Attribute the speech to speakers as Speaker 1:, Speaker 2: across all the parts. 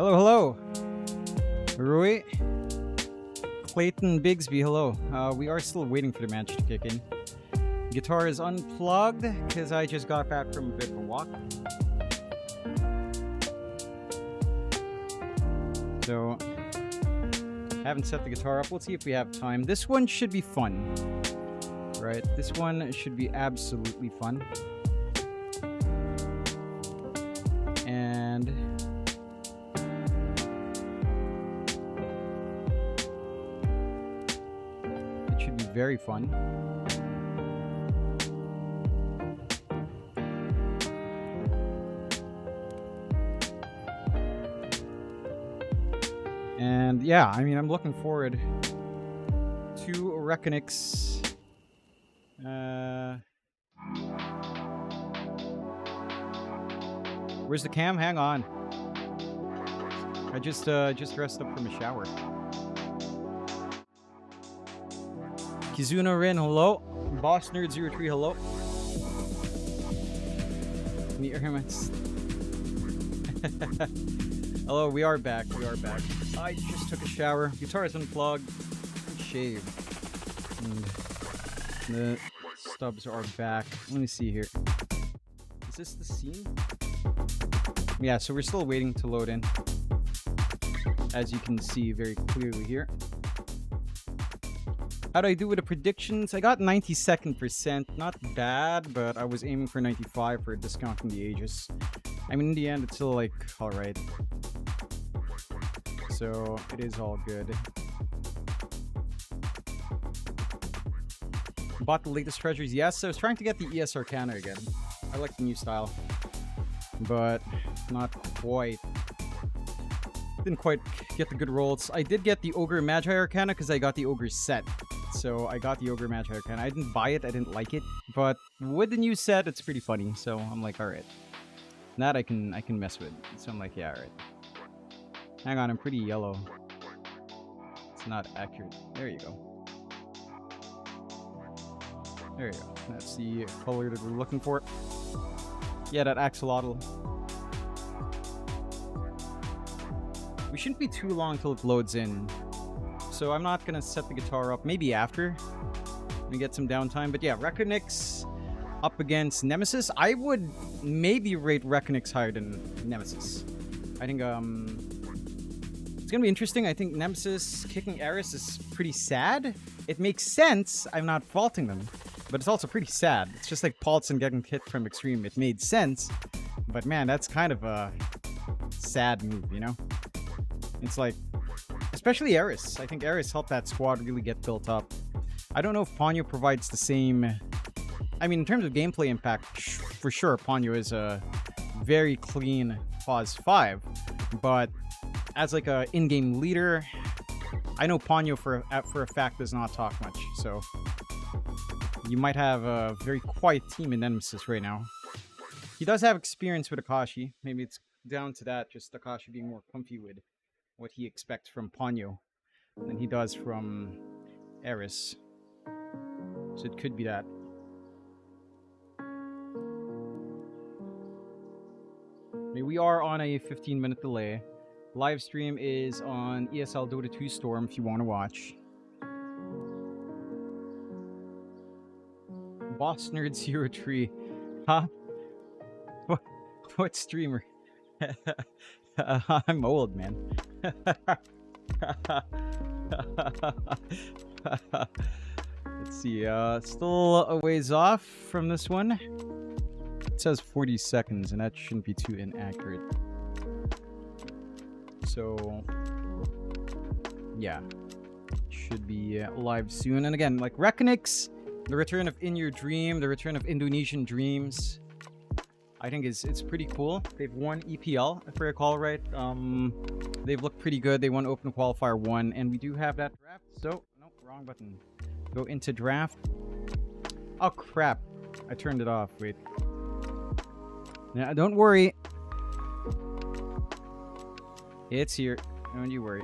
Speaker 1: Hello, hello. Rui. Clayton Bigsby, hello. We are still waiting for the match to kick in. Guitar is unplugged because I just got back from a bit of a walk. So, haven't set the guitar up. Let's see if we have time. This one should be fun. Right? This one should be absolutely fun. And it should be very fun. And yeah, I mean, I'm looking forward to Rekonix. Where's the cam? Hang on. I just dressed up from a shower. Kizuna Rin, hello. Boss Nerd 03, hello. Meet your hermits. Hello, we are back. We are back. I just took a shower. Guitar is unplugged. Shaved. And the stubs are back. Let me see here. Is this the scene? Yeah, so we're still waiting to load in. As you can see very clearly here. How do I do with the predictions? I got 92nd%. Not bad, but I was aiming for 95 for discounting the ages. I mean, in the end, it's still like, alright. So, it is all good. Bought the latest treasures. Yes, I was trying to get the ES Arcana again. I like the new style. But not quite. Didn't quite get the good rolls. I did get the Ogre Magi Arcana because I got the Ogre set. So I got the Ogre Magi Arcana. I didn't buy it. I didn't like it. But with the new set, it's pretty funny. So I'm like, alright. That I can mess with. So I'm like, yeah, alright. Hang on, I'm pretty yellow. It's not accurate. There you go. There you go. That's the color that we're looking for. Yeah, that axolotl. We shouldn't be too long till it loads in. So I'm not gonna set the guitar up. Maybe after. We get some downtime. But yeah, Rekonix up against Nemesis. I would maybe rate Rekonix higher than Nemesis. I think it's gonna be interesting. I think Nemesis kicking Eris is pretty sad. It makes sense. I'm not faulting them. But it's also pretty sad. It's just like Paulson getting hit from Extreme. It made sense. But man, that's kind of a sad move, you know? It's like, especially Eris. I think Eris helped that squad really get built up. I don't know if Ponyo provides the same... I mean, in terms of gameplay impact, for sure, Ponyo is a very clean Pause 5. But as like a in-game leader, I know Ponyo for a fact does not talk much, so... You might have a very quiet team in Nemesis right now. He does have experience with Akashi. Maybe it's down to that, just Akashi being more comfy with what he expects from Ponyo than he does from Eris. So it could be that. I mean, we are on a 15-minute delay. Live stream is on ESL Dota 2 Storm if you want to watch. Boss Nerd 03. Huh? What streamer? I'm old, man. Let's see. Still a ways off from this one. It says 40 seconds, and that shouldn't be too inaccurate. So, yeah. Should be live soon. And again, like Rekonix... The return of In Your Dream, the return of Indonesian Dreams, I think it's pretty cool. They've won EPL, if I recall right. They've looked pretty good. They won Open Qualifier 1, and we do have that draft. So, nope, wrong button. Go into draft. Oh, crap. I turned it off. Wait. Now, don't worry. It's here. Don't you worry.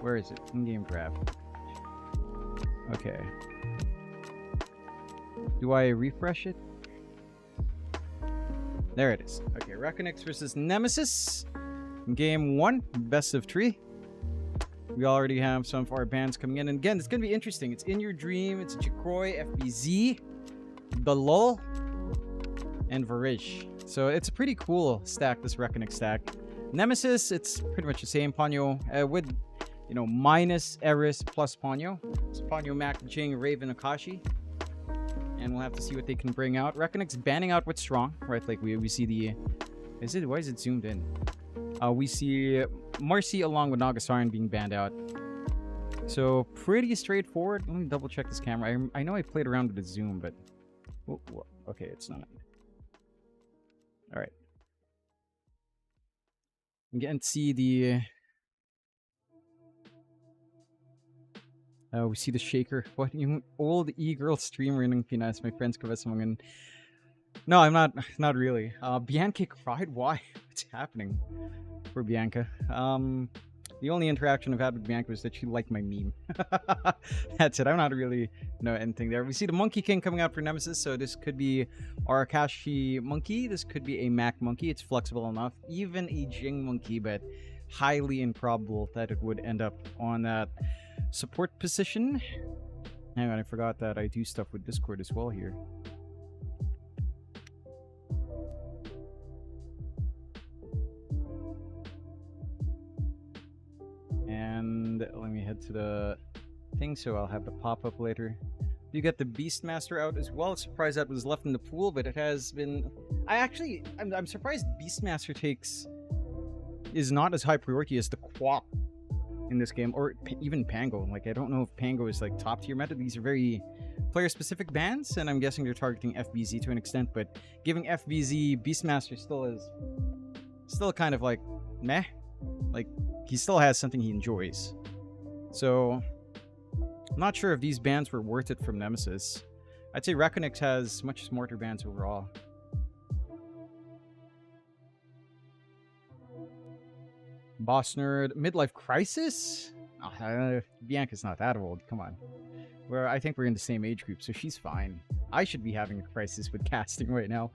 Speaker 1: Where is it? In-game draft. Okay. Do I refresh it? There it is. Okay, Rekonix versus Nemesis. Game 1, best of 3. We already have some of our bands coming in. And again, it's going to be interesting. It's In Your Dream, it's Jacroy, FBZ, The Lull, and Varish. So it's a pretty cool stack, this Rekonix stack. Nemesis, it's pretty much the same. Ponyo with, you know, minus Eris plus Ponyo. It's Ponyo, Mac, Jing, Raven, Akashi. And we'll have to see what they can bring out. Rekonix banning out what's strong, right? Like we see the... Why is it zoomed in? We see Marcy along with Nagasaran being banned out. So pretty straightforward. Let me double check this camera. I know I played around with the zoom, but... okay, it's not. Alright. You can see the... we see the shaker. What? Yung old e-girl streamer ng Pinas. My friends kabasamangan. No, I'm not. Not really. Bianca cried? Why? What's happening for Bianca? The only interaction I've had with Bianca was that she liked my meme. That's it. I'm not really anything there. We see the Monkey King coming out for Nemesis, so this could be our Akashi Monkey. This could be a Mac Monkey. It's flexible enough. Even a Jing Monkey, but highly improbable that it would end up on that support position. Hang on, I forgot that I do stuff with Discord as well here. And let me head to the thing so I'll have the pop-up later. You get the Beastmaster out as well. Surprised that was left in the pool, but it has been... I'm surprised Beastmaster is not as high priority as the Quap in this game, or even Pango. Like, I don't know if Pango is like top tier meta. These are very player-specific bans, and I'm guessing they're targeting FBZ to an extent, but giving FBZ Beastmaster still kind of like meh. Like, he still has something he enjoys. So, I'm not sure if these bans were worth it from Nemesis. I'd say Rekonix has much smarter bans overall. Boss Nerd, Midlife Crisis? Oh, Bianca's not that old, come on. I think we're in the same age group, so she's fine. I should be having a crisis with casting right now.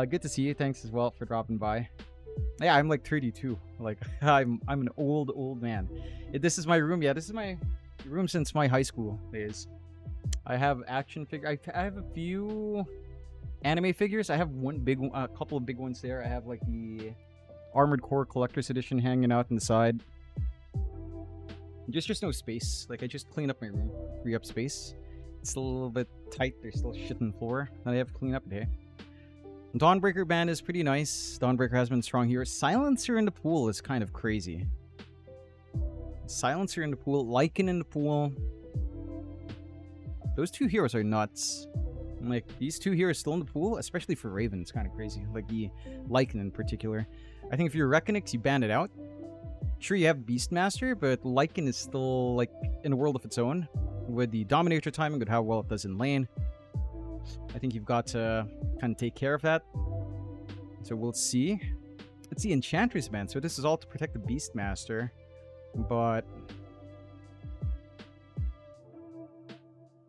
Speaker 1: Good to see you, thanks as well for dropping by. Yeah, I'm like 32. Like, I'm an old man. This is my room. Yeah, this is my room since my high school days. I have action figures. I have a few anime figures. I have a couple of big ones there. I have like the Armored Core Collector's Edition hanging out on the side. Just no space. Like, I just cleaned up my room, free up space. It's a little bit tight. There's still shit on the floor that I have to clean up today. Dawnbreaker band is pretty nice. Dawnbreaker has been strong here. Silencer in the pool is kind of crazy. Silencer in the pool, Lycan in the pool. Those two heroes are nuts. Like, these two heroes still in the pool, especially for Raven, it's kind of crazy. Like, the Lycan in particular. I think if you're Rekonix, you ban it out. Sure, you have Beastmaster, but Lycan is still, like, in a world of its own. With the Dominator timing, with how well it does in lane. I think you've got to kind of take care of that. So we'll see. It's the Enchantress ban, so this is all to protect the Beastmaster. But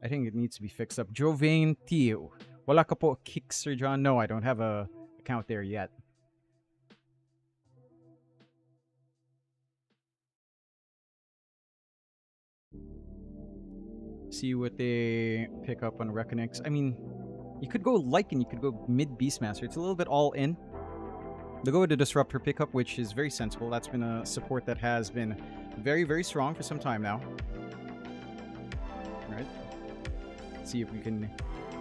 Speaker 1: I think it needs to be fixed up. Jovain Tio. Wala ka po kick, Sir John? No, I don't have a account there yet. See what they pick up on Rekonix. I mean, you could go Lycan, you could go mid Beastmaster. It's a little bit all in. They'll go with the Disruptor pickup, which is very sensible. That's been a support that has been very, very strong for some time now. All right. Let's see if we can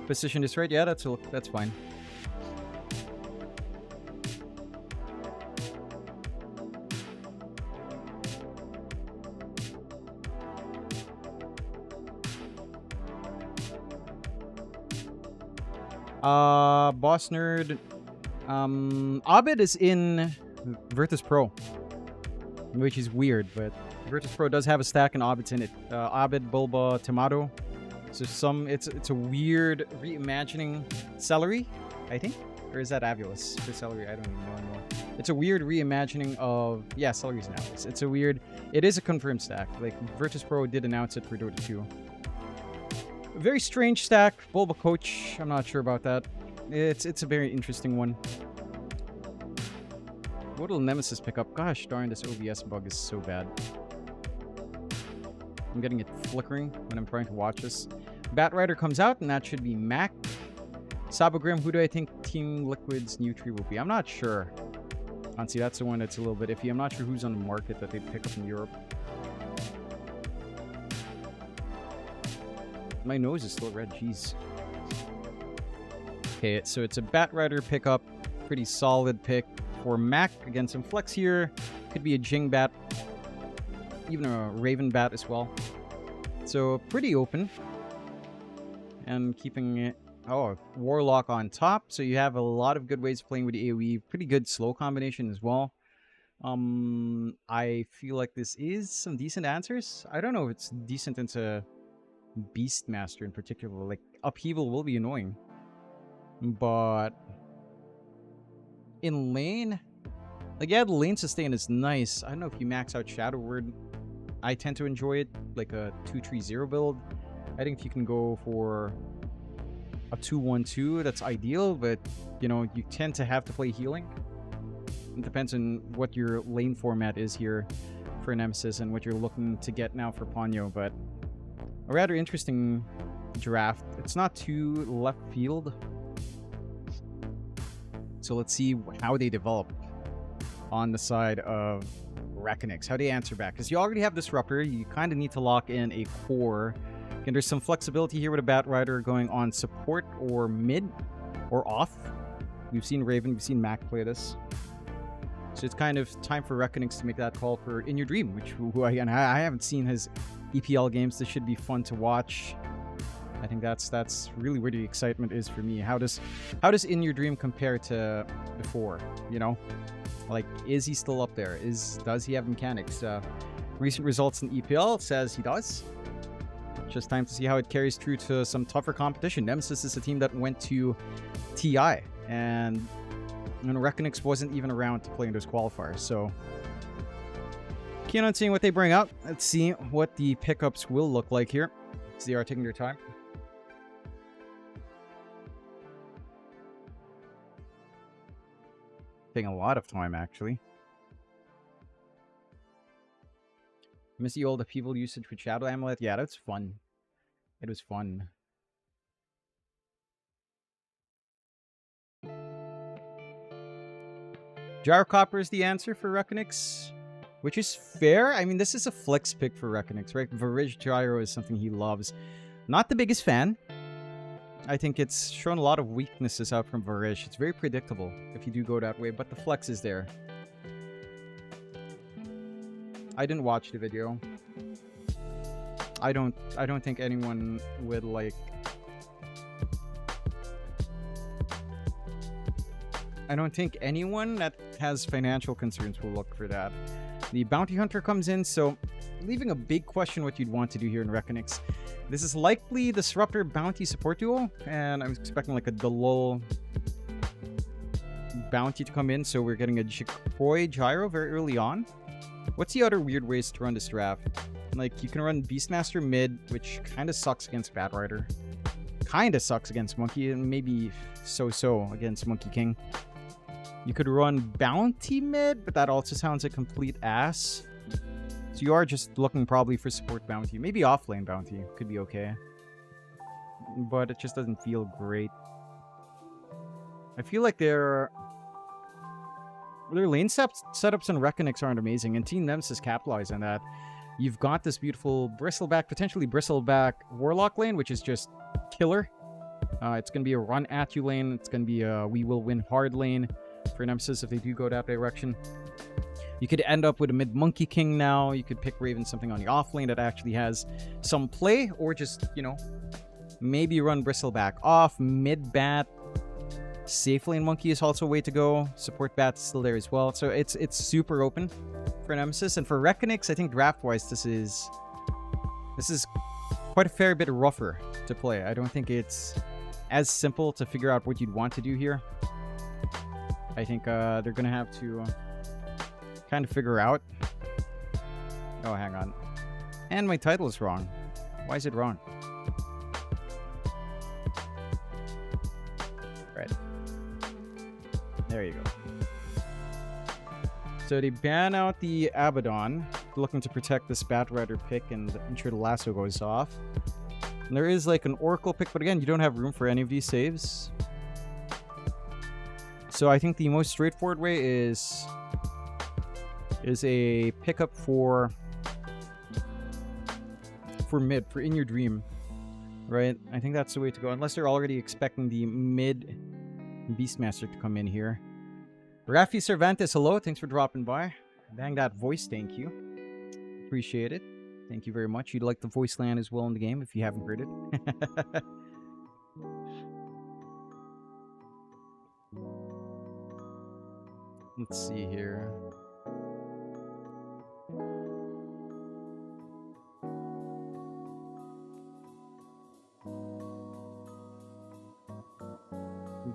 Speaker 1: position this right. Yeah, that's fine. Boss Nerd. Abed is in Virtus Pro, which is weird, but Virtus Pro does have a stack and Abed's in it. Abed, Bulba, Tomato. So it's a weird reimagining Celery, I think? Or is that Avulus for Celery? I don't even know anymore. It's a weird reimagining of... Yeah, Celery's an Avulus. It's a weird... It is a confirmed stack. Like, Virtus Pro did announce it for Dota 2. Very strange stack. Bulba Coach. I'm not sure about that. It's a very interesting one. What will Nemesis pick up? Gosh darn, this OBS bug is so bad. I'm getting it flickering when I'm trying to watch this. Batrider comes out, and that should be Mac. Sabogrim, who do I think Team Liquid's Nutri will be? I'm not sure. Honestly, that's the one that's a little bit iffy. I'm not sure who's on the market that they'd pick up in Europe. My nose is still red, jeez. Okay, so it's a Batrider pickup. Pretty solid pick for Mac. Again, some flex here. Could be a Jing Bat. Even a Raven Bat as well. So, pretty open. And keeping it... Oh, Warlock on top. So you have a lot of good ways of playing with AoE. Pretty good slow combination as well. I feel like this is some decent answers. I don't know if it's decent into Beastmaster in particular. Like, Upheaval will be annoying. But in lane, like, yeah, the lane sustain is nice. I don't know if you max out Shadow Word. I tend to enjoy it, like a 2-3-0 build. I think if you can go for a 2-1-2, that's ideal, but, you know, you tend to have to play healing. It depends on what your lane format is here for Nemesis and what you're looking to get now for Ponyo, but a rather interesting draft. It's not too left field. So let's see how they develop on the side of Rekonix. How they answer back. Because you already have Disruptor. You kind of need to lock in a core. And there's some flexibility here with a Batrider going on support or mid or off. We've seen Raven, we've seen Mac play this. So it's kind of time for Rekonix to make that call for In Your Dream, which I haven't seen his EPL games. This should be fun to watch. I think that's really where the excitement is for me. How does In Your Dream compare to before? You know, like, is he still up there? Does he have mechanics? Recent results in EPL says he does. Just time to see how it carries through to some tougher competition. Nemesis is a team that went to TI, and Rekonix wasn't even around to play in those qualifiers. So keen on seeing what they bring out. Let's see what the pickups will look like here. They are taking their time. Taking a lot of time, actually. Miss the old Upheaval usage with Shadow Amulet. Yeah, that's fun. It was fun. Gyrocopter is the answer for Rekonix, which is fair. I mean, this is a flex pick for Rekonix, right? Varij Gyro is something he loves. Not the biggest fan. I think it's shown a lot of weaknesses out from Varij. It's very predictable if you do go that way, but the flex is there. I didn't watch the video. I don't think anyone would like... I don't think anyone that has financial concerns will look for that. The Bounty Hunter comes in, so leaving a big question what you'd want to do here in Rekonix. This is likely Disruptor Bounty support duo, and I'm expecting like a Delul Bounty to come in, so we're getting a Jikoi Gyro very early on. What's the other weird ways to run this draft? Like, you can run Beastmaster mid, which kind of sucks against Batrider. Kind of sucks against Monkey, and maybe so-so against Monkey King. You could run Bounty mid, but that also sounds like complete ass. So you are just looking probably for support Bounty. Maybe offlane Bounty could be okay. But it just doesn't feel great. I feel like their lane setups in Rekonix aren't amazing, and Team Nemesis capitalize on that. You've got this beautiful Bristleback, potentially Bristleback Warlock lane, which is just killer. It's going to be a run at you lane. It's going to be a we will win hard lane for Nemesis if they do go that direction. You could end up with a mid Monkey King now. You could pick Raven something on the off lane that actually has some play, or just, you know, maybe run Bristleback off, mid Bat. Safe lane Monkey is also a way to go. Support Bat is still there as well. So it's super open for Nemesis. And for Rekonix, I think draft-wise, this is quite a fair bit rougher to play. I don't think it's as simple to figure out what you'd want to do here. I think they're going to have to kind of figure out... Oh, hang on. And my title is wrong. Why is it wrong? Right. There you go. So they ban out the Abaddon, looking to protect this Batrider pick and ensure the lasso goes off. And there is like an Oracle pick, but again, you don't have room for any of these saves. So I think the most straightforward way is a pickup for mid, for In Your Dream, right? I think that's the way to go, unless they're already expecting the mid Beastmaster to come in here. Rafi Cervantes, hello. Thanks for dropping by. Bang that voice, thank you. Appreciate it. Thank you very much. You'd like the voice land as well in the game if you haven't heard it. Let's see here.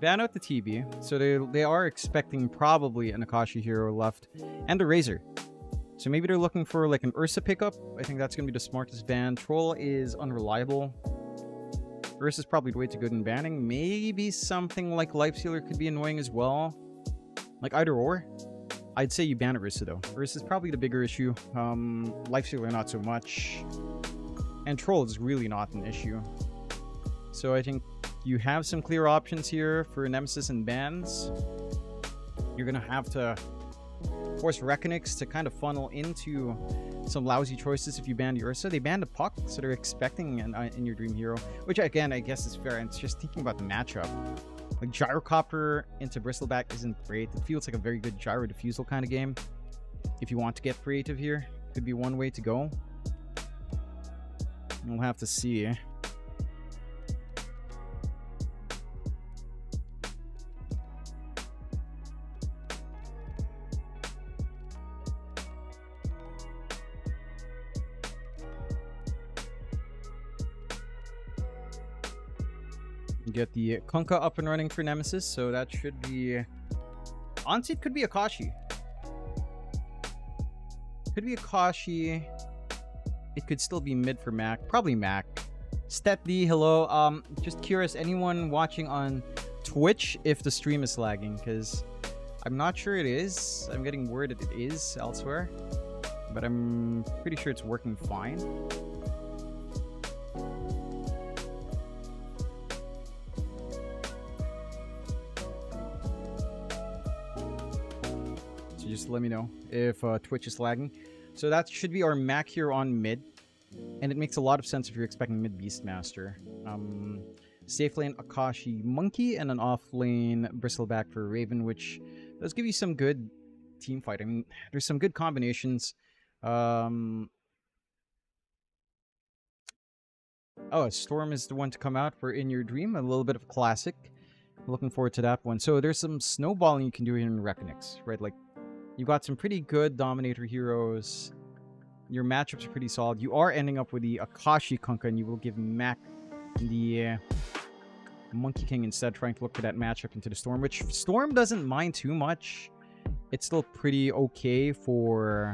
Speaker 1: Ban out the TB, so they are expecting probably an Akashi hero left and a Razor. So maybe they're looking for like an Ursa pickup. I think that's going to be the smartest ban. Troll is unreliable. Ursa is probably way too good in banning. Maybe something like Lifestealer could be annoying as well. Like either or. I'd say you ban Ursa though. Ursa is probably the bigger issue. Lifestealer not so much. And Troll is really not an issue. So I think you have some clear options here for Nemesis and bans. You're going to have to force Rekonix to kind of funnel into some lousy choices if you ban the Ursa. They banned the Puck, so they're expecting an In Your Dream hero, which again, I guess is fair. And it's just thinking about the matchup. Like Gyrocopter into Bristleback isn't great. It feels like a very good Gyro Diffusal kind of game. If you want to get creative here, could be one way to go. We'll have to see. Get the Kunkka up and running for Nemesis, so that should be... Honestly, it could be Akashi. Could be Akashi. It could still be mid for Mac. Probably Mac. Stet D, hello. Just curious, anyone watching on Twitch if the stream is lagging? Because I'm not sure it is. I'm getting word that it is elsewhere. But I'm pretty sure it's working fine. Just let me know if Twitch is lagging. So that should be our Mac here on mid. And it makes a lot of sense if you're expecting mid Beastmaster. Safe lane Akashi Monkey and an off lane Bristleback for Raven, which does give you some good team fight. I mean, there's some good combinations. Oh, Storm is the one to come out for In Your Dream. A little bit of a classic. Looking forward to that one. So there's some snowballing you can do here in Rekonix, right? Like, you've got some pretty good Dominator heroes. Your matchups are pretty solid. You are ending up with the Akashi Kunkka, and you will give Mac the Monkey King instead, trying to look for that matchup into the Storm, which Storm doesn't mind too much. It's still pretty okay for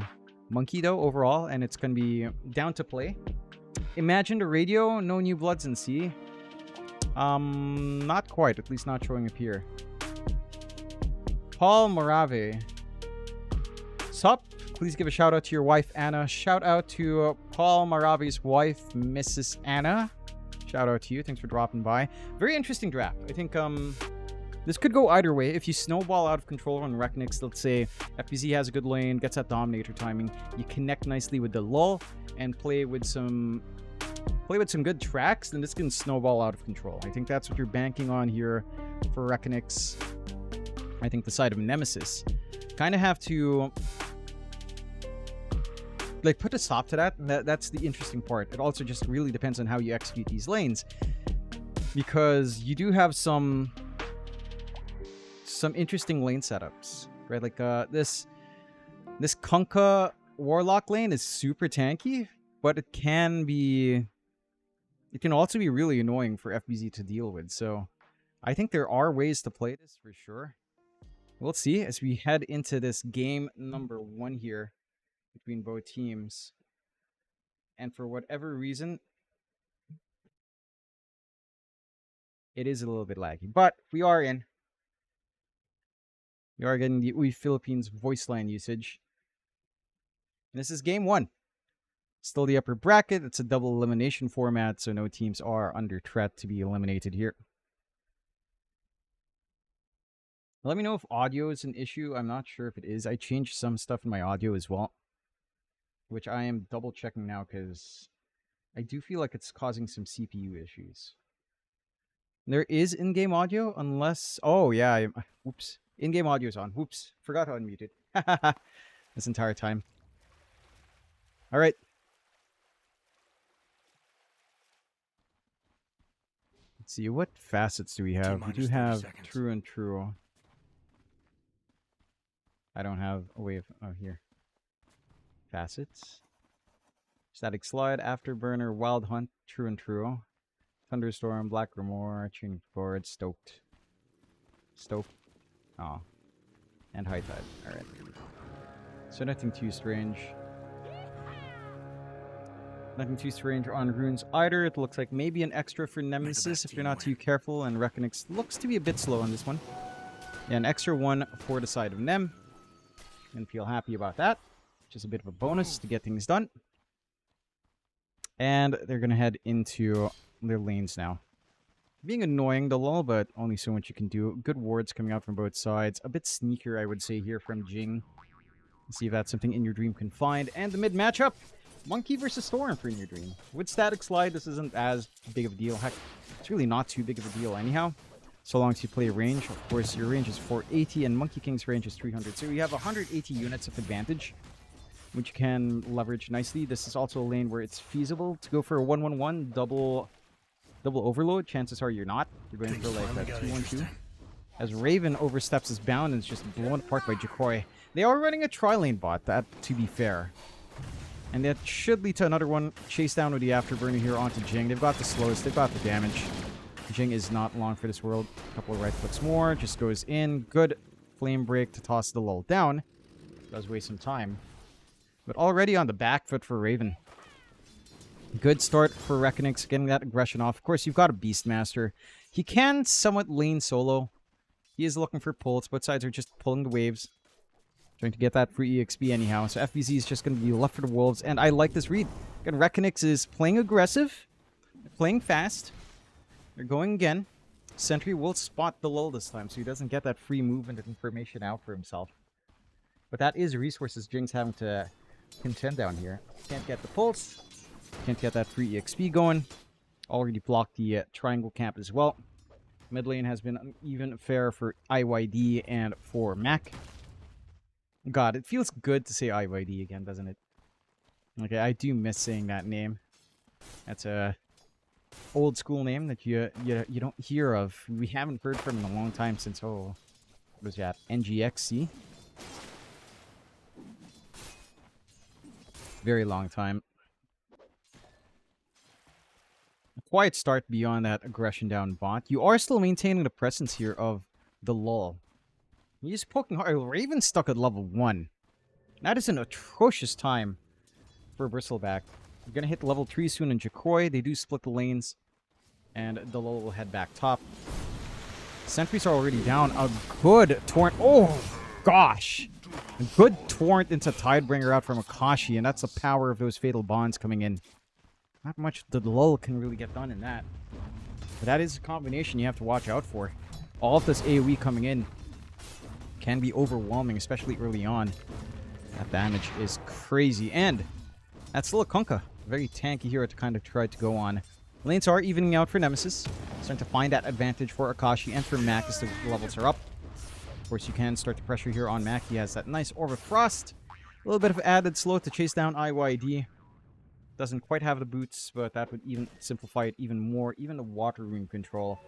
Speaker 1: Monkey, though, overall, and it's going to be down to play. Imagine the radio, no new bloods in C. Not quite, at least not showing up here. Paul Morave. Sup? Please give a shout out to your wife, Anna. Shout out to Paul Maravi's wife, Mrs. Anna. Shout out to you. Thanks for dropping by. Very interesting draft. I think this could go either way. If you snowball out of control on Rekonix, let's say FBZ has a good lane, gets that Dominator timing, you connect nicely with the lull and play with some good tracks, then this can snowball out of control. I think that's what you're banking on here for Rekonix. I think the side of Nemesis kind of have to like put a stop to that. That's the interesting part. It also just really depends on how you execute these lanes, because you do have some interesting lane setups, right? Like this Kunkka Warlock lane is super tanky, but it can also be really annoying for FBZ to deal with. So I think there are ways to play this for sure. We'll see as we head into this game number 1 here between both teams. And for whatever reason, it is a little bit laggy, but we are in. You are getting the UI Philippines voice line usage. This is game 1. Still the upper bracket. It's a double elimination format, so no teams are under threat to be eliminated here. Let me know if audio is an issue. I'm not sure if it is. I changed some stuff in my audio as well, which I am double checking now because I do feel like it's causing some CPU issues. There is in-game audio unless... Oh, yeah. Whoops. In-game audio is on. Whoops. Forgot to unmute it. This entire time. All right. Let's see. What facets do we have? We do have true and true. I don't have a way of... Oh, here. Facets. Static slide, afterburner, wild hunt, true and true. Thunderstorm, black grimoire, tuning forward, stoked. Stoked. Oh. And high tide. Alright. So nothing too strange. Nothing too strange on runes either. It looks like maybe an extra for Nemesis if you're not too careful, and Rekonix looks to be a bit slow on this one. Yeah, an extra one for the side of Nem. And feel happy about that. Just a bit of a bonus to get things done. And they're going to head into their lanes now. Being annoying, the lull, but only so much you can do. Good wards coming out from both sides. A bit sneaker, I would say, here from Jing. Let's see if that's something In Your Dream can find. And the mid matchup, Monkey versus Storm for In Your Dream. With static slide, this isn't as big of a deal. Heck, it's really not too big of a deal anyhow. So long as you play range. Of course, your range is 480 and Monkey King's range is 300. So you have 180 units of advantage, which you can leverage nicely. This is also a lane where it's feasible to go for a 1-1-1 double overload. Chances are you're not. You're going for like a 2-1-2. As Raven oversteps his bound and is just blown apart by Jakoi. They are running a tri-lane bot, that to be fair. And that should lead to another one. Chase down with the afterburner here onto Jing. They've got the slowest, they've got the damage. Jing is not long for this world. A couple of right clicks more. Just goes in. Good flame break to toss the lull down. Does waste some time. But already on the back foot for Raven. Good start for Rekonix, getting that aggression off. Of course, you've got a Beastmaster. He can somewhat lane solo. He is looking for pulls. Both sides are just pulling the waves. Trying to get that free EXP anyhow. So FBZ is just going to be left for the Wolves. And I like this read. Again, Rekonix is playing aggressive. Playing fast. They're going again. Sentry will spot the lull this time, so he doesn't get that free movement of information out for himself. But that is resources Jing's having to contend down here. Can't get the pulse. Can't get that free EXP going. Already blocked the triangle camp as well. Mid lane has been uneven fare for IYD and for Mac. God, it feels good to say IYD again, doesn't it? Okay, I do miss saying that name. That's a old school name that you don't hear of. We haven't heard from in a long time since, oh, what was that? NGXC? Very long time. A quiet start beyond that aggression down bot. You are still maintaining the presence here of the lull. He's poking hard. Raven stuck at level 1. That is an atrocious time for Bristleback. We're going to hit level 3 soon in Jakoi. They do split the lanes. And the lull will head back top. Sentries are already down. A good torrent. Oh, gosh. A good torrent into Tidebringer out from Akashi. And that's the power of those fatal bonds coming in. Not much the lull can really get done in that. But that is a combination you have to watch out for. All of this AoE coming in can be overwhelming, especially early on. That damage is crazy. And that's still a Kunkka. Very tanky hero to kind of try to go on. Lanes are evening out for Nemesis. Starting to find that advantage for Akashi and for Mac as the levels are up. Of course, you can start to pressure here on Mac. He has that nice Orb of Frost. A little bit of added slow to chase down IYD. Doesn't quite have the boots, but that would even simplify it even more. Even the water rune control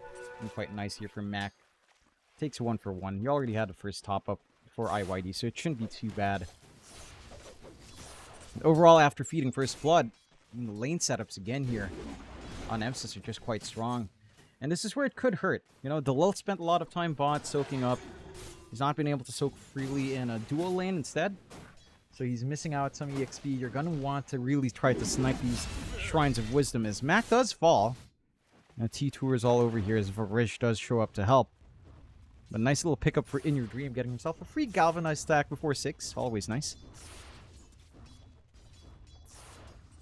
Speaker 1: is quite nice here for Mac. Takes 1 for 1. You already had the first top up for IYD, so it shouldn't be too bad. And overall, after feeding First Blood, the lane setups again here on Nemesis are just quite strong. And this is where it could hurt. You know, Delil spent a lot of time bot soaking up. He's not been able to soak freely in a dual lane instead. So he's missing out some EXP. You're going to want to really try to snipe these Shrines of Wisdom as Mac does fall. Now T2 is all over here as Varish does show up to help. A nice little pickup for In Your Dream, getting himself a free galvanized stack before 6. Always nice.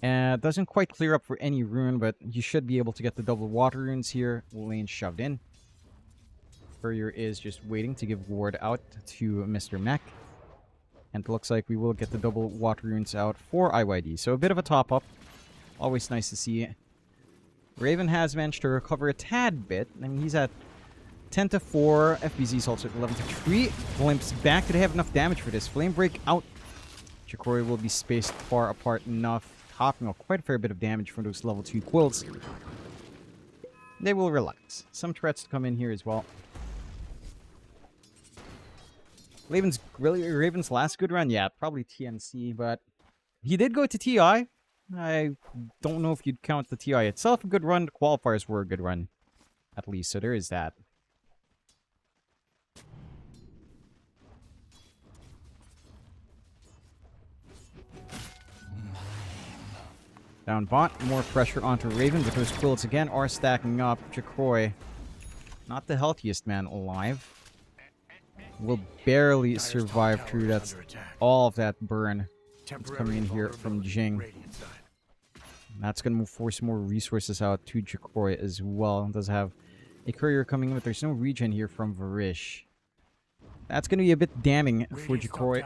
Speaker 1: Doesn't quite clear up for any rune, but you should be able to get the double water runes here. Lane shoved in. Courier is just waiting to give ward out to Mr. Mech. And it looks like we will get the double water runes out for IYD. So a bit of a top-up. Always nice to see. Raven has managed to recover a tad bit. I mean, he's at 10 to 4. FBZ's also at 11 to 3. Glimpse back. Do they have enough damage for this? Flame Break out. Chikori will be spaced far apart enough. Topping off quite a fair bit of damage from those level 2 quills. They will relax. Some threats to come in here as well. Raven's last good run? Yeah, probably TNC, but he did go to TI. I don't know if you'd count the TI itself a good run. The qualifiers were a good run, at least, so there is that. Down bot, more pressure onto Raven, but those quills again are stacking up. Jakoi, not the healthiest man alive. Will barely survive through that. All of that burn that's coming in here from Jing. That's going to force more resources out to Jakoi as well. Does have a courier coming in, but there's no regen here from Varish. That's going to be a bit damning for Jakoi.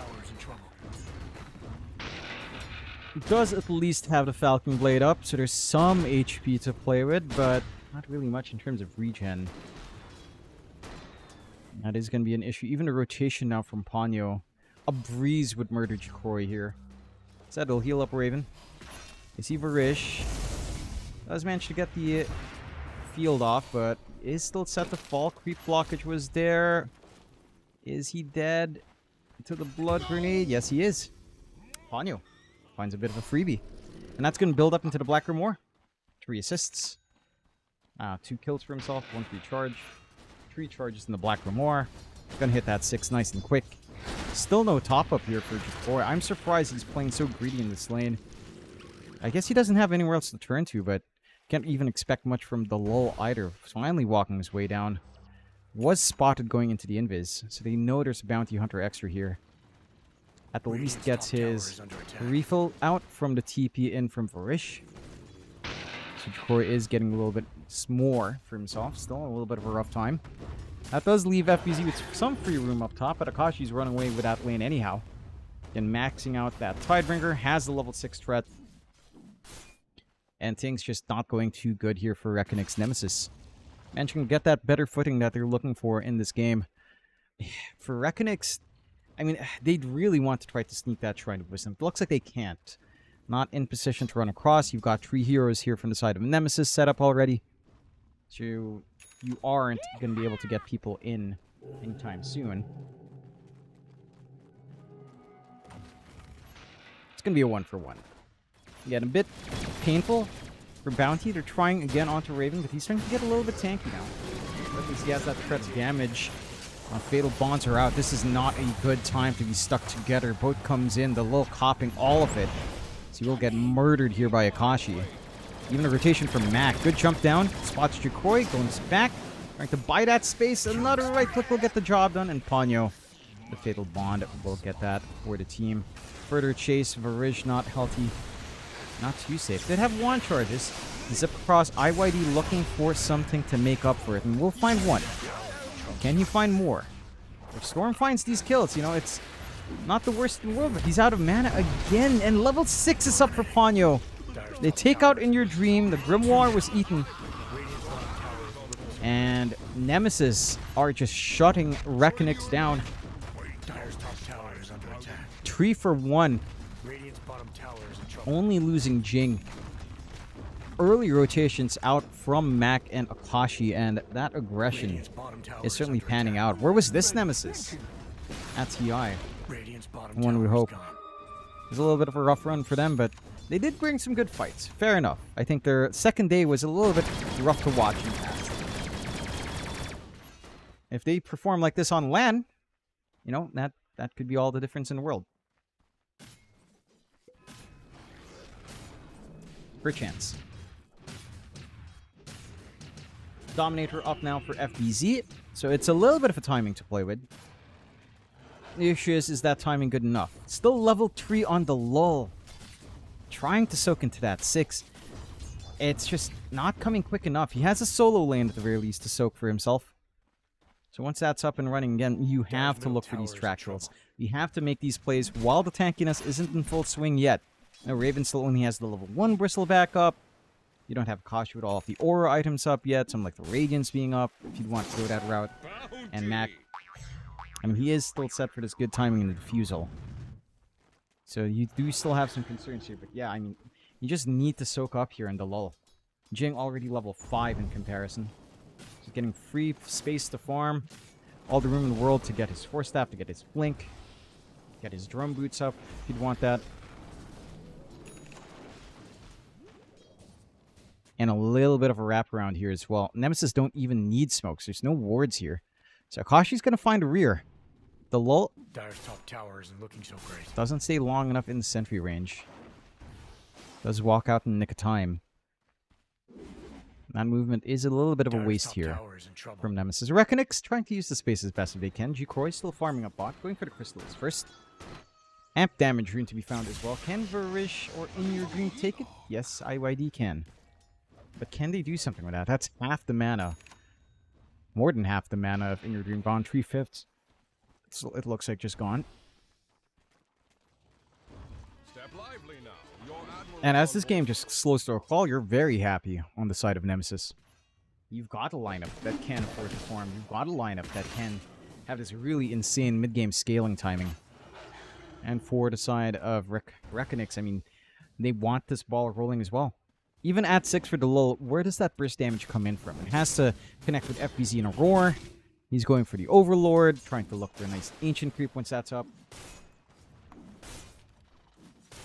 Speaker 1: Does at least have the Falcon Blade up, so there's some HP to play with, but not really much in terms of regen. That is going to be an issue. Even a rotation now from Ponyo. A breeze would murder Jakoi here. Said he'll heal up Raven. I see Varish. Does manage to get the field off, but is still set to fall. Creep blockage was there. Is he dead to the blood grenade? Yes, he is. Ponyo finds a bit of a freebie. And that's going to build up into the Black Grimoire. 3 assists. 2 kills for himself. 1 free charge. 3 charges in the Black Grimoire. Gonna hit that 6 nice and quick. Still no top up here for Jakoi. I'm surprised he's playing so greedy in this lane. I guess he doesn't have anywhere else to turn to, but can't even expect much from the lull either. Finally walking his way down. Was spotted going into the invis, so they know there's a bounty hunter extra here. At the least gets his refill out from the TP in from Varish. So Jakoi is getting a little bit more for himself. Still a little bit of a rough time. That does leave FBZ with some free room up top, but Akashi's running away with that lane anyhow. And maxing out that Tidebringer, has the level 6 threat. And things just not going too good here for Rekonix Nemesis. And you can get that better footing that they're looking for in this game. For Rekonix, I mean, they'd really want to try to sneak that Shrine of Wisdom. It looks like they can't. Not in position to run across. You've got 3 heroes here from the side of Nemesis set up already. So you aren't going to be able to get people in anytime soon. It's going to be a 1-for-1. Again, a bit painful for Bounty. They're trying again onto Raven, but he's starting to get a little bit tanky now. At least he has that threat's damage. Fatal Bonds are out. This is not a good time to be stuck together. Boat comes in, the Lil copping all of it. So he will get murdered here by Akashi. Even a rotation from Mac. Good jump down. Spots Jakoi. Goes back. Trying to buy that space. Another right click will get the job done. And Ponyo, the Fatal Bond, will get that for the team. Further chase. Varish not healthy. Not too safe. Did have wand charges. Zip across. IYD looking for something to make up for it. And we'll find one. Can he find more? If Storm finds these kills, you know, it's not the worst in the world, but he's out of mana again. And level 6 is up for Ponyo. They take out In Your Dream. The Grimoire was eaten. And Nemesis are just shutting Rekonix down. 3 for 1. Only losing Jing. Early rotations out from Mac and Akashi, and that aggression is certainly panning out. Where was this Nemesis? At TI. One would hope. It was a little bit of a rough run for them, but they did bring some good fights. Fair enough. I think their second day was a little bit rough to watch in past. If they perform like this on LAN, you know, that could be all the difference in the world. Perchance. Dominator up now for FBZ. So it's a little bit of a timing to play with. The issue is that timing good enough? Still level 3 on the lull. Trying to soak into that 6. It's just not coming quick enough. He has a solo lane at the very least to soak for himself. So once that's up and running again, you have to look for these track kills. You have to make these plays while the tankiness isn't in full swing yet. Now, Raven still only has the level 1 bristle back up. You don't have Akashi with all of the aura items up yet. Some like the Radiance being up if you'd want to go that route. And Mac, I mean, he is still set for this good timing in the defusal. So you do still have some concerns here. But yeah, I mean, you just need to soak up here in the lull. Jing already level 5 in comparison. He's getting free space to farm. All the room in the world to get his Force Staff, to get his Blink. Get his Drum Boots up if you'd want that. And a little bit of a wraparound here as well. Nemesis don't even need smokes. There's no wards here. So Akashi's going to find a rear. The lull
Speaker 2: Dire's top tower isn't looking so great.
Speaker 1: doesn't stay long enough in the sentry range. Does walk out in the nick of time. That movement is a little bit of a waste here from Nemesis. Rekonix trying to use the space as best as they can. G-Croy still farming up bot, going for the crystals first. Amp damage rune to be found as well. Can Varish or In Your Dream take it? Yes, IYD can. But can they do something with that? That's half the mana. More than half the mana of In Your Dream gone. 3/5. It looks like just gone.
Speaker 3: Step lively now. Your admiral
Speaker 1: And as this game just slows to a crawl, you're very happy on the side of Nemesis. You've got a lineup that can afford to farm. You've got a lineup that can have this really insane mid-game scaling timing. And for the side of Rekonix, I mean, they want this ball rolling as well. Even at 6 for the lull, where does that burst damage come in from? It has to connect with FBZ in a roar. He's going for the Overlord, trying to look for a nice Ancient Creep once that's up.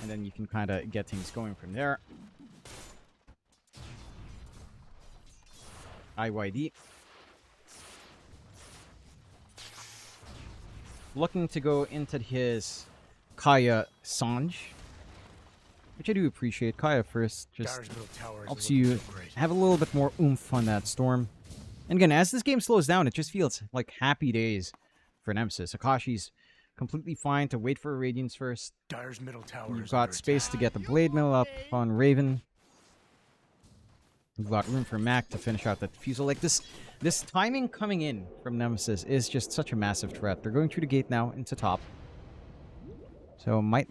Speaker 1: And then you can kind of get things going from there. IYD. Looking to go into his Kaya Sanj. Which I do appreciate. Kaya first just helps you have a little bit more oomph on that storm. And again, as this game slows down, it just feels like happy days for Nemesis. Akashi's completely fine to wait for a Radiance first.
Speaker 2: Dire's middle tower
Speaker 1: You've got space to get the Blade Mill up on Raven. You've got room for Mac to finish out that defusal. Like this timing coming in from Nemesis is just such a massive threat. They're going through the gate now into top. So might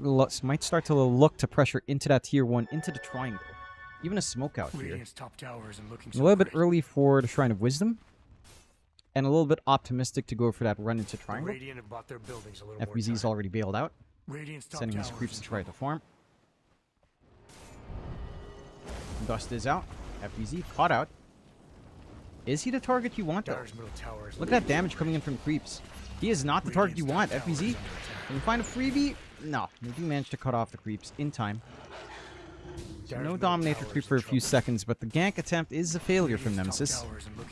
Speaker 1: start to look to pressure into that tier 1, into the triangle. Even a smoke out here.
Speaker 2: Top tower isn't looking
Speaker 1: A little bit early for the Shrine of Wisdom. And a little bit optimistic to go for that run into triangle. FBZ's already bailed out. Sending his creeps to try to farm. Dust is out. FBZ caught out. Is he the target you want though? Look at that damage coming in from creeps. He is not the target you want, FBZ. Can you find a freebie? No. They do manage to cut off the creeps in time. So no Dominator creep for a few seconds, but the gank attempt is a failure from Nemesis.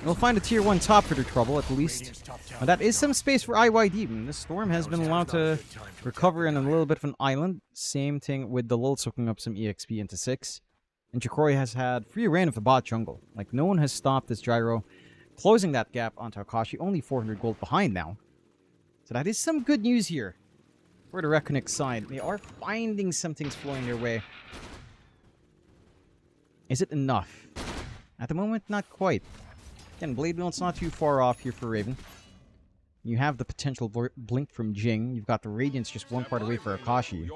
Speaker 1: We'll find a tier 1 top for their trouble, at least. But that is some space for IYD. This Storm has been allowed to recover in a little bit of an island. Same thing with the lull soaking up some EXP into 6. And Chikori has had free reign of the bot jungle. Like, no one has stopped this Gyro. Closing that gap onto Akashi, only 400 gold behind now. So that is some good news here for the Rekonix side. They are finding some things flowing their way. Is it enough? At the moment, not quite. Again, Blade Mill's not too far off here for Raven. You have the potential blink from Jing. You've got the Radiance just one part away for Akashi.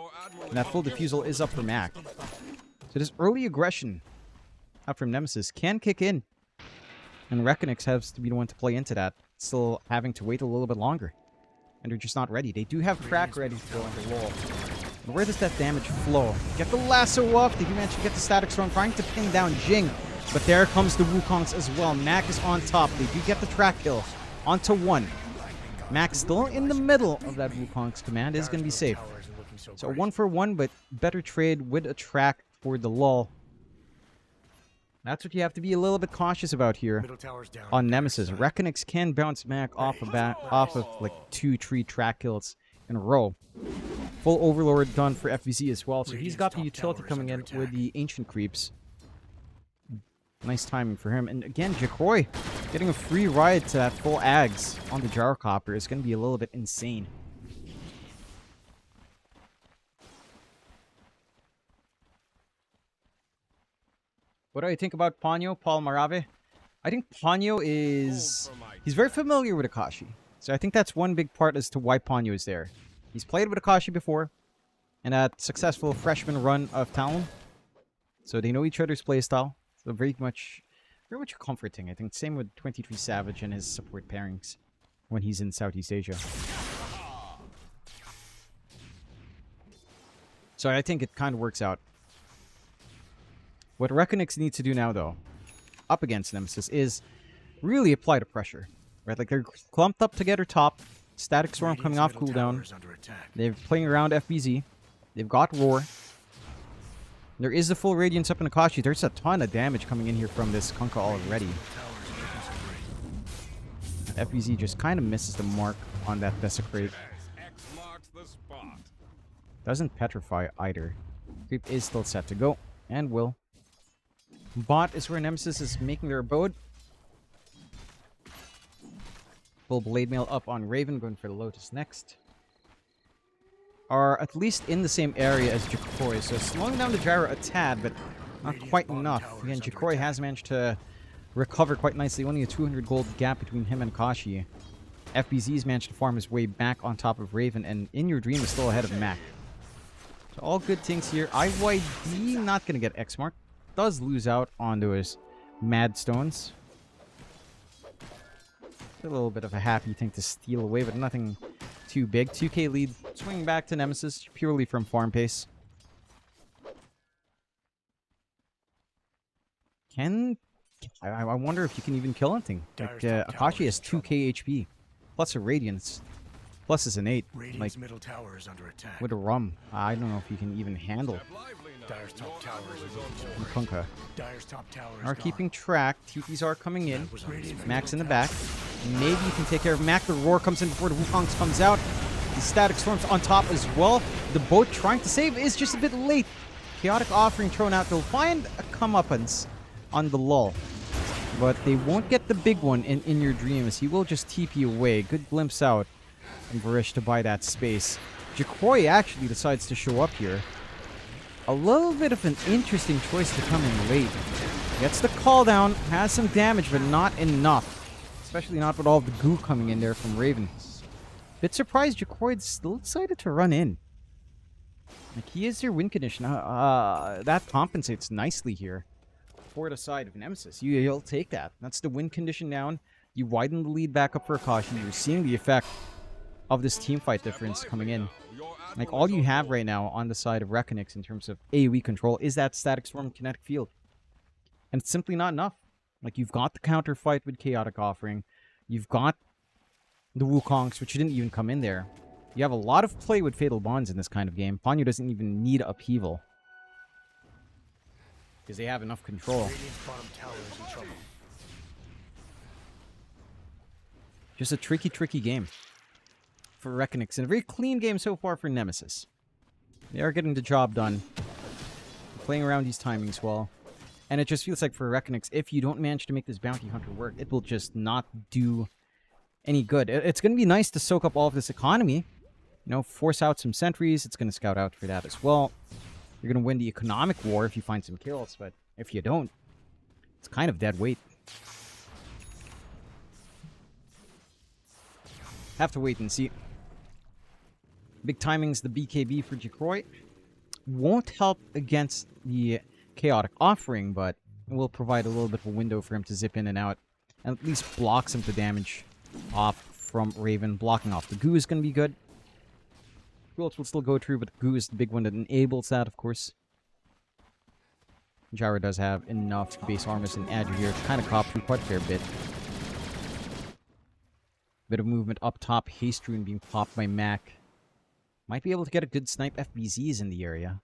Speaker 1: And that full defusal is up for Mac. So this early aggression out from Nemesis can kick in. And Rekonix has to be the one to play into that. Still having to wait a little bit longer. And they're just not ready. They do have track ready to go on the wall. But where does that damage flow? Get the lasso off. They do manage to get the static storm, trying to pin down Jing. But there comes the Wukongs as well. Mac is on top. They do get the track kill onto 1. Mac still in the middle of that Wukong's command is going to be safe. So 1 for 1, but better trade with a track for the lull. That's what you have to be a little bit cautious about here on Nemesis. Rekonix can bounce Mac off of like 2-3 track kills in a row. Full Overlord done for FVZ as well, so he's got the utility coming in with the Ancient Creeps. Nice timing for him. And again, Jacroy getting a free ride to that full Ags on the Gyrocopter is going to be a little bit insane. What do I think about Ponyo, Paul Marave? I think Ponyo is... He's very familiar with Akashi. So I think that's one big part as to why Ponyo is there. He's played with Akashi before. In that successful freshman run of Talon. So they know each other's playstyle. So very much comforting. I think same with 23 Savage and his support pairings when he's in Southeast Asia. So I think it kind of works out. What Rekonix needs to do now, though, up against Nemesis, is really apply the pressure. Right? Like, they're clumped up together top. Static Storm coming off cooldown. They're playing around FBZ. They've got Roar. There is the full Radiance up in Akashi. There's a ton of damage coming in here from this Kunkka already. FBZ just kind of misses the mark on that Desecrate. Doesn't petrify either. Creep is still set to go. And will. Bot is where Nemesis is making their abode. Full Blade Mail up on Raven, going for the Lotus next. Are at least in the same area as Jacroy, so slowing down the gyro a tad, but not quite enough. Again, Jacroy has managed to recover quite nicely. Only a 200 gold gap between him and Akashi. FBZ's managed to farm his way back on top of Raven, and In Your Dream is still ahead of Mac. So all good things here. IYD not going to get X mark. Does lose out onto his Mad Stones. A little bit of a happy thing to steal away, but nothing too big. 2k lead. Swinging back to Nemesis purely from farm pace. I wonder if you can even kill anything. Like, Akashi has 2k HP. Plus a Radiance. Plus is an 8. Like,
Speaker 2: middle tower is under attack.
Speaker 1: with a Rum. I don't know if you can even handle
Speaker 2: Dire's top tower is
Speaker 1: Kunkka.
Speaker 2: Dire's top tower is
Speaker 1: Are
Speaker 2: gone.
Speaker 1: keeping track. TPs are coming in.
Speaker 2: Was on
Speaker 1: Max in the back. Maybe you can take care of Mac. The Roar comes in before the Wukongs comes out. The Static Storm's on top as well. The boat trying to save is just a bit late. Chaotic Offering thrown out. They'll find a comeuppance on the lull. But they won't get the big one in Your Dreams. He will just TP away. Good glimpse out from Varish to buy that space. Jacroy actually decides to show up here. A little bit of an interesting choice to come in late. Gets the call down, has some damage, but not enough. Especially not with all the goo coming in there from Raven. Bit surprised Jacroy still decided to run in. Like, he is your win condition. That compensates nicely here for the side of Nemesis. You'll take that. That's the win condition down. You widen the lead back up for Akashi. You're seeing the effect of this team fight difference coming in. Like, all you have right now on the side of Rekonix in terms of AoE control is that Static Storm kinetic field. And it's simply not enough. Like, you've got the counter fight with Chaotic Offering. You've got the Wukongs, which didn't even come in there. You have a lot of play with Fatal Bonds in this kind of game. Ponyo doesn't even need upheaval. Because they have enough control. Just a tricky game for Rekonix, and a very clean game so far for Nemesis. They are getting the job done. Playing around these timings well. And it just feels like for Rekonix, if you don't manage to make this Bounty Hunter work, it will just not do any good. It's going to be nice to soak up all of this economy. You know, force out some sentries. It's going to scout out for that as well. You're going to win the economic war if you find some kills, but if you don't, it's kind of dead weight. Have to wait and see. Big timings, the BKB for Jacroy. Won't help against the Chaotic Offering, but it will provide a little bit of a window for him to zip in and out. And at least block some of the damage off from Raven. Blocking off the goo is going to be good. Bullets will still go through, but the goo is the big one that enables that, of course. Gyro does have enough base armors and Adder here to kind of cop through quite a fair bit. Bit of movement up top. Haste Rune being popped by Mac. Might be able to get a good snipe. FBZs in the area.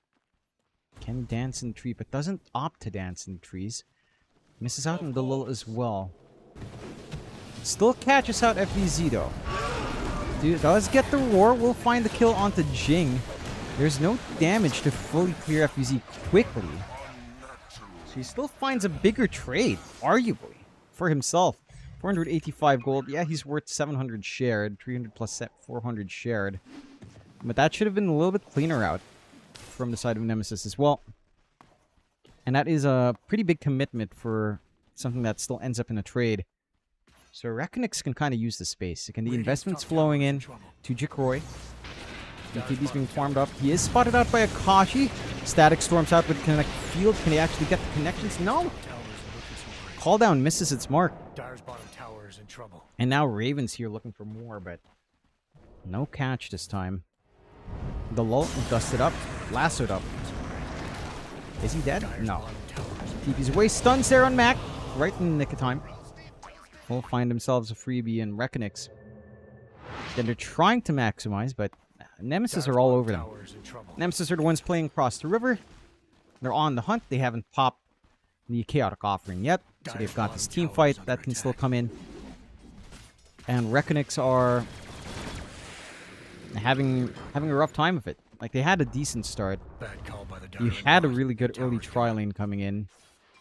Speaker 1: Can dance in the tree, but doesn't opt to dance in the trees. Misses out on the lull as well. Still catches out FBZ though. Dude does get the Roar. Will find the kill onto Jing. There's no damage to fully clear FBZ quickly. So he still finds a bigger trade, arguably, for himself. 485 gold. Yeah, he's worth 700 shared. 300 plus 400 shared. But that should have been a little bit cleaner out from the side of Nemesis as well. And that is a pretty big commitment for something that still ends up in a trade. So Rekonix can kind of use the space. Again, the investment's flowing in to Jikroy. BKB's being farmed up. He is spotted out by Akashi. Static storms out with Connect Field. Can he actually get the connections? No! Call down misses its mark.
Speaker 2: Dyer's bottom tower is in trouble.
Speaker 1: And now Raven's here looking for more, but no catch this time. The lull dusted up, lassoed up. Is he dead? No. TP's away, stuns there on Mac. Right in the nick of time. Will find themselves a freebie in Rekonix. Then they're trying to maximize, but Nemesis are all over them. Nemesis are the ones playing across the river. They're on the hunt. They haven't popped the chaotic offering yet. So they've got this team fight that can still come in. And Rekonix are having a rough time of it. Like, they had a decent start. You had a really good early tri lane coming in.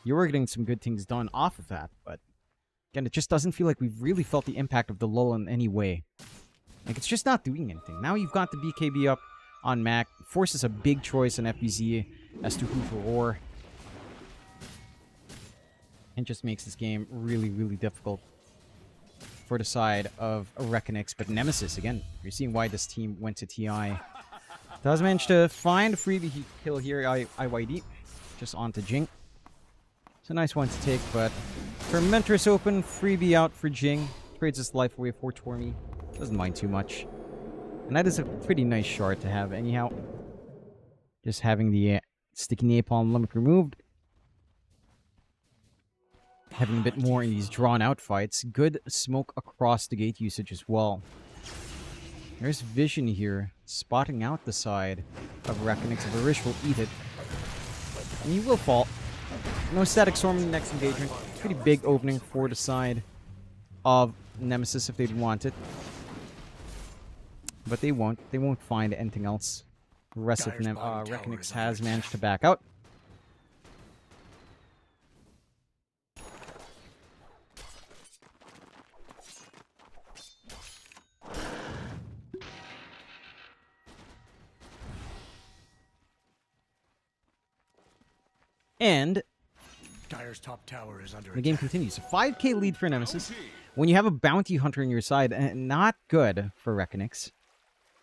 Speaker 1: You were getting some good things done off of that, but again, it just doesn't feel like we've really felt the impact of the lull in any way. Like, it's just not doing anything. Now you've got the BKB up on Mac. Forces a big choice on FBZ as to who to roar. And just makes this game really, really difficult for the side of Rekonix. But Nemesis, again, you're seeing why this team went to TI. Does manage to find a freebie kill here, IYD. Just onto Jing. It's a nice one to take, but Fermentress open, freebie out for Jing. Trades his life away for Tormy. Doesn't mind too much. And that is a pretty nice shard to have anyhow. Just having the sticky napalm limit removed. Having a bit more in these drawn-out fights. Good smoke across the gate usage as well. There's vision here, spotting out the side of Rekonix. Varish will eat it. And he will fall. No static storm in the next engagement. Pretty big opening for the side of Nemesis if they'd want it. But they won't. They won't find anything else. The rest of Rekonix has managed to back out. And
Speaker 2: Dyer's top tower is under
Speaker 1: the game continues. A 5k lead for Nemesis. When you have a bounty hunter on your side, not good for Rekonix.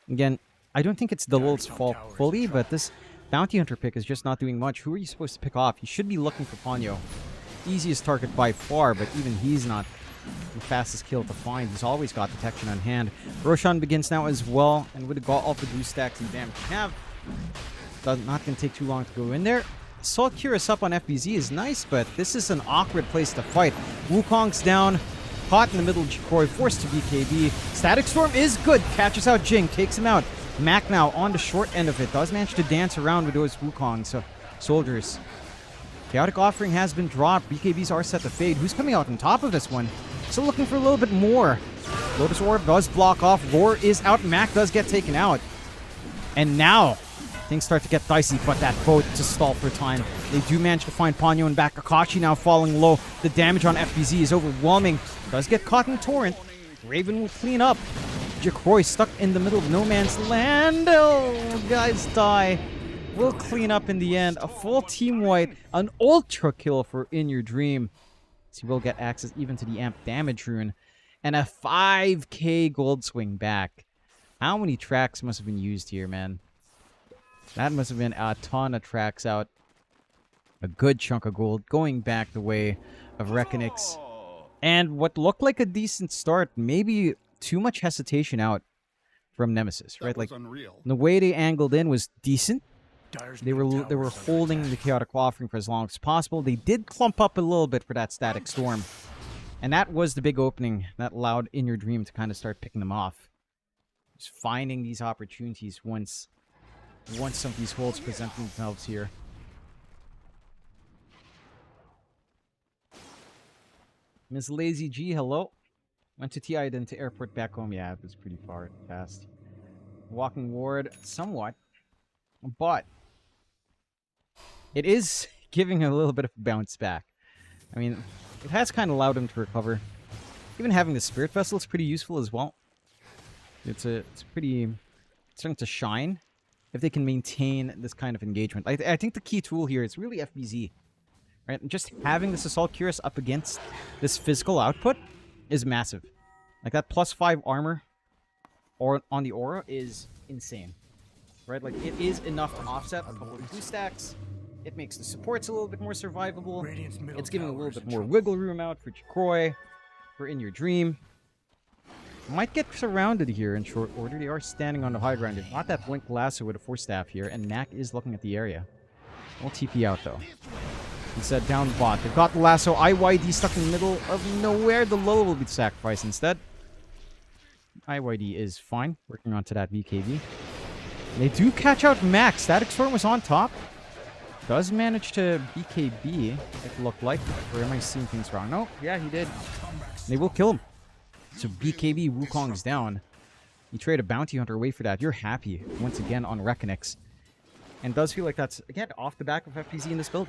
Speaker 1: Again, I don't think it's the lull's fault fully, but this bounty hunter pick is just not doing much. Who are you supposed to pick off? You should be looking for Ponyo. Easiest target by far, but even he's not the fastest kill to find. He's always got detection on hand. Roshan begins now as well, and with all the blue stacks and damage you have, not going to take too long to go in there. Salt Curious up on FBZ is nice, but this is an awkward place to fight. Wukong's down, caught in the middle of Jikroy, forced to BKB. Static Storm is good, catches out Jing, takes him out. Mac now on the short end of it, does manage to dance around with those Wukong soldiers. Chaotic Offering has been dropped, BKBs are set to fade. Who's coming out on top of this one? Still looking for a little bit more. Lotus Orb does block off, Roar is out, Mac does get taken out. And now things start to get dicey, but that boat to stall for time. They do manage to find Ponyo and back. Akashi now falling low. The damage on FBZ is overwhelming. Does get caught in Torrent. Raven will clean up. Jikroy stuck in the middle of no man's land. Oh, guys die. Will clean up in the end. A full team wipe. An ultra kill for In Your Dream. So he will get access even to the amp damage rune. And a 5k gold swing back. How many tracks must have been used here, man? That must have been a ton of tracks out. A good chunk of gold going back the way of Rekonix. And what looked like a decent start, maybe too much hesitation out from Nemesis, right? Like, the way they angled in was decent. They were holding the Chaotic Offering for as long as possible. They did clump up a little bit for that Static Storm. And that was the big opening that allowed In Your Dream to kind of start picking them off. Just finding these opportunities once some of these holds present themselves here. Miss Lazy G, hello. Went to TI, then to airport back home. Yeah, it was pretty far fast. Walking ward, somewhat. But it is giving him a little bit of a bounce back. I mean, it has kind of allowed him to recover. Even having the Spirit Vessel is pretty useful as well. It's pretty starting to shine if they can maintain this kind of engagement. I think the key tool here is really FBZ. Right? And just having this Assault Cuirass up against this physical output is massive. Like that +5 armor or on the aura is insane. Right? Like it is enough to offset a couple of 2 stacks. It makes the supports a little bit more survivable. It's giving a little bit more wiggle room out for Jacroy, for In Your Dream. Might get surrounded here in short order. They are standing on the high ground. They've got that Blink Lasso with a 4-staff here, and Knack is looking at the area. Won't TP out, though. Instead, down bot. They've got the Lasso. IYD stuck in the middle of nowhere. The Lull will be sacrificed instead. IYD is fine. Working onto that BKB. They do catch out Max. Static Storm was on top. Does manage to BKB, it looked like. Or am I seeing things wrong? No, yeah, he did. They will kill him. So BKB, Wukong's down. You trade a Bounty Hunter away for that. You're happy, once again, on Rekonix. And does feel like that's, again, off the back of FPZ in this build.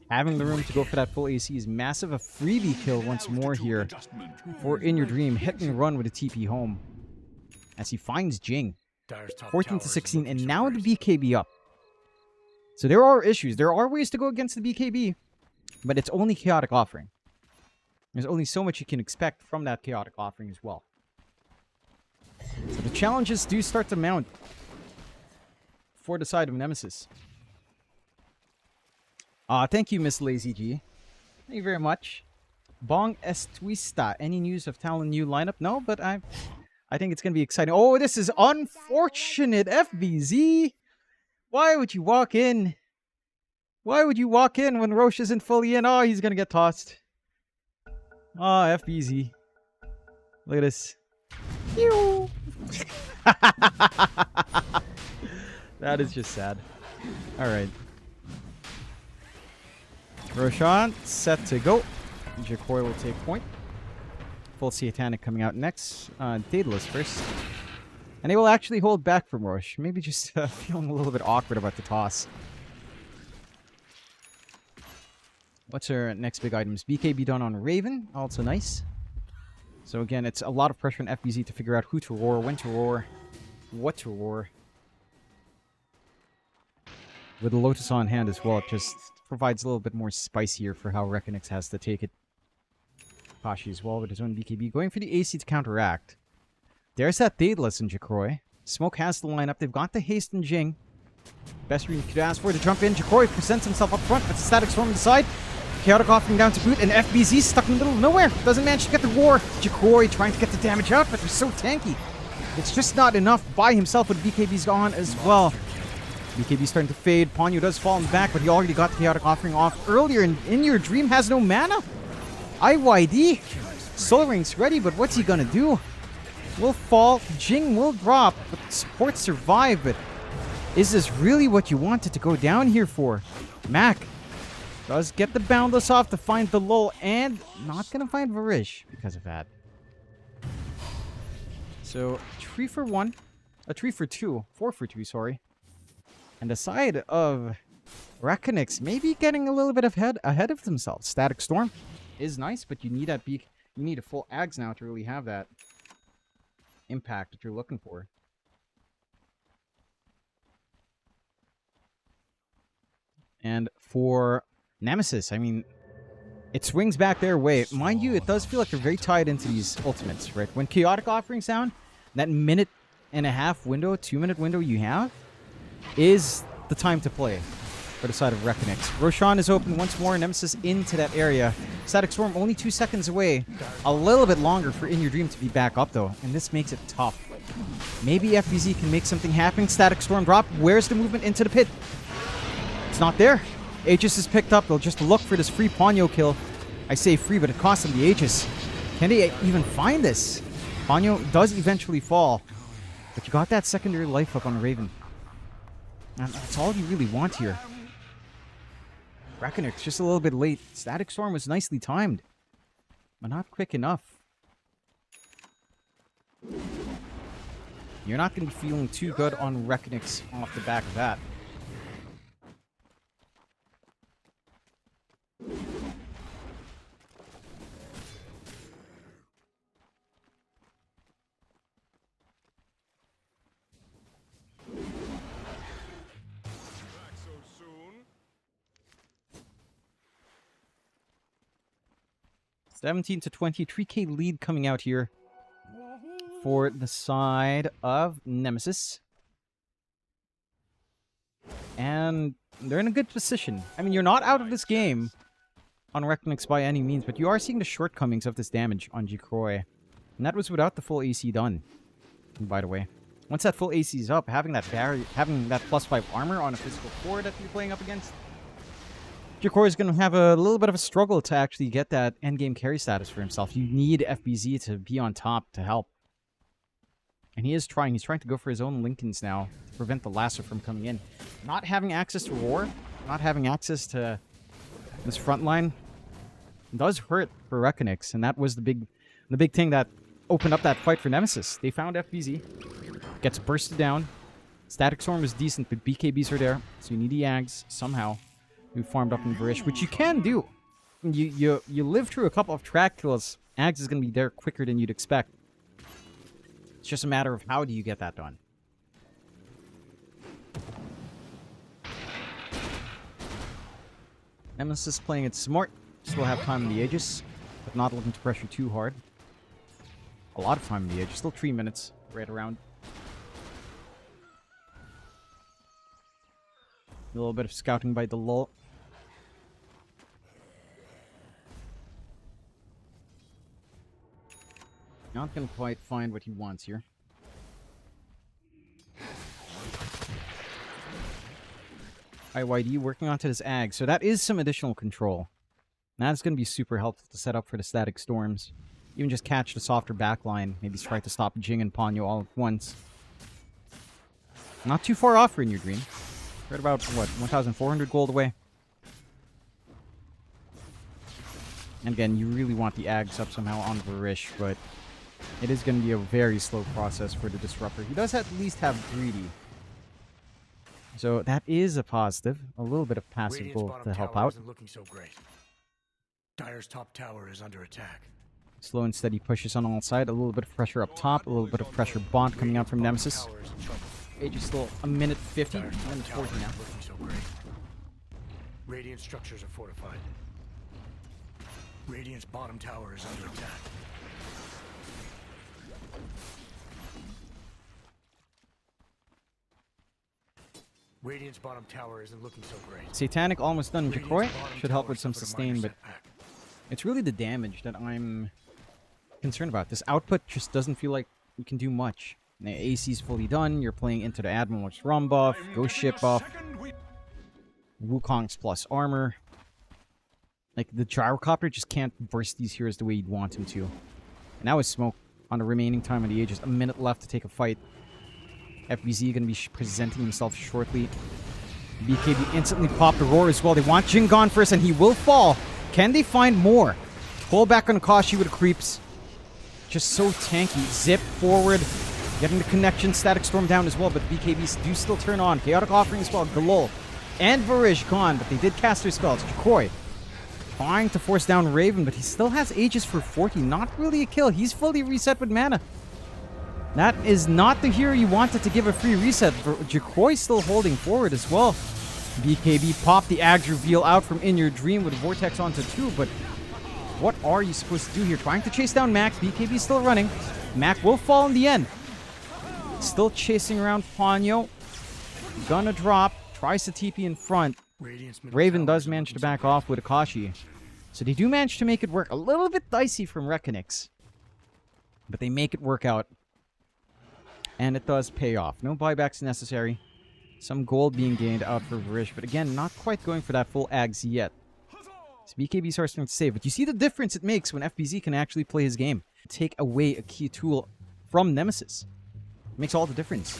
Speaker 1: Having the room to go for that full AC is massive. A freebie kill once more here for In Your Dream. Hit and run with a TP home. As he finds Jing. 14 to 16, and now the BKB up. So there are issues. There are ways to go against the BKB, but it's only Chaotic Offering. There's only so much you can expect from that Chaotic Offering as well. So the challenges do start to mount for the side of Nemesis. Thank you, Miss Lazy G. Thank you very much. Bong Estuista. Any news of Talon new lineup? No, but I think it's going to be exciting. Oh, this is unfortunate, FBZ. Why would you walk in? Why would you walk in when Roche isn't fully in? Oh, he's going to get tossed. Oh, FBZ. Look at this. That is just sad. Alright. Roshan, set to go. Jacroy will take point. Full Satanic coming out next. Daedalus first. And they will actually hold back from Roche. Maybe just feeling a little bit awkward about the toss. What's our next big items? BKB done on Raven. Also nice. So again, it's a lot of pressure on FBZ to figure out who to roar, when to roar, what to roar. With the Lotus on hand as well, it just provides a little bit more spice here for how Rekonix has to take it. Pashi as well with his own BKB. Going for the AC to counteract. There's that Daedalus in Jacroy. Smoke has the lineup. They've got the haste and Jing. Best read you could ask for to jump in. Jacroy presents himself up front. That's a Static Storm on the side. Chaotic Offering down to boot, and FBZ stuck in the middle of nowhere. Doesn't manage to get the war. Jacroy trying to get the damage out, but they're so tanky. It's just not enough by himself with BKB's on as well. BKB starting to fade. Ponyo does fall in the back, but he already got the Chaotic Offering off earlier, and In Your Dream has no mana. IYD. Soul Ring's ready, but what's he gonna do? Will fall. Jing will drop, but support survive, but is this really what you wanted to go down here for? Mac does get the Boundless off to find the lull, and not going to find Varish because of that. So, 3 for 1. 3 for 2. 4 for 2, sorry. And the side of Rekonix maybe getting a little bit ahead of themselves. Static Storm is nice, but you need that beak. You need a full Ags now to really have that impact that you're looking for. And for Nemesis, I mean, it swings back their way. Mind you, it does feel like they're very tied into these ultimates, right? When Chaotic Offering's down, that 1.5 window, 2-minute window you have is the time to play for the side of Rekonix. Roshan is open once more. Nemesis into that area. Static Storm only 2 seconds away. A little bit longer for In Your Dream to be back up, though, and this makes it tough. Maybe FBZ can make something happen. Static Storm drop. Where's the movement into the pit? It's not there. Aegis is picked up. They'll just look for this free Ponyo kill. I say free, but it costs them the Aegis. Can they even find this? Ponyo does eventually fall. But you got that secondary life hook on Raven. And that's all you really want here. Rekonix just a little bit late. Static Storm was nicely timed, but not quick enough. You're not going to be feeling too good on Rekonix off the back of that. 17 to 20, 3K lead coming out here for the side of Nemesis. And they're in a good position. I mean, you're not out of this game on Rekonix by any means, but you are seeing the shortcomings of this damage on Jikroy. And that was without the full AC done, by the way. Once that full AC is up, having that barrier, having that +5 armor on a physical core that you're playing up against, Jikroy is going to have a little bit of a struggle to actually get that endgame carry status for himself. You need FBZ to be on top to help. And he is trying. He's trying to go for his own Lincolns now to prevent the lasso from coming in. Not having access to Roar, not having access to this front line does hurt for Rekonix. And that was the big thing that opened up that fight for Nemesis. They found FBZ. Gets bursted down. Static Storm is decent, but BKBs are there. So you need the Ags somehow. You farmed up in Varish, which you can do. You live through a couple of track kills. Ags is going to be there quicker than you'd expect. It's just a matter of how do you get that done. Nemesis playing it smart. Still have time in the Aegis, but not looking to pressure too hard. A lot of time in the Aegis. Still 3 minutes, right around. A little bit of scouting by the lull. Not going to quite find what he wants here. IYD working onto this Ag. So that is some additional control. That's going to be super helpful to set up for the static storms. Even just catch the softer backline. Maybe try to stop Jing and Ponyo all at once. Not too far off for in your dream. Right about, what, 1,400 gold away? And again, you really want the Ags up somehow on Varish, but it is going to be a very slow process for the Disruptor. He does at least have Greedy. So that is a positive. A little bit of passive gold to help out.
Speaker 2: Looking so great. Dire's top tower is under attack.
Speaker 1: Slow and steady pushes on all sides. A little bit of pressure up top. A little bit of pressure bond coming out from Nemesis. Age is still a minute 50. Minute 40 now.
Speaker 2: So Radiant structures are fortified. Radiant's bottom tower is under attack. Radiant's bottom tower isn't looking so great.
Speaker 1: Satanic almost done. Jikroy should help with some sustain, but it's really the damage that I'm concerned about. This output just doesn't feel like you can do much. The AC's fully done. You're playing into the Admiral's Rum buff, Ghost Ship buff, Wukong's plus armor. Like, the Gyrocopter just can't burst these heroes the way you'd want him to. And now with Smoke on the remaining time of the Aegis. A minute left to take a fight. FBZ going to be presenting himself shortly. BKB instantly popped the Roar as well. They want Jing gone first, and he will fall. Can they find more? Pull back on Kashi with the creeps. Just so tanky. Zip forward. Getting the connection. Static Storm down as well, but the BKBs do still turn on. Chaotic Offering as well. Galul and Varish gone, but they did cast their spells. Jikroy trying to force down Raven, but he still has Aegis for 40. Not really a kill. He's fully reset with mana. That is not the hero you wanted to give a free reset. Jikroy still holding forward as well. BKB popped the Ags reveal out from In Your Dream with Vortex onto 2, but what are you supposed to do here? Trying to chase down Mac. BKB still running. Mac will fall in the end. Still chasing around Ponyo. Gonna drop. Tries to TP in front. Raven does manage to back off with Akashi. So they do manage to make it work. A little bit dicey from Rekonix, but they make it work out. And it does pay off. No buybacks necessary. Some gold being gained out for Varish, but again, not quite going for that full Ags yet. So BKB starts to save, but you see the difference it makes when FBZ can actually play his game. Take away a key tool from Nemesis. It makes all the difference.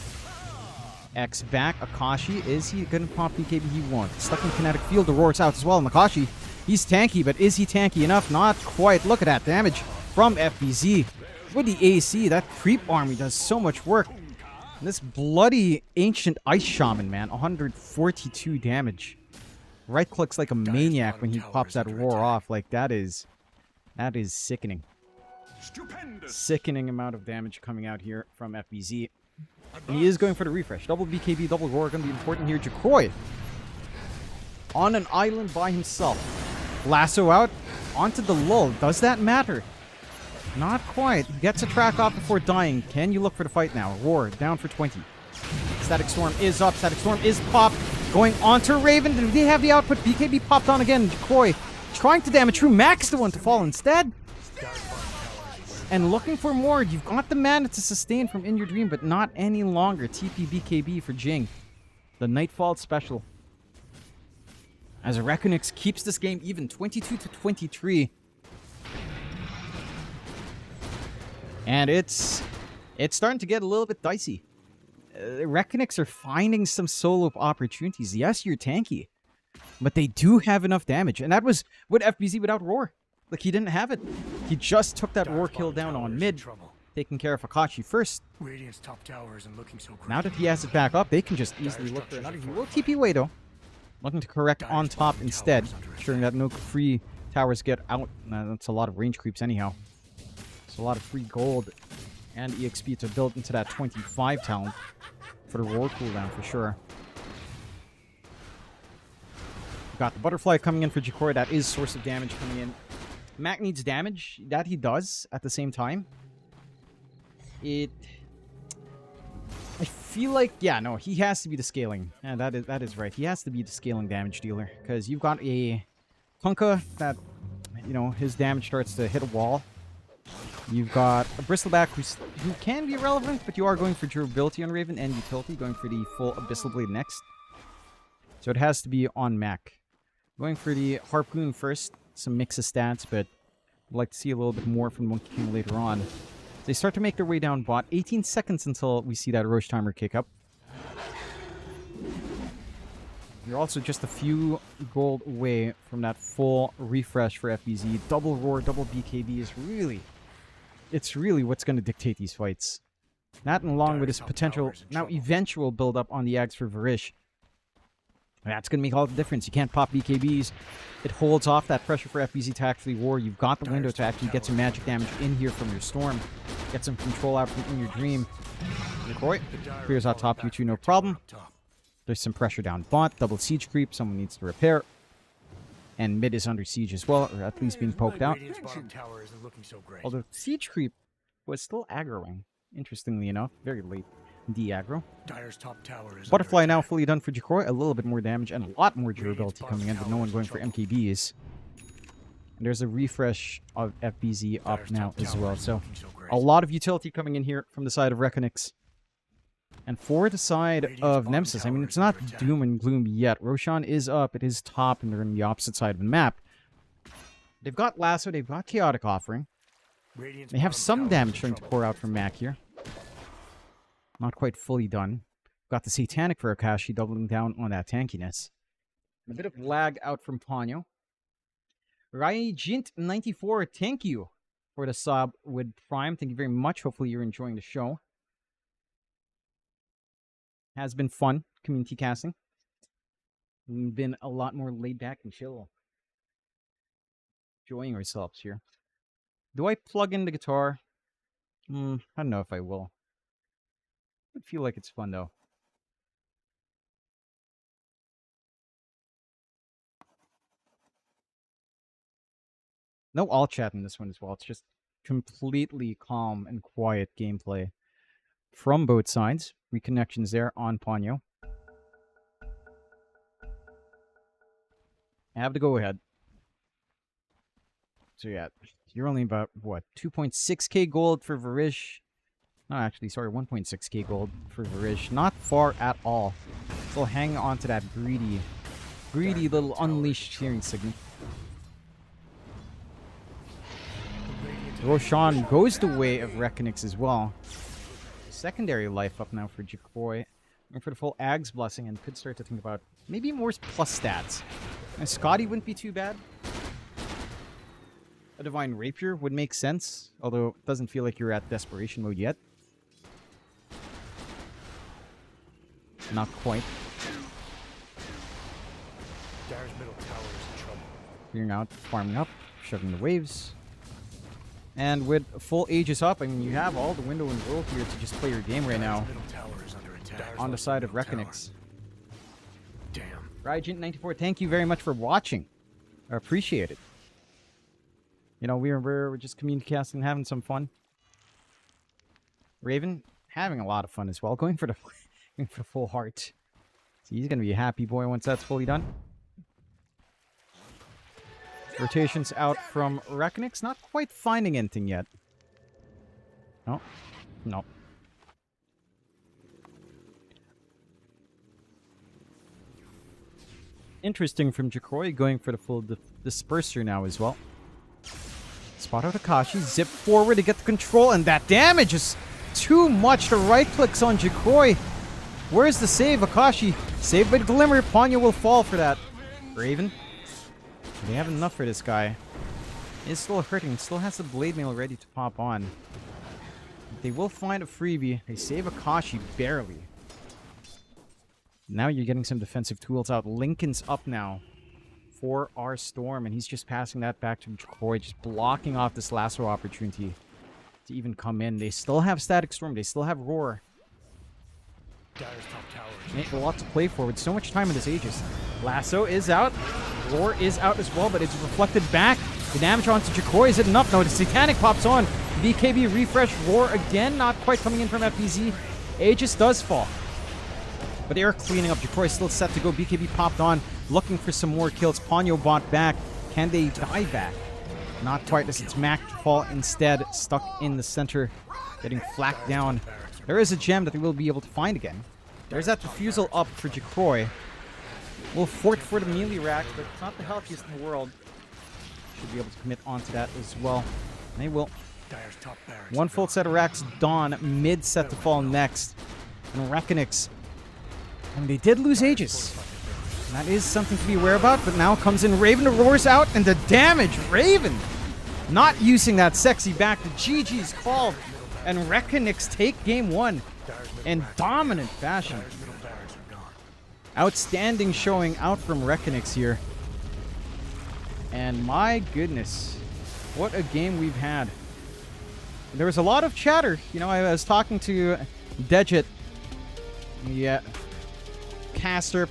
Speaker 1: X back. Akashi, is he going to pop BKB? He won't. Stuck in kinetic field. The Roar's out as well. And Akashi, he's tanky, but is he tanky enough? Not quite. Look at that damage from FBZ. With the AC, that creep army does so much work. And this bloody ancient ice shaman, man, 142 damage. Right clicks like a maniac when he pops that Roar off. Like, that is sickening. Stupendous. Sickening amount of damage coming out here from FBZ. And he is going for the refresh. Double BKB, double Roar going to be important here. Jikroy on an island by himself. Lasso out. onto the lull. Does that matter? Not quite. Gets a track off before dying. Can you look for the fight now? Roar, down for 20. Static Storm is up. Static Storm is popped. Going on to Raven. Do they have the output? BKB popped on again. Jacoy trying to damage True. Max the one to fall instead. And looking for more. You've got the mana to sustain from In Your Dream, but not any longer. TP BKB for Jing. The Nightfall special. As Rekonix keeps this game even, 22-23. And it's starting to get a little bit dicey. Rekonix are finding some solo opportunities. Yes, you're tanky, but they do have enough damage. And that was with FBZ without Roar. Like, he didn't have it. He just took that Roar kill down on mid, taking care of Akashi first.
Speaker 2: Radiant's top tower isn't looking so great.
Speaker 1: Now that he has it back up, they can just easily look for another. He will TP away, though. Looking to correct on top instead, ensuring that no free towers get out. That's a lot of range creeps anyhow. It's a lot of free gold and EXP to build into that 25 talent for the Roar cooldown for sure. Got the Butterfly coming in for Jacoy. That is source of damage coming in. Mac needs damage. That he does at the same time. I feel like, yeah, no, he has to be the scaling. Yeah, that is right. He has to be the scaling damage dealer. Because you've got a Kunkka that, you know, his damage starts to hit a wall. You've got a Bristleback who can be relevant, but you are going for durability on Raven and utility, going for the full Abyssal Blade next. So it has to be on Mac. Going for the Harpoon first, some mix of stats, but I'd like to see a little bit more from Monkey King later on. They start to make their way down bot. 18 seconds until we see that Roche timer kick up. You're also just a few gold away from that full refresh for FBZ. Double Roar, double BKB is really... It's really what's going to dictate these fights. That and along with his potential, now eventual build-up on the Ags for Varish. That's going to make all the difference. You can't pop BKBs. It holds off that pressure for FBZ to actually war. You've got the window to actually get some magic damage in here from your Storm. Get some control out from In Your Dream. Jacoy clears out top U2, no problem. There's some pressure down bot. Double siege creep. Someone needs to repair. And mid is under siege as well, or at least being poked out. Although siege creep was still aggroing, interestingly enough. Very late de-aggro. Butterfly now fully done for Jacoy. A little bit more damage and a lot more durability coming in, but no one going for MKBs. And there's a refresh of FBZ up now as well. So a lot of utility coming in here from the side of Rekonix. And for the side of Nemesis, I mean, it's not doom and gloom yet. Roshan is up. It is top, and they're on the opposite side of the map. They've got Lasso. They've got Chaotic Offering. They have some damage starting to pour out from Mac here. Not quite fully done. Got the Satanic for Akashi, doubling down on that tankiness. A bit of lag out from Ponyo. Raijint94, thank you for the sub with Prime. Thank you very much. Hopefully you're enjoying the show. Has been fun, community casting. We've been a lot more laid back and chill. Enjoying ourselves here. Do I plug in the guitar? I don't know if I will. I feel like it's fun, though. No all chat in this one as well. It's just completely calm and quiet gameplay from both sides. Reconnections there on Ponyo. I have to go ahead. So yeah, you're only about, what, 2.6k gold for Varish. No, actually, sorry, 1.6k gold for Varish. Not far at all. Still hang on to that greedy little unleashed searing signal. Roshan goes the way of Rekonix as well. Secondary life up now for Jacoy. And for the full Ag's Blessing, and could start to think about maybe more plus stats. And Scotty wouldn't be too bad. A Divine Rapier would make sense, although it doesn't feel like you're at desperation mode yet. Not quite. Clearing out, farming up, shoving the waves. And with full Aegis up, I mean, you have all the window in the world here to just play your game right now. On the side of Rekonix. Damn. Raijint94, thank you very much for watching. I appreciate it. You know, we're just communicasting and having some fun. Raven having a lot of fun as well, going for the going for the full heart. So he's gonna be a happy boy once that's fully done. Rotations out from Rekonix, not quite finding anything yet. No, no. Interesting from Jacroy, going for the full disperser now as well. Spot out Akashi, zip forward to get the control, and that damage is too much. The right clicks on Jacroy. Where's the save? Akashi saved by the Glimmer. Ponyo will fall for that. Raven, they have enough for this guy. He's still hurting, still has the blade mail ready to pop on. They will find a freebie. They save Akashi barely. Now you're getting some defensive tools out. Lincoln's up now for our Storm, and he's just passing that back to Jacroy, just blocking off this lasso opportunity to even come in. They still have Static Storm. They still have Roar.
Speaker 2: Dire's top tower is
Speaker 1: A lot to play for with so much time in this Aegis. Lasso is out. Roar is out as well, but it's reflected back. The damage onto Jacroy, is it enough? No, the Satanic pops on. BKB refresh. Roar again, not quite coming in from FPZ. Aegis does fall. But they are cleaning up. Jacroy still set to go. BKB popped on, looking for some more kills. Ponyo bought back. Can they die back? Not quite, as it's Mac to fall instead. Stuck in the center, getting flacked down. There is a gem that they will be able to find again. There's that refusal up for Jacroy. Will fort for the melee rack, but it's not the healthiest in the world. Should be able to commit onto that as well. And they will.
Speaker 2: Dire's top barracks.
Speaker 1: One full set of racks Dawn, mid set to fall next. And Rekonix. And they did lose Aegis. And that is something to be aware about, but now comes in Raven, the roars out, and the damage! Raven! Not using that sexy back, the GG's called. And Rekonix take game one in dominant fashion. Outstanding showing out from Rekonix here. And my goodness, what a game we've had. There was a lot of chatter. You know, I was talking to Dejit, the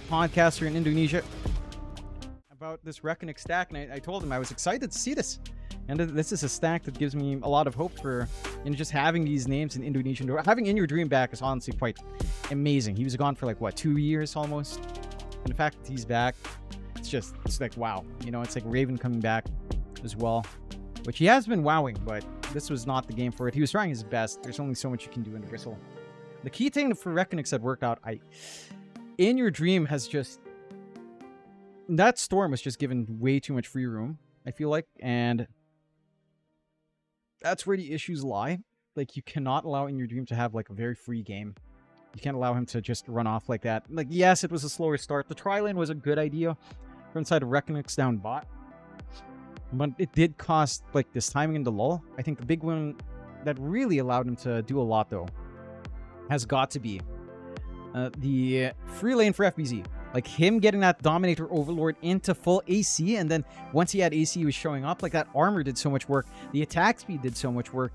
Speaker 1: podcaster in Indonesia, about this Rekonix stack, and I told him I was excited to see this. And this is a stack that gives me a lot of hope for, you know, just having these names in Indonesian. Having In Your Dream back is honestly quite amazing. He was gone for like, what, 2 years almost? And the fact that he's back, it's like, wow. You know, it's like Raven coming back as well, which he has been wowing, but this was not the game for it. He was trying his best. There's only so much you can do in Bristle. The key thing for Rekonix that worked out, In Your Dream has just... That Storm was just given way too much free room, I feel like, and that's where the issues lie. Like, you cannot allow In Your Dream to have, like, a very free game. You can't allow him to just run off like that. Like, yes, it was a slower start. The tri-lane was a good idea for inside of Rekonix down bot. But it did cost, like, this timing in the lull. I think the big one that really allowed him to do a lot, though, has got to be the free lane for FBZ. Like, him getting that Dominator Overlord into full AC, and then once he had AC, he was showing up. Like, that armor did so much work. The attack speed did so much work.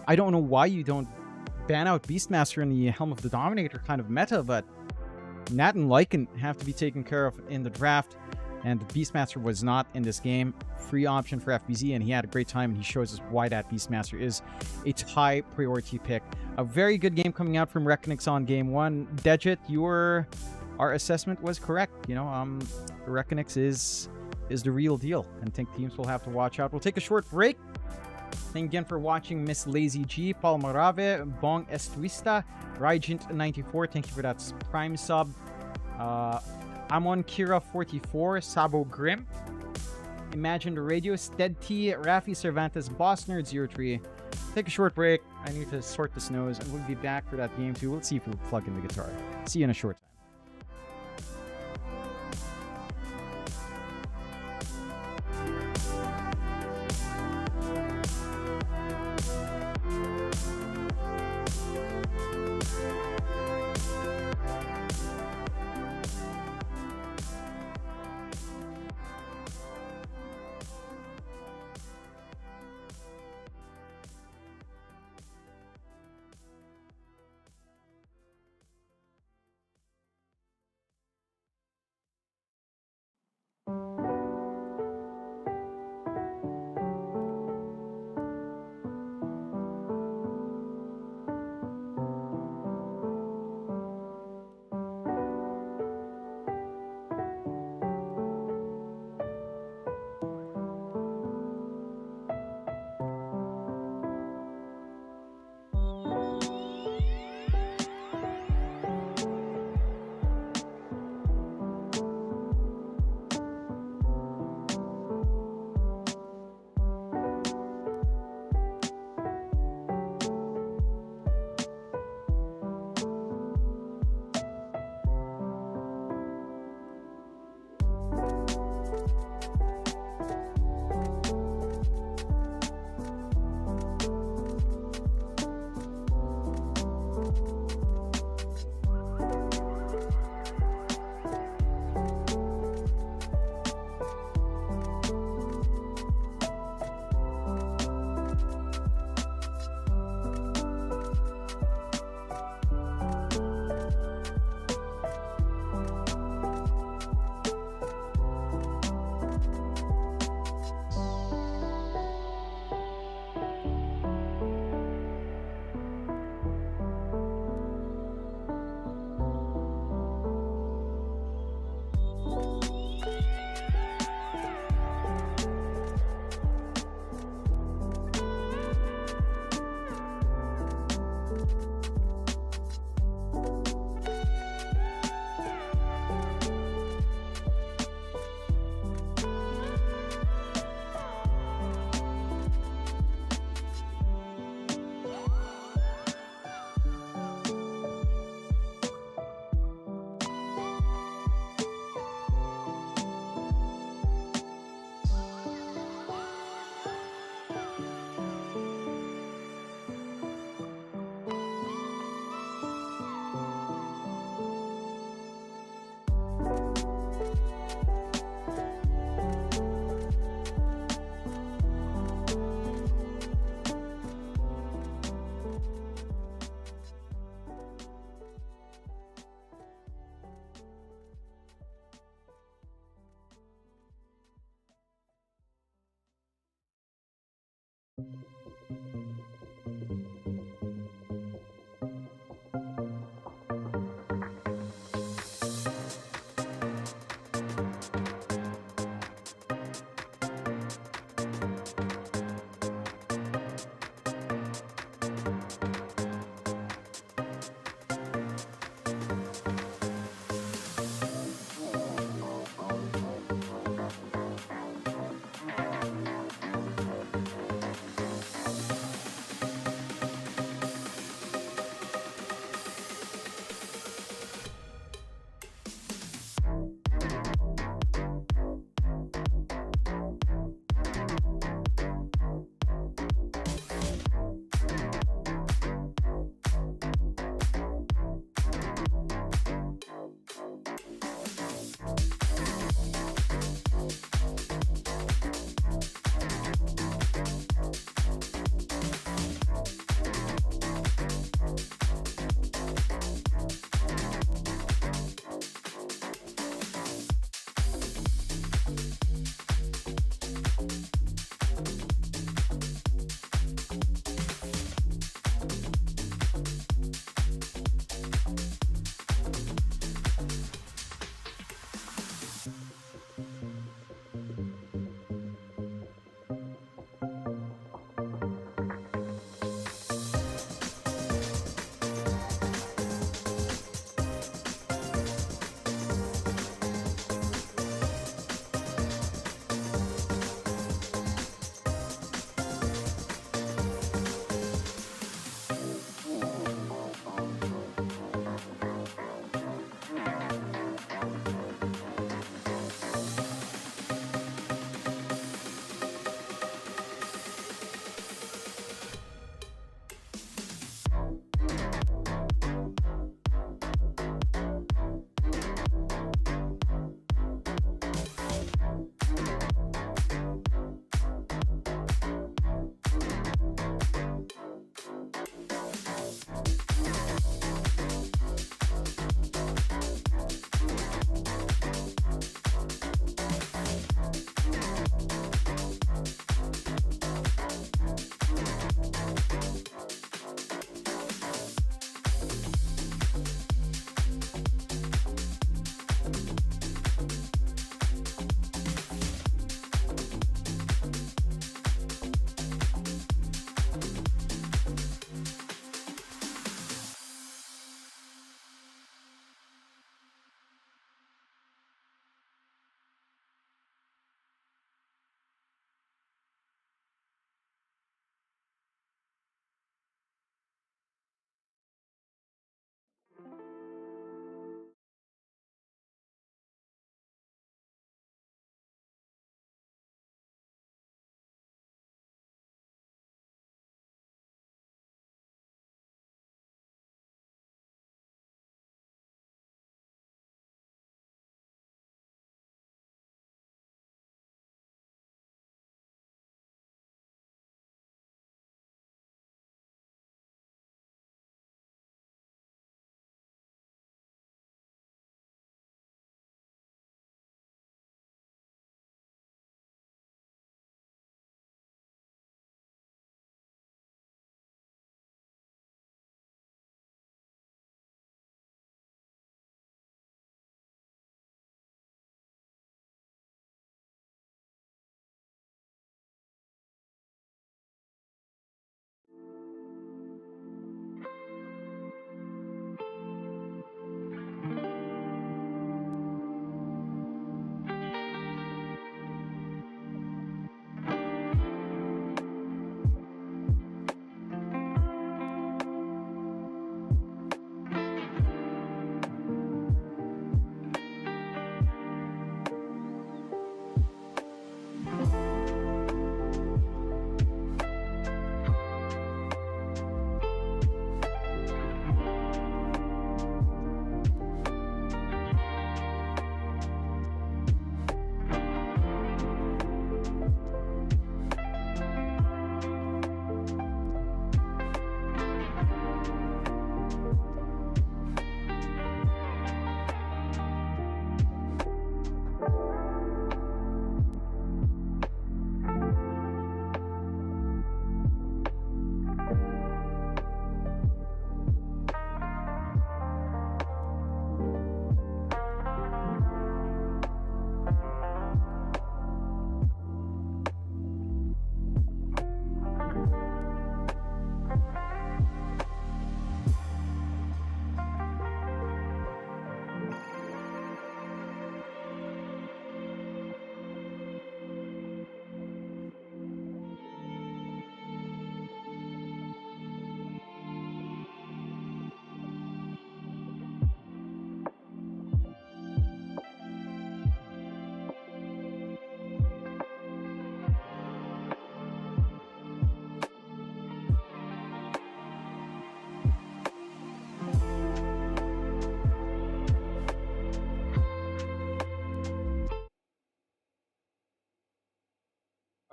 Speaker 1: I don't know why you don't ban out Beastmaster in the Helm of the Dominator kind of meta, but Nat and Lycan have to be taken care of in the draft, and the Beastmaster was not in this game. Free option for FBZ, and he had a great time, and he shows us why that Beastmaster is a high priority pick. A very good game coming out from Rekonix on game one. Dejit, our assessment was correct. You know, Rekonix is the real deal, and I think teams will have to watch out. We'll take a short break. Thank you again for watching Miss Lazy G, Paul Morave, Bong Estuista, Rygent94. Thank you for that Prime sub. Amon Kira44, Sabo Grim, Imagine the Radio, Stead T, Rafi Cervantes, Boss Nerd 03. Take a short break. I need to sort the snows, and we'll be back for that game too. Let's see if we'll plug in the guitar. See you in a short time.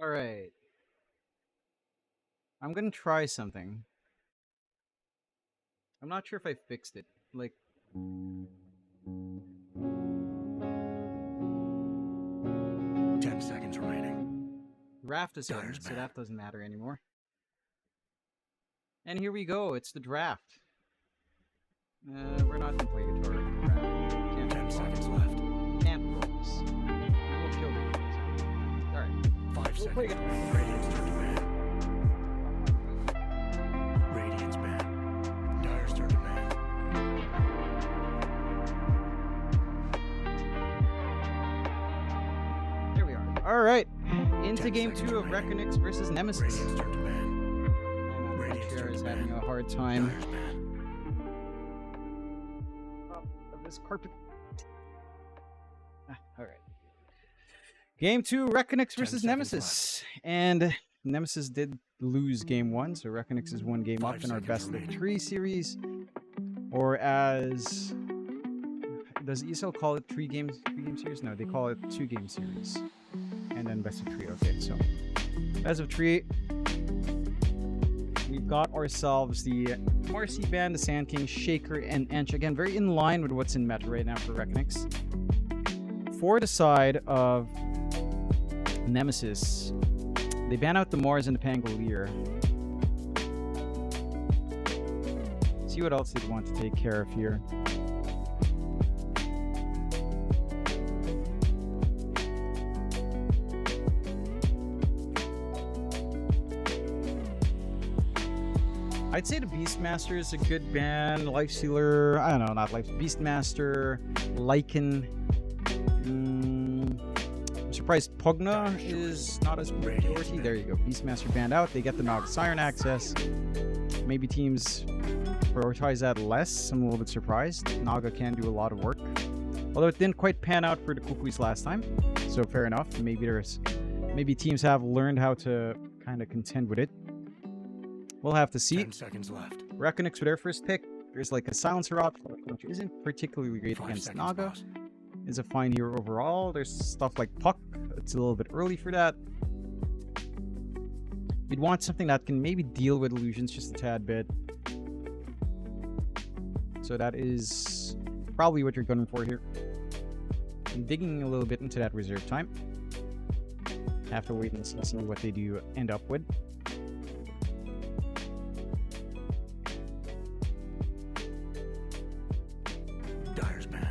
Speaker 1: Alright. I'm gonna try something. I'm not sure if I fixed it. Like...
Speaker 2: 10 seconds remaining.
Speaker 1: Draft is over, so that doesn't matter anymore. And here we go, it's the draft. We're not gonna play guitar.
Speaker 2: 10 seconds left.
Speaker 1: Can't roll this. We'll kill it. Alright.
Speaker 2: 5
Speaker 1: We'll play
Speaker 2: seconds.
Speaker 1: guitar.
Speaker 2: Radiant's turn to ban. Radiant's ban. Dire's turn to ban.
Speaker 1: There we are. Alright. Into
Speaker 2: 10
Speaker 1: game
Speaker 2: seconds
Speaker 1: 2 of
Speaker 2: remaining.
Speaker 1: Rekonix versus Nemesis.
Speaker 2: Radiant's turn to ban. Radiant's
Speaker 1: Chair
Speaker 2: turn
Speaker 1: is
Speaker 2: to
Speaker 1: having
Speaker 2: ban.
Speaker 1: a hard time.
Speaker 2: Dire's ban.
Speaker 1: Of this carpet. Alright. Game 2, Rekonix
Speaker 2: 10
Speaker 1: versus
Speaker 2: seconds
Speaker 1: Nemesis. And Nemesis did lose game 1, so Rekonix is 1 game
Speaker 2: 5
Speaker 1: up in our
Speaker 2: seconds
Speaker 1: best of
Speaker 2: remaining.
Speaker 1: 3 series. Or as... Does ESL call it 3 game series? No, they call it 2 game series. And then best of 3, okay, so... As of 3, we've got ourselves the Marcy Band, the Sand King, Shaker, and Ench. Again, very in line with what's in meta right now for Rekonix. For the side of Nemesis, they ban out the Mars and the Pangolier. See what else they want to take care of here. I'd say the Beastmaster is a good ban. Lifestealer, I don't know, not Life. Beastmaster, Lycan. I'm surprised Pugna is not as priority. There you go. Beastmaster banned out. They get the Naga Siren access. Maybe teams prioritize that less. I'm a little bit surprised. Naga can do a lot of work. Although it didn't quite pan out for the Kukuis last time. So fair enough. Maybe teams have learned how to kind of contend with it. We'll have to see.
Speaker 2: 10 seconds left.
Speaker 1: Rekonix with their first pick. There's like a silencer option, which isn't particularly great
Speaker 2: 5
Speaker 1: against
Speaker 2: seconds,
Speaker 1: Naga.
Speaker 2: boss.
Speaker 1: Is a fine hero overall. There's stuff like Puck. It's a little bit early for that. You'd want something that can maybe deal with illusions just a tad bit. So that is probably what you're gunning for here. I'm digging a little bit into that reserve time. Have to wait and see what they do end up with.
Speaker 2: Dire's ban.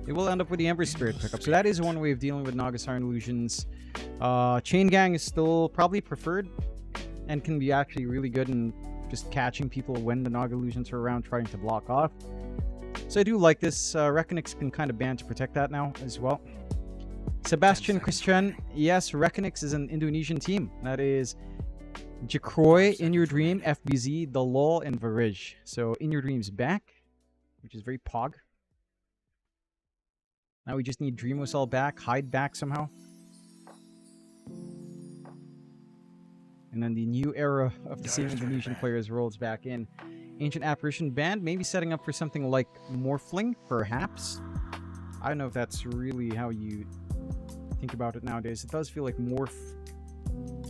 Speaker 1: They will end up with the Ember Spirit pickup. So that is one way of dealing with Naga Siren illusions. Chain Gang is still probably preferred and can be actually really good in just catching people when the Naga illusions are around, trying to block off. So I do like this. Rekonix can kind of ban to protect that now as well. Sebastian Christian, yes, Rekonix is an Indonesian team. That is Jacroy, In Your Dream, FBZ, The Lol, and Varij. So In Your Dream's back, which is very pog. Now we just need Dreamwhistle back, Hyde back somehow. And then the new era of the same Indonesian players rolls back in. Ancient Apparition banned, maybe setting up for something like Morphling, perhaps. I don't know if that's really how you think about it nowadays. It does feel like Morph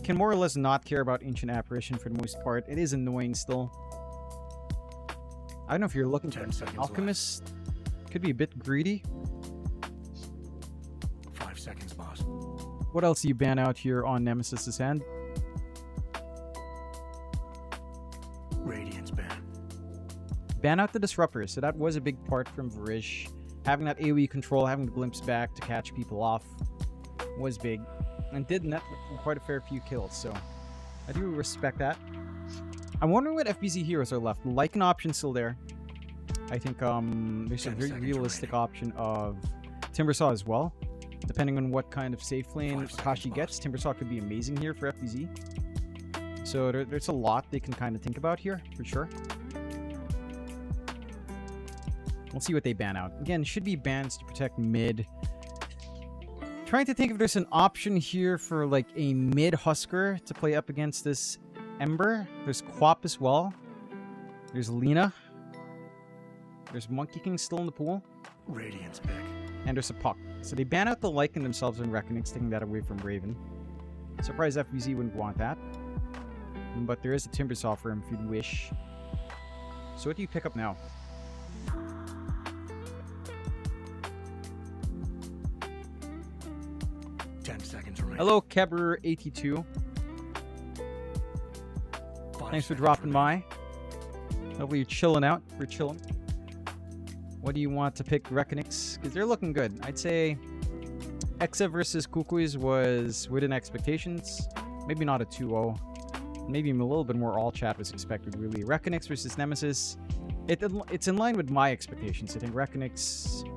Speaker 1: can more or less not care about Ancient Apparition for the most part. It is annoying still. I don't know if you're looking for Alchemist. Could be a bit greedy.
Speaker 2: 5 seconds, boss.
Speaker 1: What else do you ban out here on Nemesis's hand?
Speaker 2: Radiant's ban.
Speaker 1: Ban out the Disruptor. So that was a big part from Varish. Having that AoE control, having the glimpse back to catch people off was big. And did net quite a fair few kills. So I do respect that. I'm wondering what FBZ heroes are left. Like an option still there. I think there's a very realistic option of Timbersaw as well. Depending on what kind of safe lane Akashi gets, Timbersaw could be amazing here for FBZ. So there's a lot they can kind of think about here, for sure. We'll see what they ban out. Again, should be bans to protect mid. Trying to think if there's an option here for like a mid Husker to play up against this Ember. There's Quap as well. There's Lena. There's Monkey King still in the pool.
Speaker 2: Radiant's pick.
Speaker 1: And there's a Puck. So they ban out the Lycan themselves in Rekonix, taking that away from Raven. Surprised FBZ wouldn't want that. But there is a Timbersaw for him if you'd wish. So what do you pick up now? Hello, Keber82. Thanks for dropping by. Hopefully you're chilling out. We're chilling. What do you want to pick Rekonix? Because they're looking good. I'd say Exa versus Kukui's was within expectations. Maybe not a 2-0. Maybe a little bit more all chat was expected, really. Rekonix versus Nemesis. It's in line with my expectations. I think Rekonix...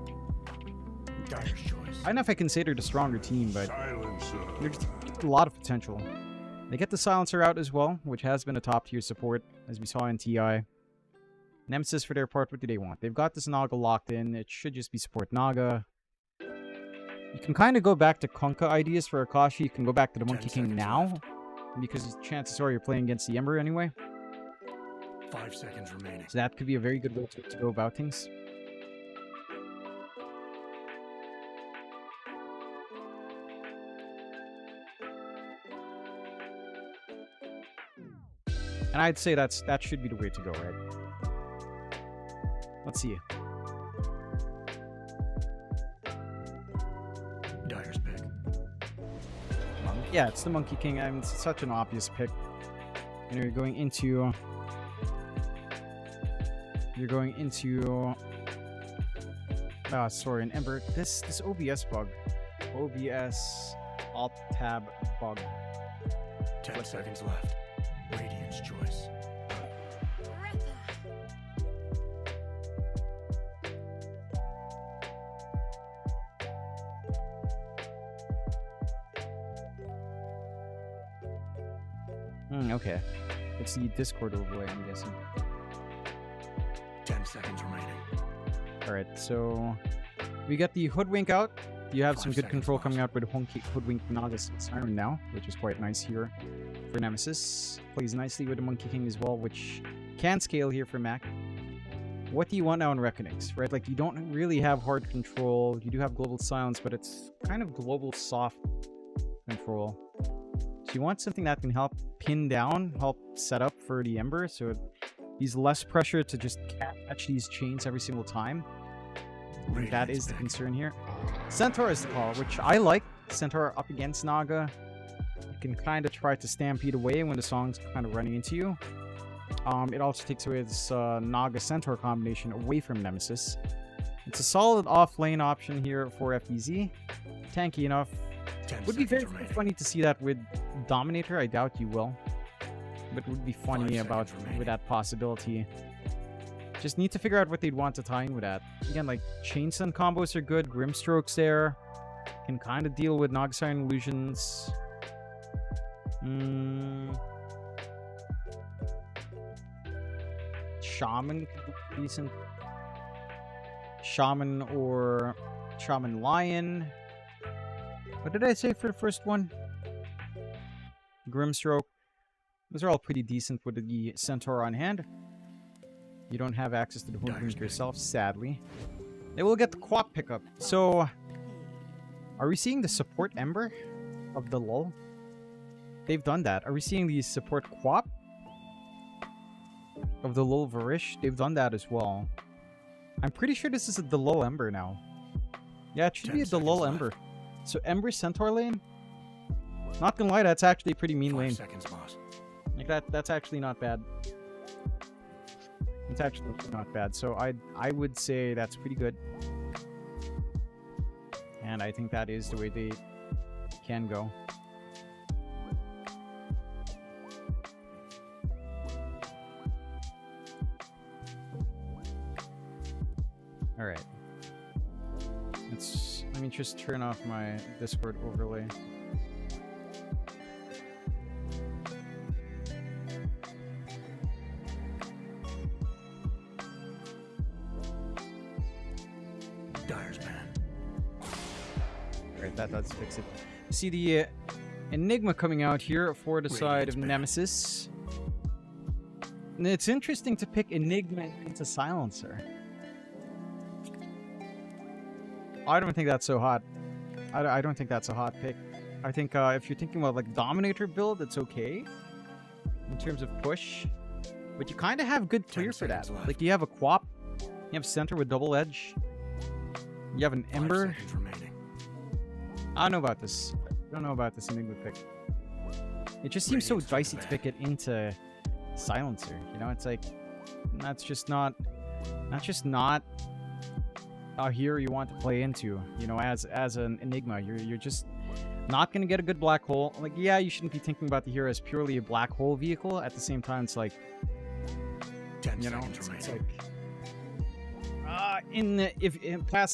Speaker 1: I don't know if I consider it a stronger team, but there's a lot of potential. They get the Silencer out as well, which has been a top-tier support, as we saw in TI. Nemesis, for their part, what do they want? They've got this Naga locked in. It should just be support Naga. You can kind of go back to Kunkka ideas for Akashi. You can go back to the Monkey King now, because chances are you're playing against the Ember anyway.
Speaker 2: 5 seconds remaining.
Speaker 1: So that could be a very good way to go about things. And I'd say that should be the way to go, right? Let's see.
Speaker 2: Dyer's pick.
Speaker 1: Yeah, it's the Monkey King. I mean, it's such an obvious pick. And you're going into... sorry, an Ember. This OBS bug. OBS Alt-Tab bug.
Speaker 2: 10 seconds left. Radiant's choice.
Speaker 1: Okay. It's the Discord overlay, I'm guessing.
Speaker 2: 10 seconds remaining.
Speaker 1: Alright, so we got the Hoodwink out. You have some good control coming out with Hoodwink Nagas Siren now, which is quite nice here for Nemesis. Plays nicely with the Monkey King as well, which can scale here for Mac. What do you want now in Rekonix, right? Like, you don't really have hard control. You do have global silence, but it's kind of global soft control. So you want something that can help pin down, help set up for the Ember, so he's less pressure to just catch these chains every single time. And that is the concern here. Centaur is the call, which I like. Centaur up against Naga. You can kind of try to stampede away when the song's kind of running into you. It also takes away this Naga-Centaur combination away from Nemesis. It's a solid off-lane option here for FBZ. Tanky enough. Would be very funny to see that with Dominator. I doubt you will. But it would be funny with that possibility. Just need to figure out what they'd want to tie in with that. Again, like, Chainstun combos are good. Grimstroke's there. Can kind of deal with Naga-Siren illusions. Shaman could be decent. Shaman or Shaman Lion. What did I say for the first one? Grimstroke. Those are all pretty decent with the Centaur on hand. You don't have access to the Hoodwink yourself, sadly. They will get the Quap pickup. So, are we seeing the support Ember of the lull? They've done that. Are we seeing the support Quap of the lull Varish? They've done that as well. I'm pretty sure this is a Delul Ember now. Yeah, it should be a Delul Ember. So Ember Centaur lane? Not gonna lie, that's actually a pretty mean lane. Like that's actually not bad. It's actually not bad. So I would say that's pretty good. And I think that is the way they can go. All right. Let me just turn off my Discord overlay.
Speaker 2: Dyer's man.
Speaker 1: Alright, that does fix it. See the Enigma coming out here for the side of Nemesis. And it's interesting to pick Enigma into Silencer. I don't think that's so hot. I don't think that's a hot pick. I think if you're thinking about like Dominator build, it's okay in terms of push, but you kind of have good clear for that. Like you have a Quap, you have center with double edge, you have an Ember. I don't know about this. I don't know about this Enigma pick. It just seems so dicey to pick it into Silencer. You know, it's like that's just not a hero you want to play into. You know, as an Enigma, you're just not gonna get a good black hole. Like, yeah, you shouldn't be thinking about the hero as purely a black hole vehicle. At the same time, it's like, you know, it's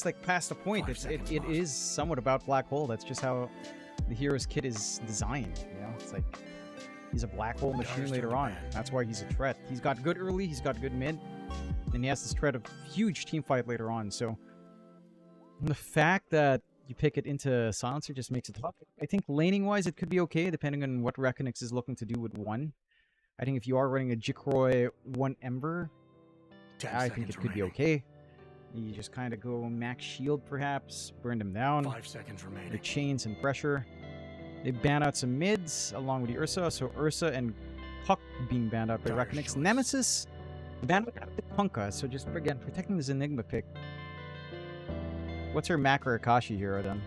Speaker 1: like past the point, it is somewhat about black hole. That's just how the hero's kit is designed. You know, it's like he's a black hole machine later on. That's why he's a threat. He's got good early, he's got good mid, and he has this threat of huge team fight later on. So the fact that you pick it into Silencer just makes it tough. I think laning wise it could be okay depending on what Rekonix is looking to do with one. I think if you are running a Jikroy 1 Ember, I think it could be okay. You just kind of go max shield perhaps, burn them down.
Speaker 2: 5 seconds remaining.
Speaker 1: The chains and pressure. They ban out some mids along with the Ursa, so Ursa and Puck being banned out by Rekonix. Nemesis banned out the Punka, so just again protecting this Enigma pick. What's her Macro Akashi hero then?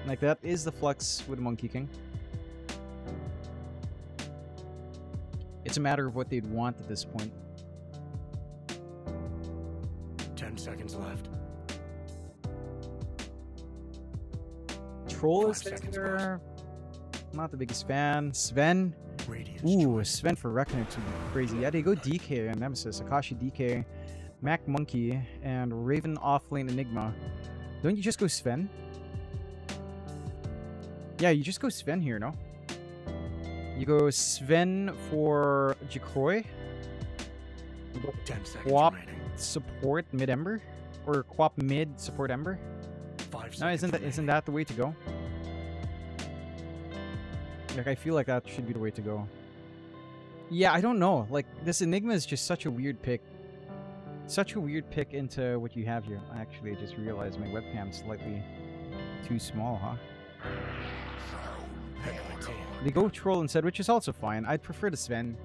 Speaker 1: Like that is the flex with Monkey King. It's a matter of what they'd want at this point.
Speaker 2: 10 seconds left.
Speaker 1: Troll is there. Not the biggest fan. Sven. Ooh, Sven for Rekonix would be crazy. Yeah, they go DK on Nemesis, Akashi DK, Mac Monkey, and Raven offlane Enigma. Don't you just go Sven? Yeah, you just go Sven here, no? You go Sven for Jikroy.
Speaker 2: 10 seconds
Speaker 1: Quap
Speaker 2: remaining.
Speaker 1: support mid Ember, or Quap mid support Ember.
Speaker 2: 5 seconds
Speaker 1: No, isn't that the way to go? Like I feel like that should be the way to go. Yeah, I don't know. Like this Enigma is just such a weird pick. Such a weird pick into what you have here. Actually, I just realized my webcam's slightly too small, huh? They go Troll instead, which is also fine. I'd prefer the Sven.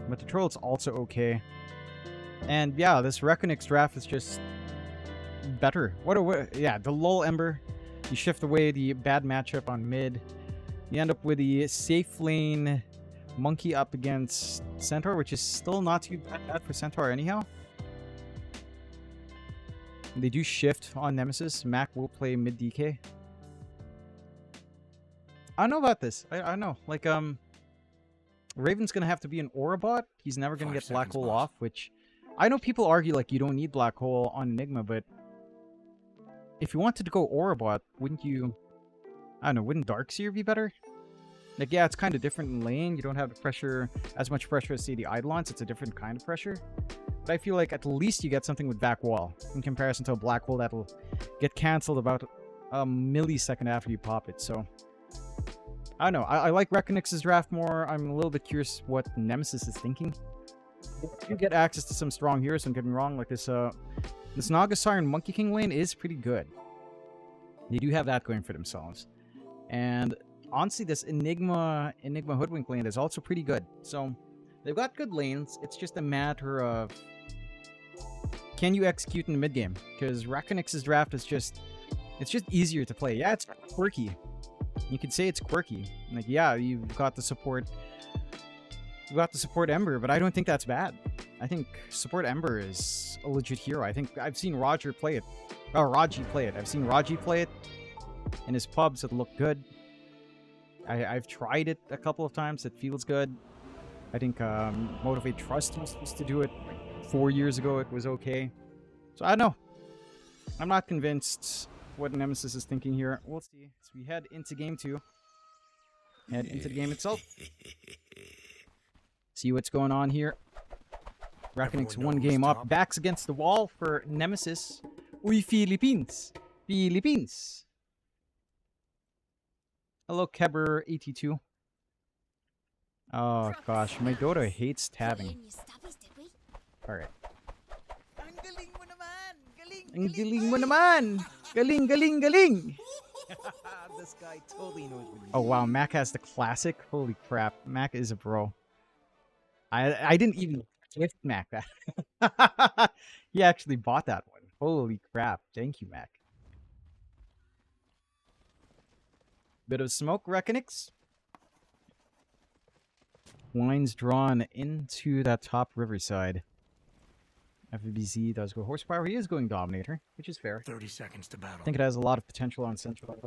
Speaker 1: But the Troll's also okay. And yeah, this Rekonix draft is just better. Yeah, the lull Ember. You shift away the bad matchup on mid. You end up with the safe lane Monkey up against Centaur, which is still not too bad for Centaur anyhow. They do shift on Nemesis. Mac will play mid DK. I don't know about this. I don't know. Like, Raven's gonna have to be an Aura bot. He's never gonna get Black Hole off, which I know people argue like you don't need Black Hole on Enigma, but if you wanted to go Aura bot, wouldn't you? I don't know. Wouldn't Darkseer be better? Like, yeah, it's kind of different in lane. You don't have the pressure, as much pressure as, say, the Eidolons. It's a different kind of pressure. But I feel like at least you get something with back wall in comparison to a black hole that'll get cancelled about a millisecond after you pop it. So, I don't know. I like Rekonix's draft more. I'm a little bit curious what Nemesis is thinking. You get access to some strong heroes, don't get me wrong. Like this Naga Siren Monkey King lane is pretty good. They do have that going for themselves. And honestly, this Enigma Hoodwink lane is also pretty good. So they've got good lanes. It's just a matter of can you execute in the mid game? Because Rekonix's draft is just easier to play. Yeah, it's quirky. You could say it's quirky. Like, yeah, you've got the support. You've got the support Ember, but I don't think that's bad. I think support Ember is a legit hero. I think I've seen Raji play it. I've seen Raji play it in his pubs. It looked good. I've tried it a couple of times. It feels good. I think Motivate Trust used to do it 4 years ago. It was okay. So I don't know. I'm not convinced what Nemesis is thinking here. We'll see. So we head into game 2. Head into the game itself. See what's going on here. Rekonix 1 game up. Backs against the wall for Nemesis. Uy, Philippines. Philippines. Hello, Keber82. Oh, gosh. My Dota hates tabbing. Alright. Ang galing mo naman! Galing, galing! This guy totally knows what he's Oh, wow. Mac has the classic. Holy crap. Mac is a bro. I didn't even gift Mac that. He actually bought that one. Holy crap. Thank you, Mac. Bit of smoke, Rekonix. Lines drawn into that top riverside. FBZ does go horsepower. He is going Dominator, which is fair.
Speaker 2: 30 seconds to battle.
Speaker 1: I think it has a lot of potential on Central.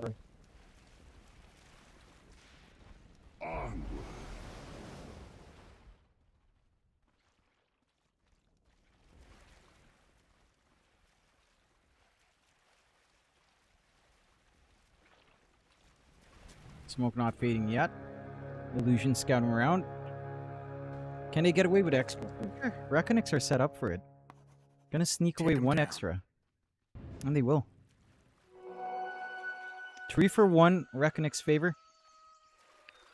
Speaker 1: Smoke not fading yet. Illusion scouting around. Can they get away with extra? Rekonix are set up for it. Gonna sneak away one extra. And they will. 3 for 1, Rekonix favor.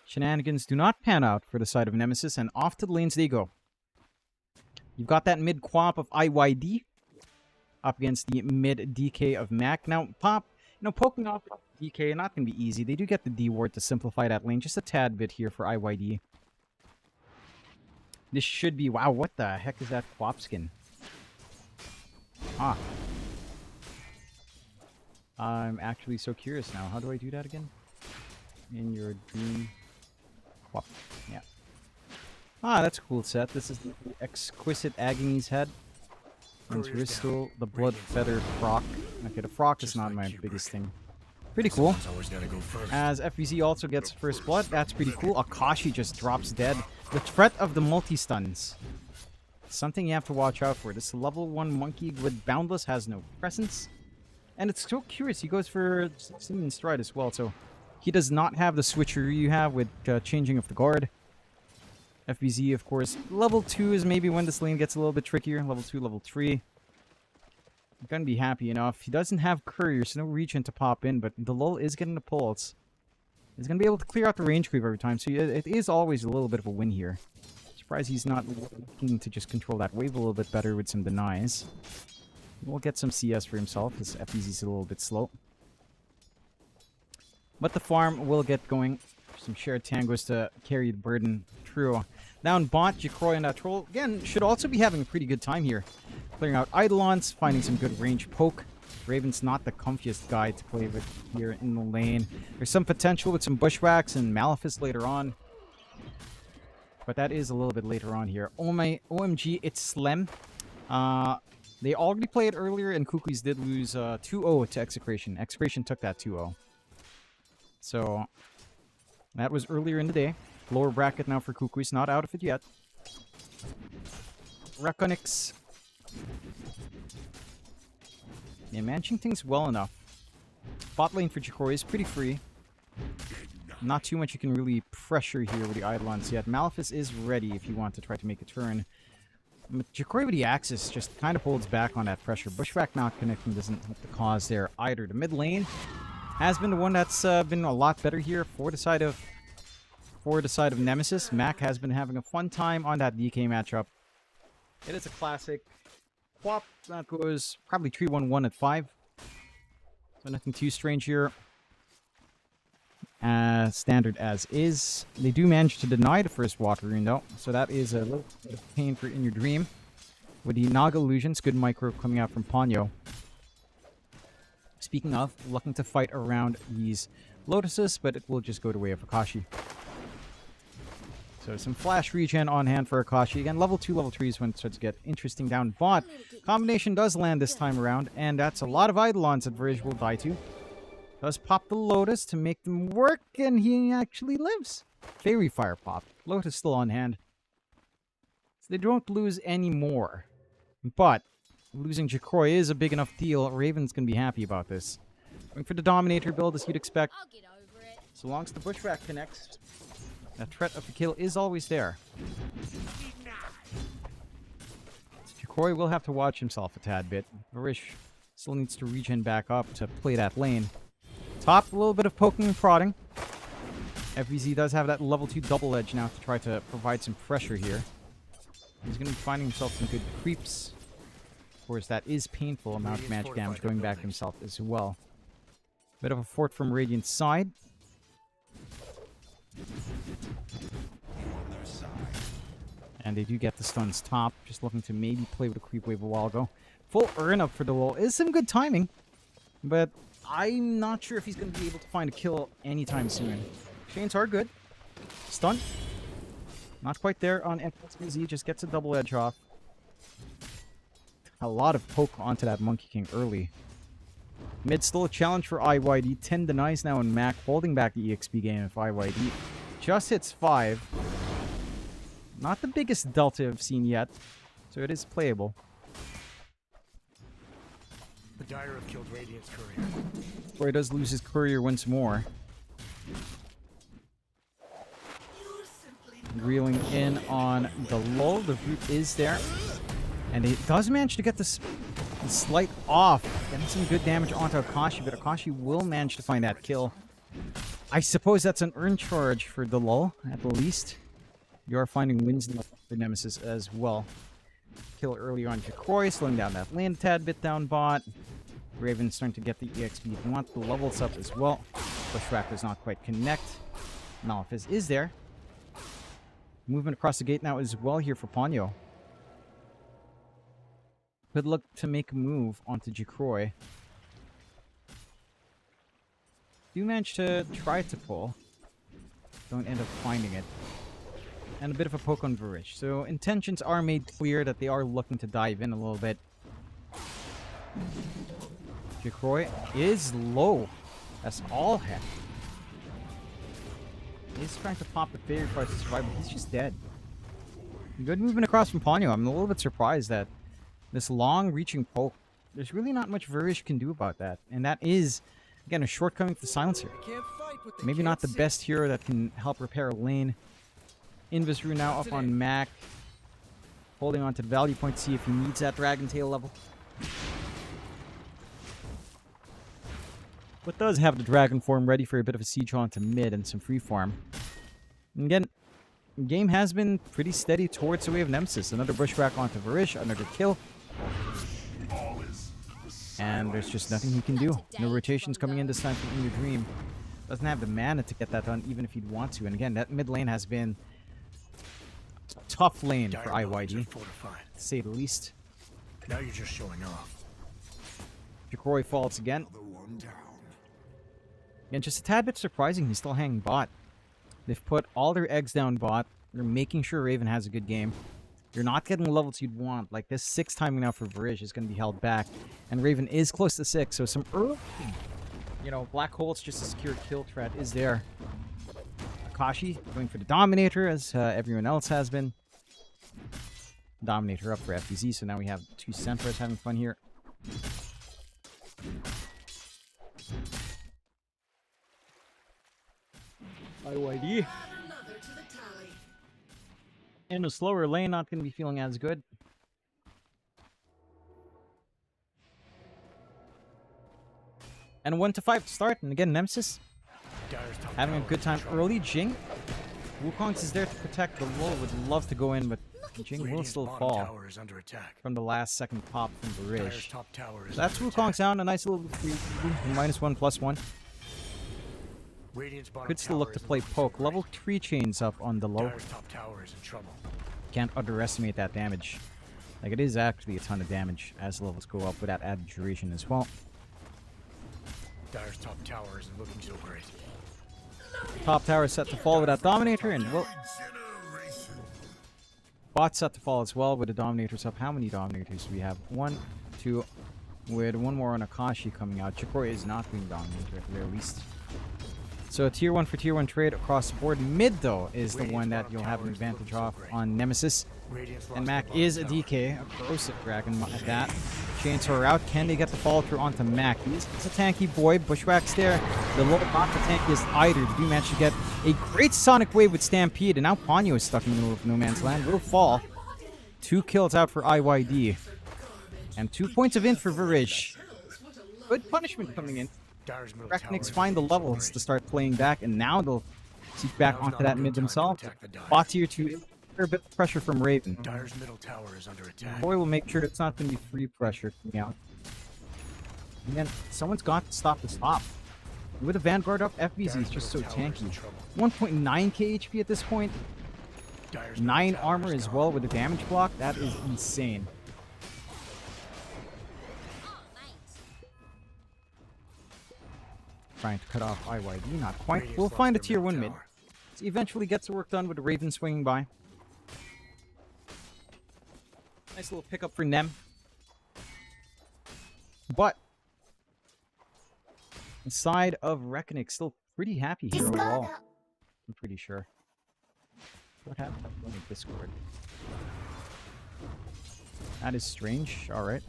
Speaker 1: Shenanigans do not pan out for the side of Nemesis, and off to the lanes they go. You've got that mid quap of IYD up against the mid DK of Mac. Now, Pop, poking off DK, not going to be easy. They do get the D ward to simplify that lane just a tad bit here for IYD. This should be... Wow, what the heck is that quap skin? Ah. I'm actually so curious now. How do I do that again? In your dream... Quap. Yeah. Ah, that's a cool set. This is the exquisite Agony's head. And Ristal, the blood feather frock. Okay, the frock is not my biggest thing. Pretty cool. As FBZ also gets first blood, that's pretty cool. Akashi just drops dead. The threat of the multi-stuns. Something you have to watch out for. This level 1 monkey with Boundless has no presence. And it's so curious. He goes for Simeon Stride as well, so he does not have the switcheroo you have with changing of the guard. FBZ, of course. Level 2 is maybe when this lane gets a little bit trickier. Level 2, level 3. I'm gonna be happy enough. He doesn't have courier, so no regen to pop in, but the lull is getting the pulse. He's gonna be able to clear out the range creep every time, so it is always a little bit of a win here. Surprised he's not looking to just control that wave a little bit better with some denies. We'll get some CS for himself, because FBZ's a little bit slow. But the farm will get going. Some shared tangos to carry the burden through. Down bot, Jacroy and that troll, again, should also be having a pretty good time here. Clearing out Eidolons, finding some good range poke. Raven's not the comfiest guy to play with here in the lane. There's some potential with some bushwhacks and Malefice later on. But that is a little bit later on here. Oh my, OMG, it's Slem. They already played earlier, and Kuklis did lose 2-0 to Execration. Execration took that 2-0. So, that was earlier in the day. Lower bracket now for Kuklis, not out of it yet. Rekonix. Yeah, managing things well enough. Bot lane for Jacroy is pretty free. Not too much you can really pressure here with the Eidolons yet. Malefice is ready if you want to try to make a turn. But Jacroy with the Axis just kind of holds back on that pressure. Bushwhack not connecting doesn't help the cause there either. The mid lane has been the one that's been a lot better here for the side of Nemesis. Mac has been having a fun time on that DK matchup. It is a classic. Quap, that goes probably 3-1-1 at 5. So nothing too strange here. Standard as is. They do manage to deny the first water rune though, so that is a little bit of pain for In Your Dream. With the Naga Illusions, good micro coming out from Ponyo. Speaking of, looking to fight around these Lotuses, but it will just go the way of Akashi. So some flash regen on hand for Akashi. Again, level 2, level 3 is when it starts to get interesting down bot. Combination does land this time around, and that's a lot of Eidolons that Virage will die to. Does pop the Lotus to make them work, and he actually lives. Fairy Fire pop. Lotus still on hand. So they don't lose any more. But losing Jacroy is a big enough deal. Raven's going to be happy about this. Going for the Dominator build as you'd expect.
Speaker 4: I'll get over it.
Speaker 1: So long as the Bushwhack connects, that threat of the kill is always there. So Jacroy will have to watch himself a tad bit. Varish still needs to regen back up to play that lane. Top, a little bit of poking and prodding. FBZ does have that level 2 double edge now to try to provide some pressure here. He's going to be finding himself some good creeps. Of course, that is painful amount of magic damage going back to himself as well. Bit of a fort from Radiant's side. And they do get the stuns top. Just looking to maybe play with a creep wave a while ago. Full earn up for the lull is some good timing. But I'm not sure if he's going to be able to find a kill anytime soon. Chains are good. Stun. Not quite there on FSBZ. Just gets a double edge off. A lot of poke onto that Monkey King early. Mid still a challenge for IYD. 10 denies now in Mac. Holding back the EXP game if IYD just hits 5. Not the biggest delta I've seen yet. So it is playable.
Speaker 2: The Dire have killed Radiant's courier.
Speaker 1: Or he does lose his courier once more. Reeling in on the lull. The root is there. And he does manage to get this slight off. Getting some good damage onto Akashi, but Akashi will manage to find that kill. I suppose that's an earn charge for the lull, at the least. You are finding wins for Nemesis as well. Kill earlier on Jacroy, slowing down that lane a tad bit down bot. Raven's starting to get the EXP if you want. The levels up as well. Bushwhack does not quite connect. Malphys is there. Movement across the gate now as well here for Ponyo. Could look to make a move onto Jacroy. Do manage to try to pull. Don't end up finding it. And a bit of a poke on Varish. So intentions are made clear that they are looking to dive in a little bit. Jacroy is low. That's all heck. He's trying to pop the favorite part to survive, but he's just dead. Good movement across from Ponyo. I'm a little bit surprised that this long-reaching poke, there's really not much Varish can do about that. And that is, again, a shortcoming for the Silencer. Maybe not the best hero that can help repair a lane. Invisru now up on Mac. Holding on to the value point to see if he needs that Dragon Tail level. But does have the Dragon form ready for a bit of a siege onto mid and some free farm. And again, the game has been pretty steady towards the way of Nemesis. Another Bushwhack onto Varish, another kill. And there's just nothing he can do. No rotations coming in this time from In Your Dream. Doesn't have the mana to get that done even if he'd want to. And again, that mid lane has been a tough lane for IYD, to say the least.
Speaker 2: Now you're just showing off.
Speaker 1: Jacroy falls again. And just a tad bit surprising, he's still hanging bot. They've put all their eggs down bot. They're making sure Raven has a good game. You're not getting the levels you'd want. Like this 6 timing now for Varish is going to be held back. And Raven is close to 6, so some early, black holes just a secure kill threat is there. Akashi going for the Dominator as everyone else has been. Dominator up for FBZ, so now we have 2 Centaurs having fun here. IYD. In a slower lane, not going to be feeling as good. And 1-5 to start, and again, Nemesis having a good time early. Jing. Wukong's is there to protect the lull. Would love to go in, but Jing will still fall from the last second pop from Varish. So that's Wukong's down. A nice little -1/+1. Could still look to play poke. Level 3 chains up on the low. Can't underestimate that damage. Like, it is actually a ton of damage as levels go up with that added duration as well.
Speaker 2: Dire's top tower isn't looking so great.
Speaker 1: Top tower is set to fall with that Dominator, and well, bot set to fall as well with the Dominators up. How many Dominators do we have? 1, 2, with one more on Akashi coming out. Jacroy is not being Dominator at the very least. So a tier 1 for tier 1 trade across the board. Mid, though, is the one that you'll have an advantage off on Nemesis. And Mac is a DK, a corrosive dragon at that. Chainsaw out. Can they get the follow through onto Mac? He's a tanky boy. Bushwhack's there. The low not the tankiest either. They do manage to get a great Sonic Wave with Stampede. And now Ponyo is stuck in the middle of no man's land. Will fall. 2 kills out for IYD. And 2 points of int for Varish. Good punishment coming in. Rekonix find the levels to start playing back, and now they'll seek back onto that mid themselves. Bot tier 2, a bit of pressure from Raven.
Speaker 2: Dire's middle tower is under attack.
Speaker 1: Boy will make sure it's not going to be free pressure coming out. And then someone's got to stop the stop. With a Vanguard up, FBZ is just so tanky. 1.9k HP at this point. 9 armor as well with the damage block. That is insane. Trying to cut off IYD, not quite. We'll find a tier 1 mid. So eventually gets the work done with the Raven swinging by. Nice little pickup for Nem. But the side of Rekonix still pretty happy here overall. I'm pretty sure. What happened on the Discord? That is strange. Alright.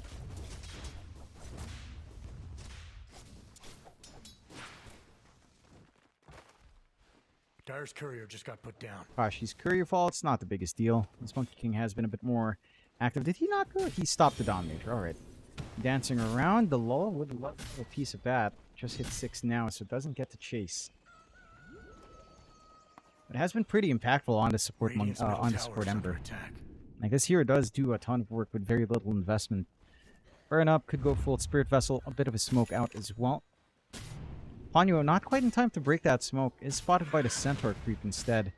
Speaker 2: Dire's courier just got put down.
Speaker 1: Kashi's courier fall, it's not the biggest deal. This Monkey King has been a bit more active. Did he not go? He stopped the Dominator. Alright. Dancing around. The lull would love a piece of that. Just hit 6 now, so it doesn't get to chase. It has been pretty impactful on the support Ember. I guess here it does do a ton of work with very little investment. Burn up, could go full Spirit Vessel, a bit of a smoke out as well. Ponyo, not quite in time to break that smoke, is spotted by the Centaur creep instead.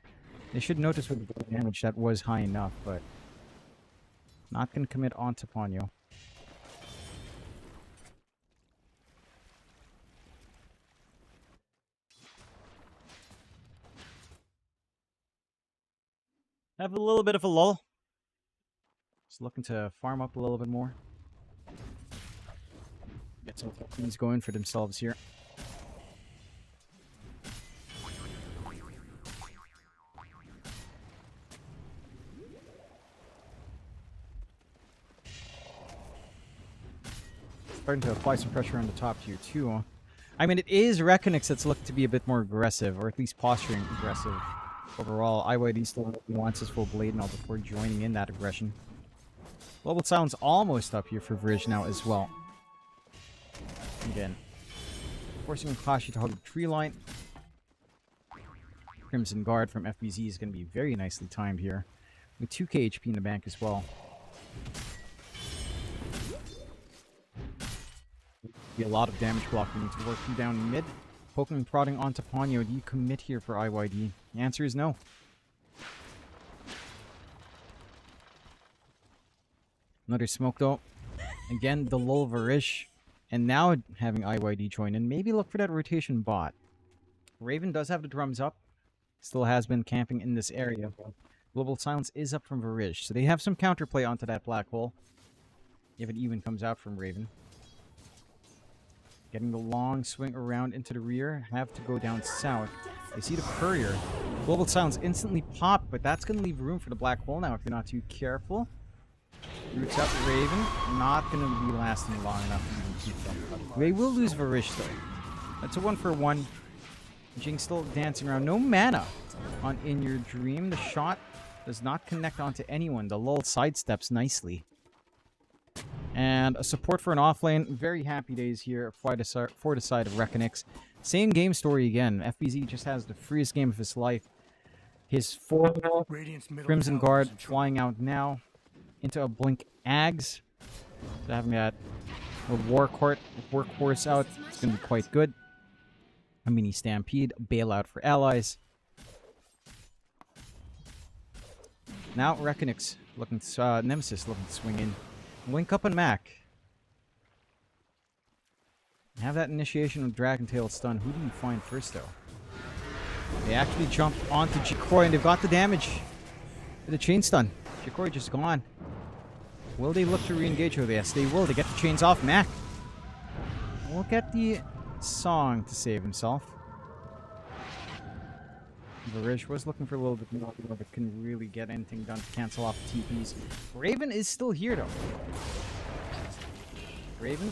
Speaker 1: They should notice with the damage that was high enough, but not going to commit onto Ponyo. Have a little bit of a lull. Just looking to farm up a little bit more. Get some things going for themselves here. Starting to apply some pressure on the top tier too. I mean, it is Rekonix that's looked to be a bit more aggressive, or at least posturing aggressive. Overall, IYD still wants his full blade now before joining in that aggression. Global Silence almost up here for Vrij now as well. Again, forcing Kashi to hug the tree line. Crimson Guard from FBZ is going to be very nicely timed here, with 2k HP in the bank as well. Be a lot of damage blocking to work down mid. Poking and prodding onto Ponyo. Do you commit here for IYD? The answer is no. Another smoke though. Again, the lull Varish. And now having IYD join in. Maybe look for that rotation bot. Raven does have the drums up. Still has been camping in this area. Global Silence is up from Varish. So they have some counterplay onto that black hole. If it even comes out from Raven. Getting the long swing around into the rear. Have to go down south. They see the courier. Global Silence instantly pop, but that's going to leave room for the black hole now if you're not too careful. Roots out the Raven. Not going to be lasting long enough to even keep them. They will lose Varish though. That's a 1-for-1. Jing still dancing around. No mana on In Your Dream. The shot does not connect onto anyone. The lull sidesteps nicely. And a support for an offlane. Very happy days here for the side of Rekonix. Same game story again. FBZ just has the freest game of his life. His 4 Crimson Guard flying out now into a Blink Ags. So having that Workhorse out, it's going to be quite good. A mini Stampede, bailout for allies. Now Rekonix looking to, Nemesis looking to swing in. Link up on Mac. Have that initiation of Dragon Tail stun. Who do you find first, though? They actually jumped onto Jikori, and they've got the damage. The chain stun. Jikori just gone. Will they look to re-engage her? Yes, they will. They get the chains off Mac. We'll get the song to save himself. Varish was looking for a little bit more, but couldn't really get anything done to cancel off the TPs. Raven is still here, though. Raven,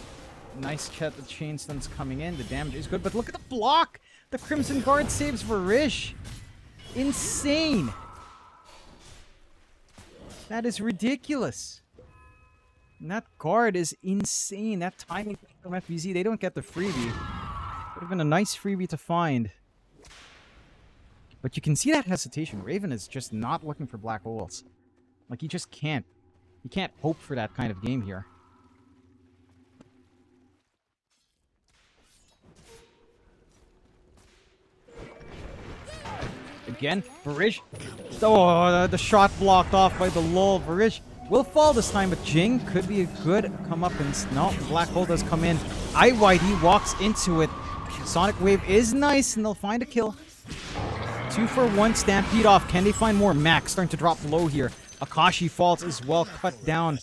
Speaker 1: nice chat. The chain stun's coming in. The damage is good, but look at the block! The Crimson Guard saves Varish. Insane! That is ridiculous. And that guard is insane. That timing from FBZ, they don't get the freebie. Would have been a nice freebie to find. But you can see that hesitation. Raven is just not looking for black holes. Like, he just can't. He can't hope for that kind of game here. Again, Varish. Oh, the shot blocked off by the lull. Varish will fall this time, but Jing could be a good come up and no, the black hole does come in. IYD walks into it. Sonic Wave is nice, and they'll find a kill. 2 for 1, Stampede off. Can they find more? Max starting to drop low here. Akashi falls as well, cut down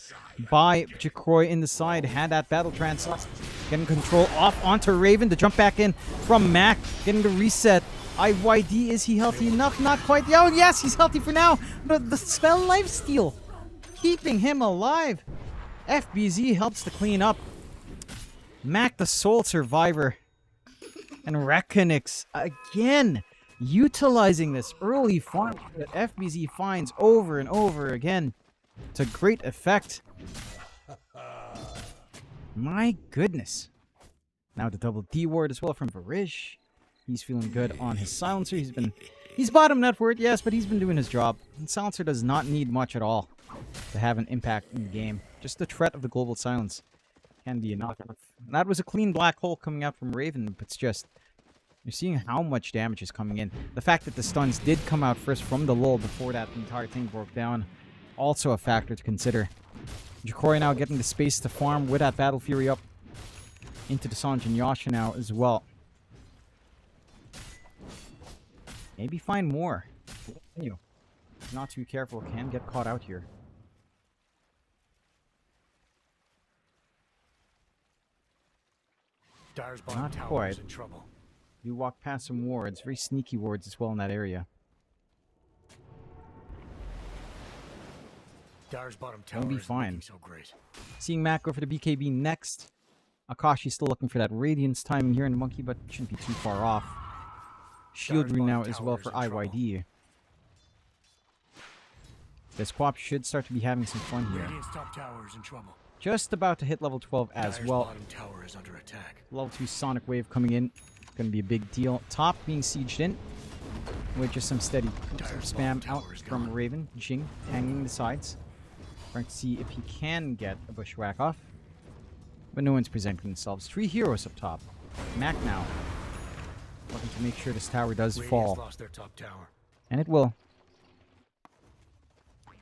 Speaker 1: by Jacroy in the side. Had that battle trance. Getting control off onto Raven. The jump back in from Mac. Getting the reset. IYD, is he healthy enough? Not quite. Oh, yes, he's healthy for now. But the spell lifesteal keeping him alive. FBZ helps to clean up. Mac, the sole survivor. And Rekonix again utilizing this early farm that FBZ finds over and over again to great effect. My goodness. Now the double D ward as well from Varish. He's feeling good on his silencer. He's bottom net for it, yes, but he's been doing his job. And silencer does not need much at all to have an impact in the game. Just the threat of the global silence can be enough. And that was a clean black hole coming out from Raven, but it's just you're seeing how much damage is coming in. The fact that the stuns did come out first from the lull before that entire thing broke down, also a factor to consider. Jacroy now getting the space to farm with that Battle Fury up into the Sanj and Yasha now as well. Maybe find more. Not too careful, can get caught out here.
Speaker 2: Dire's bottom
Speaker 1: Not
Speaker 2: tower
Speaker 1: quite.
Speaker 2: is in trouble.
Speaker 1: You walk past some wards, very sneaky wards as well in that area.
Speaker 2: Dire's bottom tower
Speaker 1: Won't be
Speaker 2: isn't
Speaker 1: fine.
Speaker 2: looking so great.
Speaker 1: Seeing Mac go for the BKB next. Akashi still looking for that Radiance timing here in the Monkey, but shouldn't be too far off. Shield ring now as well for IYD. This Quap should start to be having some fun here.
Speaker 2: Radiant's top tower is in trouble.
Speaker 1: Just about to hit level 12 as
Speaker 2: Dire's
Speaker 1: well.
Speaker 2: bottom tower is under attack.
Speaker 1: Level 2 Sonic Wave coming in. Going to be a big deal. Top being sieged in. With just some steady spam out from Raven. Jing hanging the sides. Trying to see if he can get a bushwhack off. But no one's presenting themselves. 3 heroes up top. Mac now. Looking to make sure this tower does
Speaker 2: Radiant's
Speaker 1: fall.
Speaker 2: lost their top tower.
Speaker 1: And it will.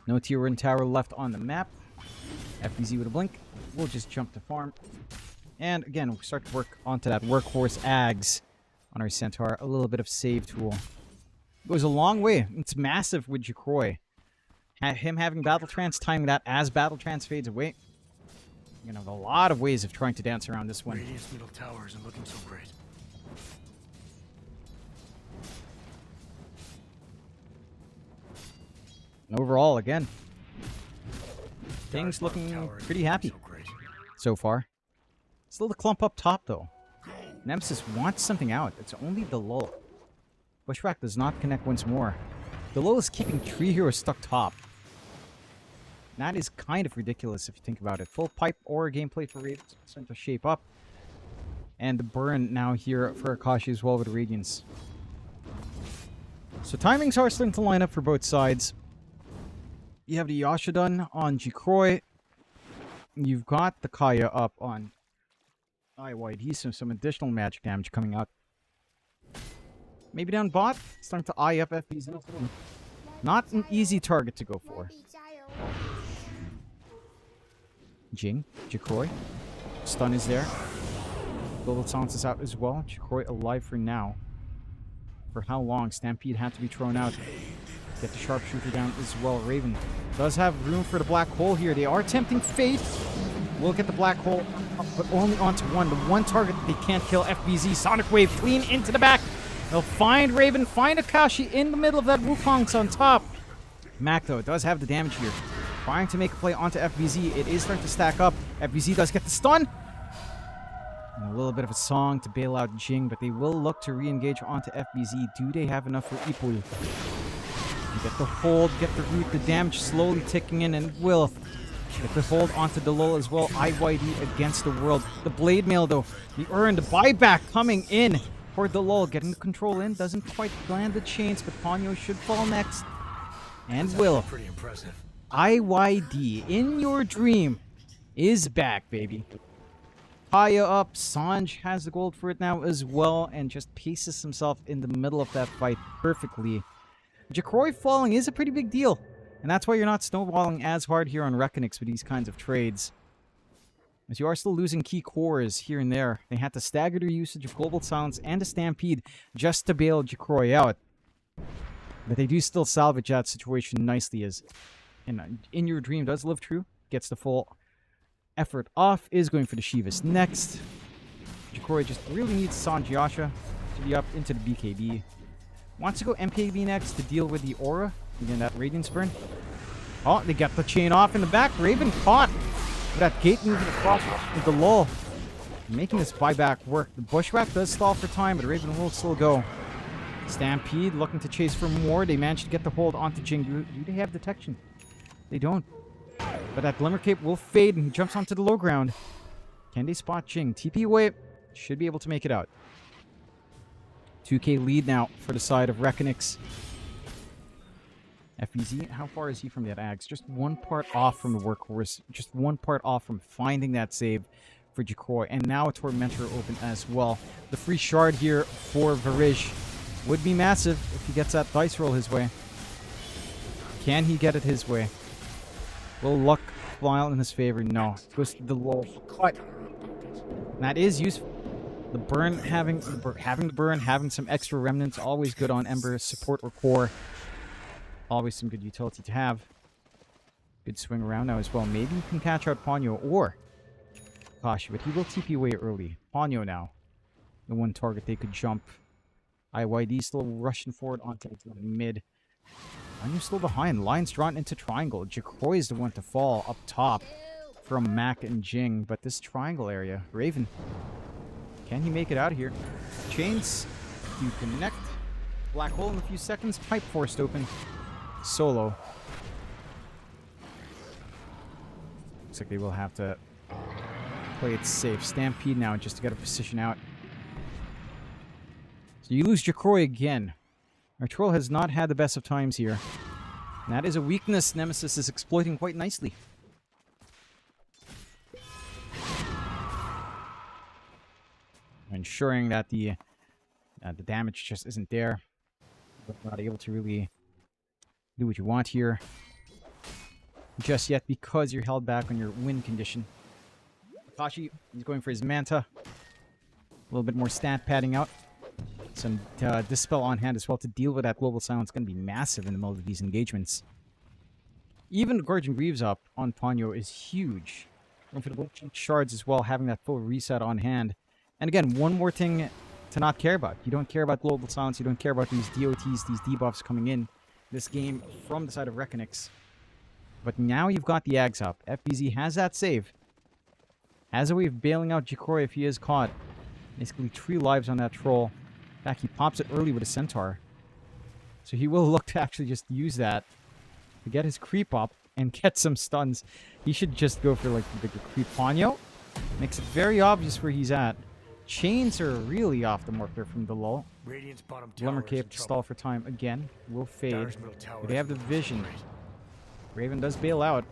Speaker 1: No tier 1 tower left on the map. FBZ with a blink. We'll just jump to farm. And again, we'll start to work onto that workhorse Ags on our Centaur. A little bit of save tool. Goes a long way. It's massive with Jacroy. Him having Battle Trance, timing that as Battle Trance fades away. You're going to have a lot of ways of trying to dance around this one.
Speaker 2: Radiant's middle tower isn't looking so great.
Speaker 1: And overall, again,
Speaker 2: Dire's
Speaker 1: things
Speaker 2: bottom
Speaker 1: looking
Speaker 2: tower isn't
Speaker 1: pretty
Speaker 2: looking
Speaker 1: happy
Speaker 2: so great.
Speaker 1: so far. Still the clump up top, though. Nemesis wants something out. It's only the lull. Bushwhack does not connect once more. The lull is keeping 3 heroes stuck top. That is kind of ridiculous if you think about it. Full pipe or gameplay for Raven starting to shape up. And the burn now here for Akashi as well with Radiance. So timings are starting to line up for both sides. You have the Yasha done on Jacroy. You've got the Kaya up on IYD, so some additional magic damage coming out. Maybe down bot, starting to eye up FBs. Not an easy target to go for. Jing, Jacroy. Stun is there. Global Silence is out as well. Jacroy alive for now. For how long? Stampede had to be thrown out. Get the sharpshooter down as well. Raven does have room for the black hole here. They are tempting fate. We'll get the black hole, but only onto one. The one target that they can't kill. FBZ. Sonic Wave clean into the back. They'll find Raven, find Akashi in the middle of that Wukong's on top. Mac, though, does have the damage here. Trying to make a play onto FBZ. It is starting to stack up. FBZ does get the stun. And a little bit of a song to bail out Jing, but they will look to re-engage onto FBZ. Do they have enough for Ipul? Get the hold, get the root, the damage slowly ticking in, and it will. Get the hold onto the lull as well. IYD against the world. The blade mail, though. The Urn, the buyback coming in for the lull. Getting the control in. Doesn't quite land the chains, but Ponyo should fall next. And
Speaker 2: That's
Speaker 1: will.
Speaker 2: pretty impressive.
Speaker 1: IYD, in your dream, is back, baby. Kaya up. Sanj has the gold for it now as well, and just paces himself in the middle of that fight perfectly. Jacroy falling is a pretty big deal. And that's why you're not snowballing as hard here on Rekonix with these kinds of trades. As you are still losing key cores here and there. They had to stagger their usage of Global Silence and a Stampede just to bail Jacroy out. But they do still salvage that situation nicely as In Your Dream does live true. Gets the full effort off. Is going for the Shivas next. Jacroy just really needs Sanjiasha to be up into the BKB. Wants to go MKB next to deal with the Aura. Again, that Radiance Burn. Oh, they got the chain off in the back. Raven caught with that gate moving across with the lull. Making this buyback work. The Bushwhack does stall for time, but Raven will still go. Stampede looking to chase for more. They managed to get the hold onto Jing. Do they have detection? They don't. But that Glimmer Cape will fade and he jumps onto the low ground. Can they spot Jing? TP away. Should be able to make it out. 2k lead now for the side of Rekonix. FBZ, how far is he from that Ags? Just one part off from the Workhorse. Just one part off from finding that save for Jacroy. And now a Tormentor open as well. The free shard here for Varish would be massive if he gets that dice roll his way. Can he get it his way? Will luck fly in his favor? No. It goes to the low. But that is useful. The burn, having the burn, having some extra remnants, always good on Ember, support or core. Always some good utility to have. Good swing around now as well. Maybe you can catch out Ponyo or Kashi, but he will TP away early. Ponyo now. The one target they could jump. IYD still rushing forward onto the mid. Ponyo's still behind. Lines drawn into triangle. Jacroy is the one to fall up top from Mac and Jing. But this triangle area, Raven. Can he make it out of here? Chains. You connect. Black hole in a few seconds. Pipe forced open. Solo. Looks like they will have to play it safe. Stampede now just to get a position out. So you lose Jacroy again. Our troll has not had the best of times here. And that is a weakness Nemesis is exploiting quite nicely. Ensuring that the damage just isn't there. Not able to really do what you want here just yet because you're held back on your win condition. Akashi, he's going for his Manta. A little bit more stat padding out. Some Dispel on hand as well to deal with that Global Silence. Going to be massive in the middle of these engagements. Even the Guardian Greaves up on Ponyo is huge. Going for the shards as well, having that full reset on hand. And again, one more thing to not care about. You don't care about Global Silence. You don't care about these DOTs, these debuffs coming in this game from the side of Rekonix. But now you've got the Ags up. FBZ has that save. Has a way of bailing out Jacroy if he is caught. Basically 3 lives on that troll. In fact, he pops it early with a Centaur. So he will look to actually just use that to get his creep up and get some stuns. He should just go for like the bigger creep. Ponyo makes it very obvious where he's at. Chains are really off the marker from the lull. Glimmer Cape to stall for time again. Will fade. They have the vision. Raven does bail out.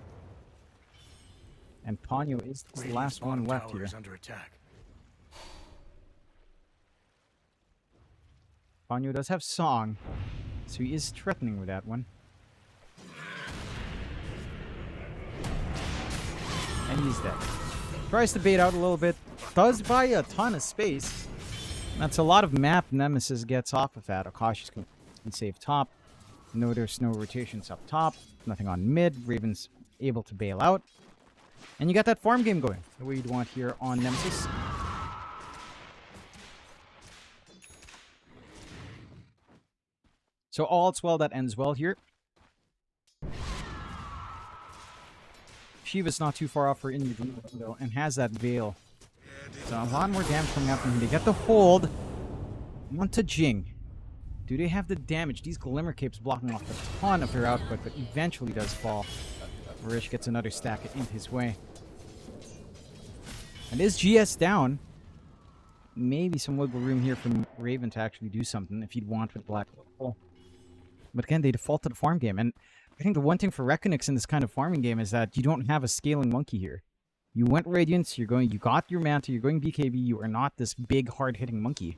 Speaker 1: And Ponyo is the last one left here. Ponyo does have Song, so he is threatening with that one. And he's dead. Tries to bait out a little bit. Does buy a ton of space. That's a lot of map Nemesis gets off of that. Akashi's can save top. No, there's no rotations up top. Nothing on mid. Raven's able to bail out. And you got that farm game going. The way you'd want here on Nemesis. So all's well that ends well here. Shiva's not too far off for India though, and has that veil. So a lot more damage coming out from him. They get the hold onto Jing. Do they have the damage? These Glimmer Capes blocking off a ton of their output, but eventually does fall. Varish gets another stack in his way. And is GS down? Maybe some wiggle room here from Raven to actually do something if he'd want with Black Hole. But again, they default to the farm game. And I think the one thing for Rekonix in this kind of farming game is that you don't have a scaling monkey here. You went Radiance, you got your Manta, you're going BKB, you are not this big, hard-hitting monkey.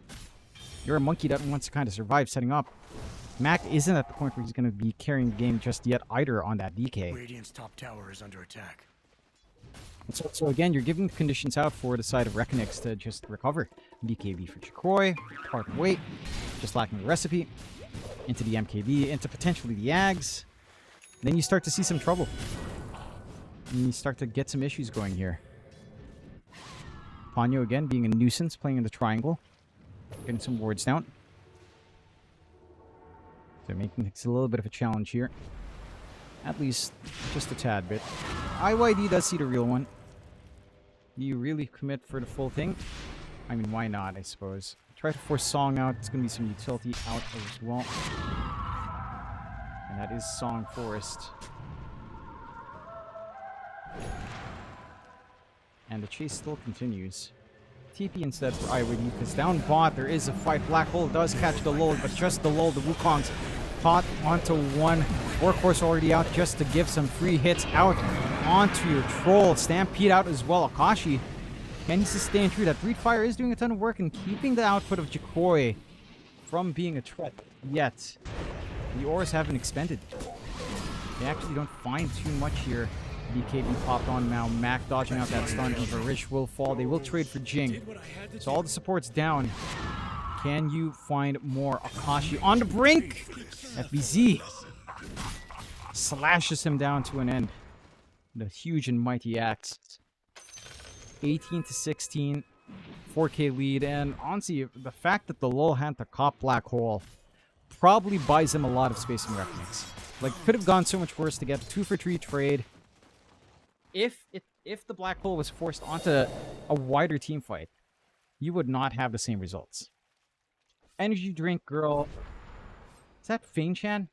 Speaker 1: You're a monkey that wants to kind of survive setting up. Mac isn't at the point where he's going to be carrying the game just yet either on that DK.
Speaker 2: Radiant's top tower is under attack.
Speaker 1: So again, you're giving the conditions out for the side of Rekonix to just recover. BKB for Chikroy, part of weight, just lacking the recipe, into the MKB, into potentially the Ags. Then you start to see some trouble. And you start to get some issues going here. Ponyo again being a nuisance, playing in the triangle. Getting some wards down. So making things a little bit of a challenge here. At least just a tad bit. IYD does see the real one. Do you really commit for the full thing? I mean, why not, I suppose. Try to force Song out. It's going to be some utility out as well. And that is Song Forest. And the chase still continues. TP instead for IYD, because down bot there is a fight. Black Hole does catch the lull, but just the lull. The Wukong's caught onto one. Workhorse already out just to give some free hits out onto your Troll. Stampede out as well. Akashi, can he sustain through that? Breed Fire is doing a ton of work in keeping the output of Jikoi from being a threat. Yet, the auras haven't expended. They actually don't find too much here. BKB popped on now. Mac dodging out that stun. Varish will fall. They will trade for Jing. So all the support's down. Can you find more? Akashi on the brink! FBZ slashes him down to an end. The huge and mighty axe. 18 to 16. 4K lead. And honestly, the fact that the lull had to cop Black Hole probably buys him a lot of space in Rekonix. Like, could have gone so much worse to get a 2-for-3 trade. If the Black Hole was forced onto a wider team fight, you would not have the same results. Energy drink girl. Is that Fane-chan?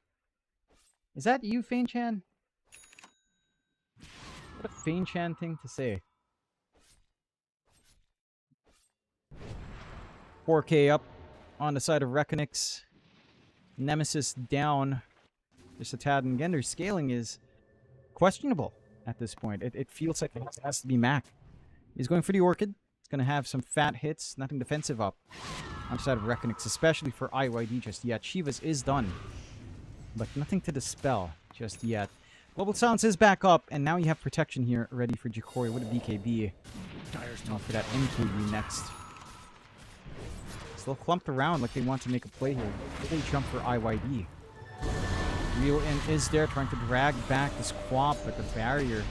Speaker 1: Is that you, Fane-chan? What a Fane-chan thing to say. 4K up on the side of Rekonix. Nemesis down. Just a tad. And again, their scaling is questionable at this point. It feels like it has to be Mac. He's going for the Orchid. It's going to have some fat hits. Nothing defensive up on the side of Rekonix, especially for IYD just yet. Shivas is done, but nothing to dispel just yet. Global Silence is back up, and now you have protection here ready for Jikori with a BKB. For that MKB next. Still clumped around like they want to make a play here. They jump for IYD. Real In is there trying to drag back the squab, but the barrier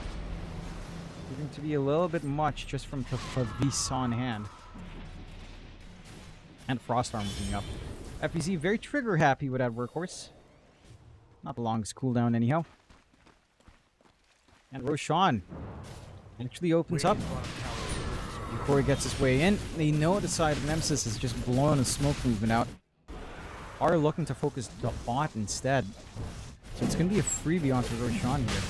Speaker 1: proving to be a little bit much just from Pavis on hand. And Frost Arm moving up. FBZ very trigger happy with that Workhorse. Not the longest cooldown anyhow. And Roshan actually opens up. Corey gets his way in. They know the side of Nemesis is just blowing a smoke movement out. Are looking to focus the bot instead. So it's going to be a freebie onto Roshan here.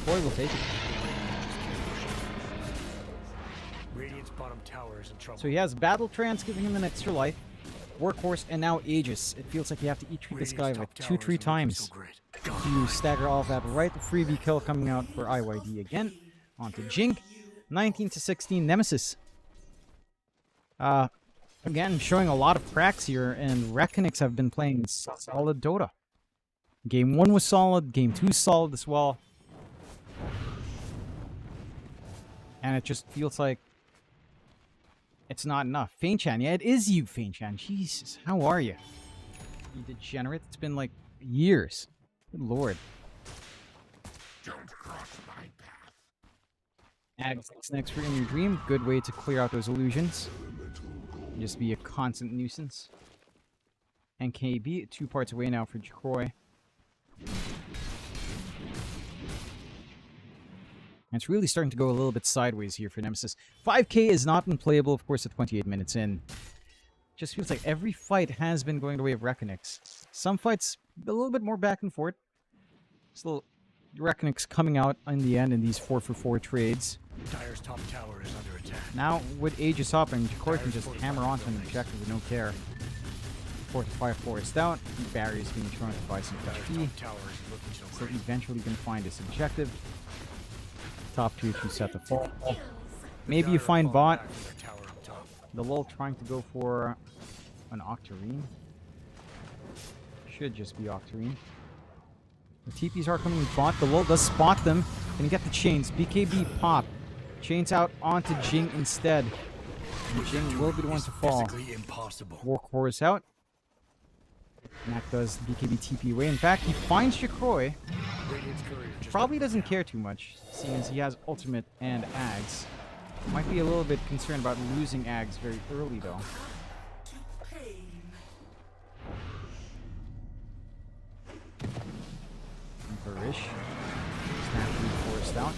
Speaker 1: Boy will take it.
Speaker 2: Radiant's bottom tower is in trouble.
Speaker 1: So he has Battle Trance giving him an extra life. Workhorse and now Aegis. It feels like you have to treat this guy like 2-3 times to stagger all of that. Right, the freebie kill coming out for IYD again. Onto Jink. 19 to 16 Nemesis. Again, showing a lot of cracks here, and Rekonix have been playing solid Dota. Game 1 was solid, Game 2 solid as well. And it just feels like it's not enough. Fane-chan, yeah, it is you, Fane-chan. Jesus, how are you? You degenerate. It's been like years. Good lord.
Speaker 3: Don't cross my path.
Speaker 1: Ags next for In Your Dream. Good way to clear out those illusions. Just be a constant nuisance. And KB, 2 parts away now for Jikroy. And it's really starting to go a little bit sideways here for Nemesis. 5K is not unplayable, of course, at 28 minutes in. Just feels like every fight has been going the way of Rekonix. Some fights a little bit more back and forth. Still, Rekonix coming out in the end in these 4-for-4 trades.
Speaker 2: Dire's top tower is under attack.
Speaker 1: Now, with Aegis up, and Jikori can just hammer onto an objective with no care. Fortify Forest out. Barriers being thrown to buy some HP. So eventually going to find this objective. Top tier to set the fall. Maybe you
Speaker 2: Dire
Speaker 1: find
Speaker 2: fall
Speaker 1: bot.
Speaker 2: back from their tower up top.
Speaker 1: The lull trying to go for an Octarine. Should just be Octarine. The TPs are coming in bot. The lull does spot them. Can he get the chains? BKB pop. Chains out onto Jing instead. And Jing will be the one to fall.
Speaker 2: Physically impossible.
Speaker 1: Workhorse out. Mac does BKB TP away. In fact, he finds Jacroy.
Speaker 2: Radiant's courier just
Speaker 1: Probably
Speaker 2: let them
Speaker 1: doesn't
Speaker 2: down.
Speaker 1: care too much, seeing as he has ultimate and Ags. Might be a little bit concerned about losing Ags very early though. Varish. Snappily forced out.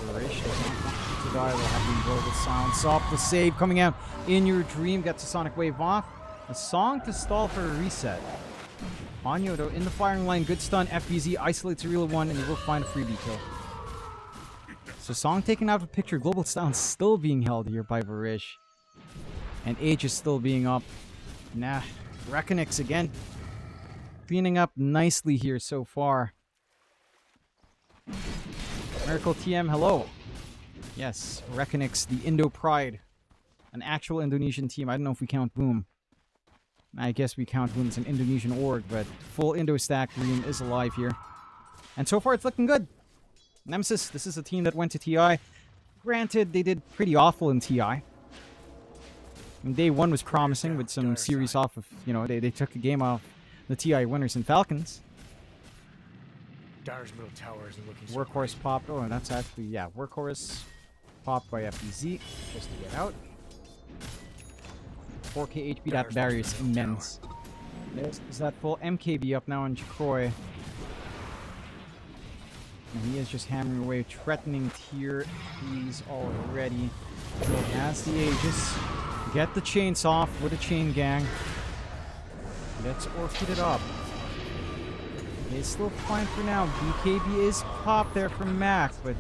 Speaker 1: Varish does not want to die. We'll have the invulnerable silence off. The save coming out in your dream. Gets a Sonic Wave off. A song to stall for a reset. Anyo though in the firing line. Good stun. FBZ isolates a real one and he will find a freebie kill. So Song taken out of the picture. Global Stance still being held here by Varish. And Age is still being up. Nah. Rekonix again. Cleaning up nicely here so far. Miracle TM, hello. Yes, Rekonix, the Indo Pride. An actual Indonesian team. I don't know if we count Boom. I guess we count Boom as an Indonesian org, but full Indo stack Dream is alive here. And so far it's looking good. Nemesis, this is a team that went to TI. Granted, they did pretty awful in TI. And day one was promising with some series off of, you know, they took a game off the TI winners and Falcons.
Speaker 2: Dire's middle tower isn't looking so
Speaker 1: Workhorse popped. Oh, and that's actually, yeah, Workhorse popped by FBZ just to get out. 4k HP, that barrier is immense. Is that full MKB up now on Jacroy. And he is just hammering away, threatening tier 3s already. So has the Aegis. Get the chains off with a chain gang. Let's orchid it up. It's still fine for now. BKB is popped there from Mac, but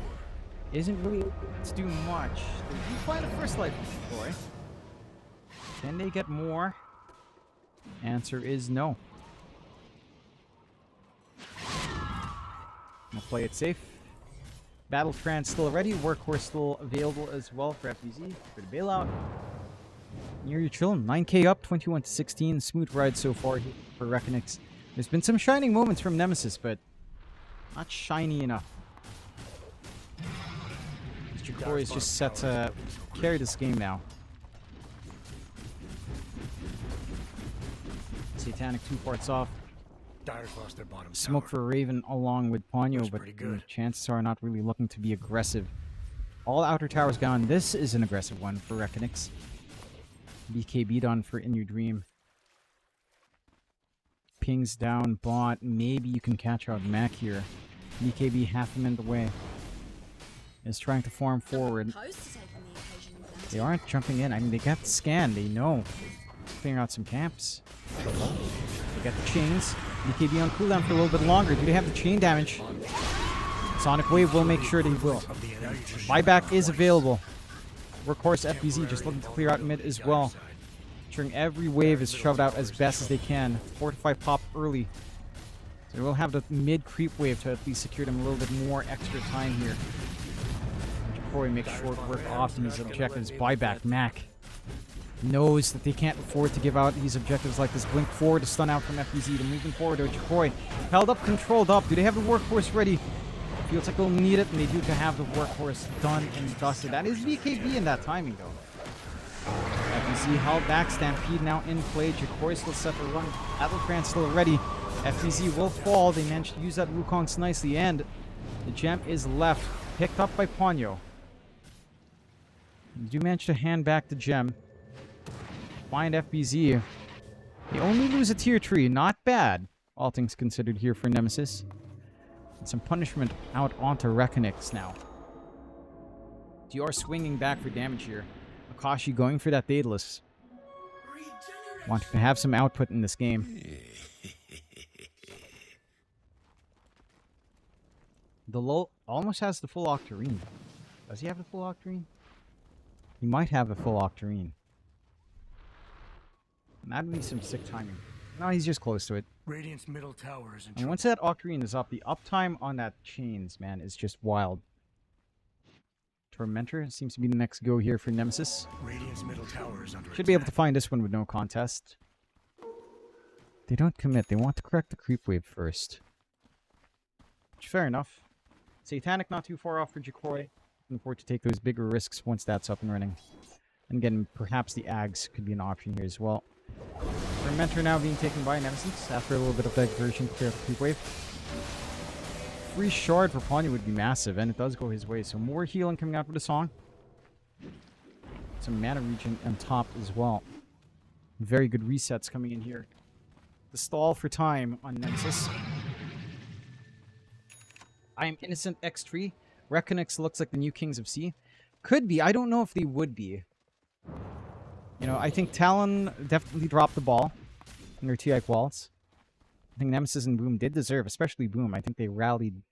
Speaker 1: isn't really able to do much. They do find a first life from Troy. Can they get more? Answer is no. Gonna play it safe. Battle Trance still ready. Workhorse still available as well for FBZ. For the bailout. Near you chillin'. 9k up, 21 to 16. Smooth ride so far here for Rekonix. There's been some shining moments from Nemesis, but not shiny enough. Mr. Corey is just set to carry this game now. Satanic 2 parts off.
Speaker 2: Dire's lost their bottom
Speaker 1: Smoke
Speaker 2: tower.
Speaker 1: for Raven along with Ponyo,
Speaker 2: Looks
Speaker 1: but
Speaker 2: pretty good.
Speaker 1: chances are not really looking to be aggressive. All outer towers gone. This is an aggressive one for Rekonix. BKB done for In Your Dream. Pings down bot. Maybe you can catch out Mac here. BKB half a minute away. Is trying to farm forward. They aren't jumping in. I mean, they got the scan. They know. Figuring out some camps. They got the chains. BKB on cooldown for a little bit longer. Do they have the chain damage? Sonic Wave will make sure they will. Buyback is available. Workhorse FBZ just looking to clear out mid as well. Ensuring every wave is shoved out as best as they can. Fortify pop early. So they will have the mid creep wave to at least secure them a little bit more extra time here. Jacroy makes short work off his objectives. Buyback. Mac knows that they can't afford to give out these objectives like this. Blink forward to stun out from FBZ. They're moving forward to Jacroy. Held up, controlled up. Do they have the Workhorse ready? Feels like they'll need it, and they do to have the Workhorse done and dusted. That is BKB in that timing, though. FBZ held back. Stampede now in play. Jacroy still set for run. Battle Trance still ready. FBZ will fall. They managed to use that Rekonix nicely, and the gem is left. Picked up by Ponyo. They do manage to hand back the gem. Find FBZ. They only lose a tier 3. Not bad, all things considered here for Nemesis. And some punishment out onto Rekonix now. DR swinging back for damage here. Akashi going for that Daedalus. Want to have some output in this game. The low almost has the full Octarine. Does he have the full Octarine? He might have the full Octarine. That'd be some sick timing. No, he's just close to it.
Speaker 2: Radiant's middle tower is in
Speaker 1: And
Speaker 2: trouble.
Speaker 1: once that Octarine is up, the uptime on that chains, man, is just wild. Tormentor seems to be the next go here for Nemesis.
Speaker 2: Radiant's middle tower is under
Speaker 1: Should be able to
Speaker 2: attack.
Speaker 1: find this one with no contest. They don't commit. They want to correct the creep wave first. Which, fair enough. Satanic not too far off for Jacroy. Can afford to take those bigger risks once that's up and running. And again, perhaps the Ags could be an option here as well. Tormentor now being taken by Nemesis after a little bit of diversion to clear up the creep wave. Free shard for Ponyo would be massive, and it does go his way. So more healing coming out with the song. Some mana regen on top as well. Very good resets coming in here. The stall for time on Nemesis. I am Innocent X3. Rekonix looks like the new Kings of Sea. Could be. I don't know if they would be. You know, I think Talon definitely dropped the ball in their TI quals. I think Nemesis and Boom did deserve, especially Boom. I think they rallied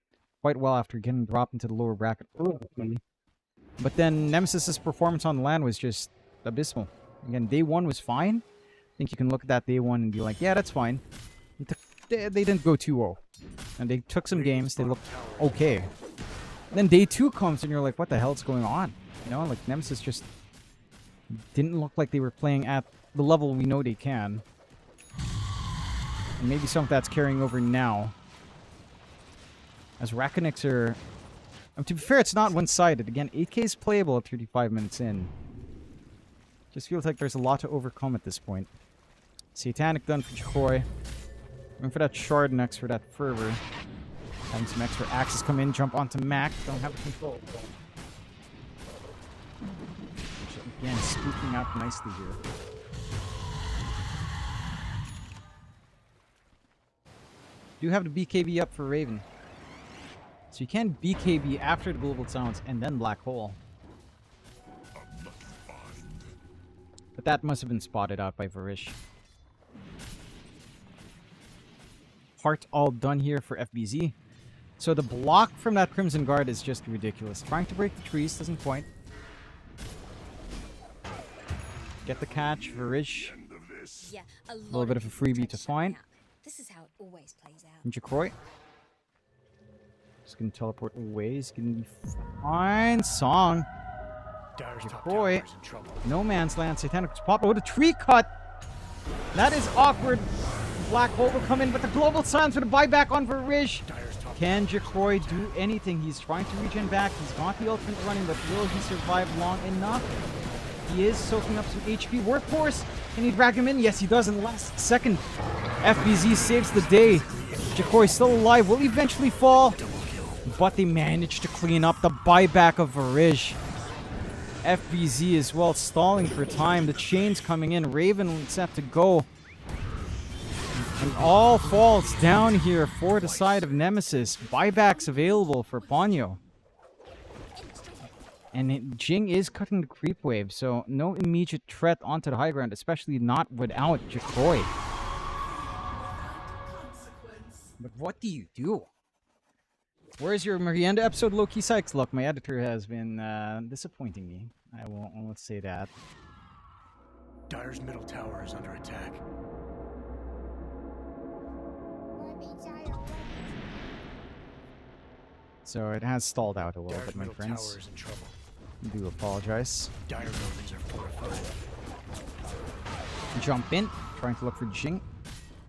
Speaker 1: quite well after getting dropped into the lower bracket early. But then Nemesis's performance on the land was just abysmal. Again, day one was fine. I think you can look at that day one and be like, yeah, that's fine. They didn't go 2-0. And they took some games. They looked okay. And then day two comes and you're like, what the hell is going on? You know, like Nemesis just didn't look like they were playing at the level we know they can. And maybe some of that's carrying over now. As Rekonix are... to be fair, it's not one-sided. Again, 8K is playable at 35 minutes in. Just feels like there's a lot to overcome at this point. Satanic done for Jacroy. Going for that shard next for that fervor. Having some extra axes come in, jump onto Mac. Don't have the control. Again, scooping out nicely here. Do have the BKB up for Raven. So you can BKB after the Global Sounds and then Black Hole. But that must have been spotted out by Varish. Heart all done here for FBZ. So the block from that Crimson Guard is just ridiculous. Trying to break the trees doesn't point. Get the catch, Varish.
Speaker 4: Yeah,
Speaker 1: a little bit of a freebie to find.
Speaker 4: This is how it always plays out.
Speaker 1: And Jacroy. Just gonna teleport away. He's gonna be fine. Song.
Speaker 2: Dyer's top
Speaker 1: Jacroy.
Speaker 2: tower is in trouble.
Speaker 1: No man's land. Satanic was popped. Oh, the tree cut. That is awkward. Black Hole will come in, but the Global Silence with a buyback on Varish.
Speaker 2: Dyer's top
Speaker 1: Can Jacroy do anything? He's trying to regen back. He's got the ultimate running, but will he survive long enough? He is soaking up some HP. Workforce. Can he drag him in? Yes, he does in the last second. FBZ saves the day. Jacroy still alive. Will eventually fall. But they managed to clean up the buyback of Varish. FBZ as well, stalling for time. The chain's coming in. Raven set to go. And all falls down here for the side of Nemesis. Buybacks available for Ponyo. And Jing is cutting the creep wave, so no immediate threat onto the high ground, especially not without Jacroy. But what do you do? Where's your Merienda episode, Low-Key Sykes? Look, my editor has been disappointing me. I won't say that.
Speaker 2: Dyer's middle tower is under attack.
Speaker 1: So it has stalled out a little
Speaker 2: Dyer's
Speaker 1: bit, my
Speaker 2: middle
Speaker 1: friends.
Speaker 2: tower is in trouble.
Speaker 1: I do apologize.
Speaker 2: Dyer buildings are fortified.
Speaker 1: Jump in, trying to look for Jing.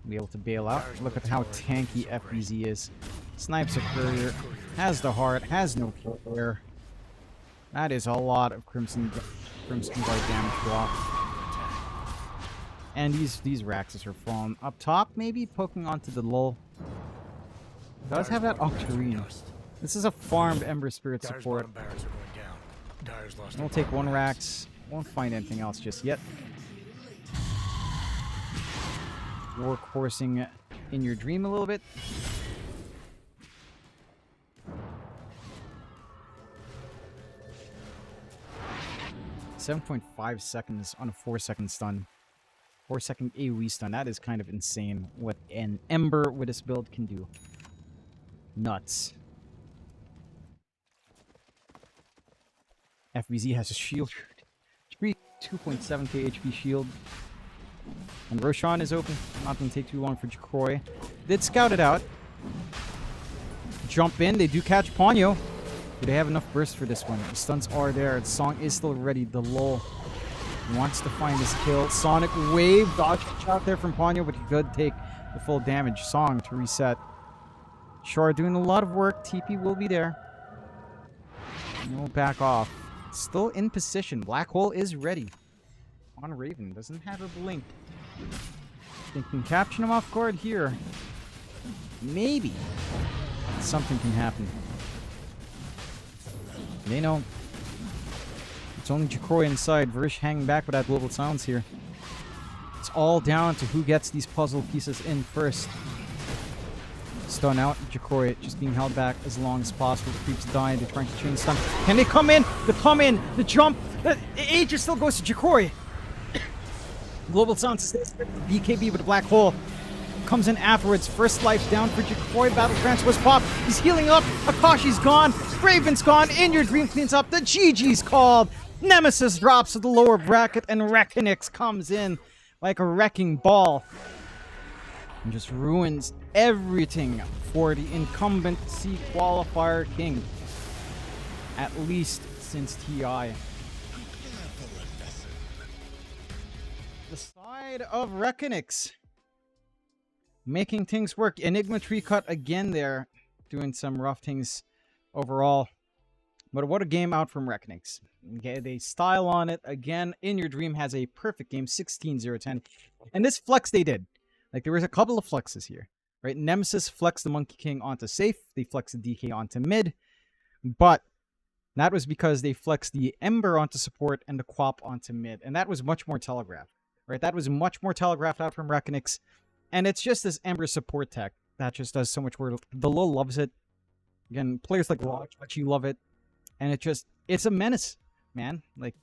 Speaker 1: Be able to bail out. Look at how tanky FBZ is. Snipes a courier, has the heart, has no killer. That is a lot of Crimson Guard damage drop. And these Raxus are falling up top, maybe poking onto the lull. Does have that Octarine. This is a farmed Ember Spirit
Speaker 2: Dyer's
Speaker 1: support.
Speaker 2: bottom barracks are going down. Dyer's lost
Speaker 1: We'll take one Rax. Won't find anything else just yet. Workhorsing in your dream a little bit. .5 seconds on a 4-second stun. 4-second AoE stun. That is kind of insane what an Ember with this build can do. Nuts. FBZ has a shield. 2.7k HP shield. And Roshan is open. Not going to take too long for Jacroy. Did scout it out. Jump in. They do catch Ponyo. Do they have enough burst for this one? The stuns are there. The song is still ready. The lull wants to find his kill. Sonic Wave. Dodge shot there from Ponyo, but he could take the full damage. Song to reset. Sure, doing a lot of work. TP will be there. No back off. Still in position. Black Hole is ready. On Raven. Doesn't have a blink. Think can capture him off guard here. Maybe. Something can happen. They know. It's only Jacroy inside. Verish hanging back with that global silence here. It's all down to who gets these puzzle pieces in first. Stun out. Jacroy just being held back as long as possible. The creeps die. They're trying to chain stun. Can they come in? The come in. The jump. The age still goes to Jacroy. Global silence stays there. BKB with a black hole. Comes in afterwards. First life down for Jacroy. Battle Trance was popped. He's healing up. Akashi's gone. Raven's gone. In your dream cleans up. The GG's called. Nemesis drops to the lower bracket. And Rekonix comes in like a wrecking ball. And just ruins everything for the incumbency qualifier king. At least since TI. The side of Rekonix. Making things work. Enigma tree cut again there. Doing some rough things overall. But what a game out from Rekonix. Okay, they style on it. Again, In Your Dream has a perfect game. 16-0-10. And this flex they did. Like, there was a couple of flexes here. Right? Nemesis flexed the Monkey King onto safe. They flexed the DK onto mid. But that was because they flexed the Ember onto support and the Quap onto mid. And that was much more telegraphed. Right? That was much more telegraphed out from Rekonix. And it's just this Ember support tech that just does so much work. The Low loves it. Again, players like Rachi love it. And it's a menace, man. Like,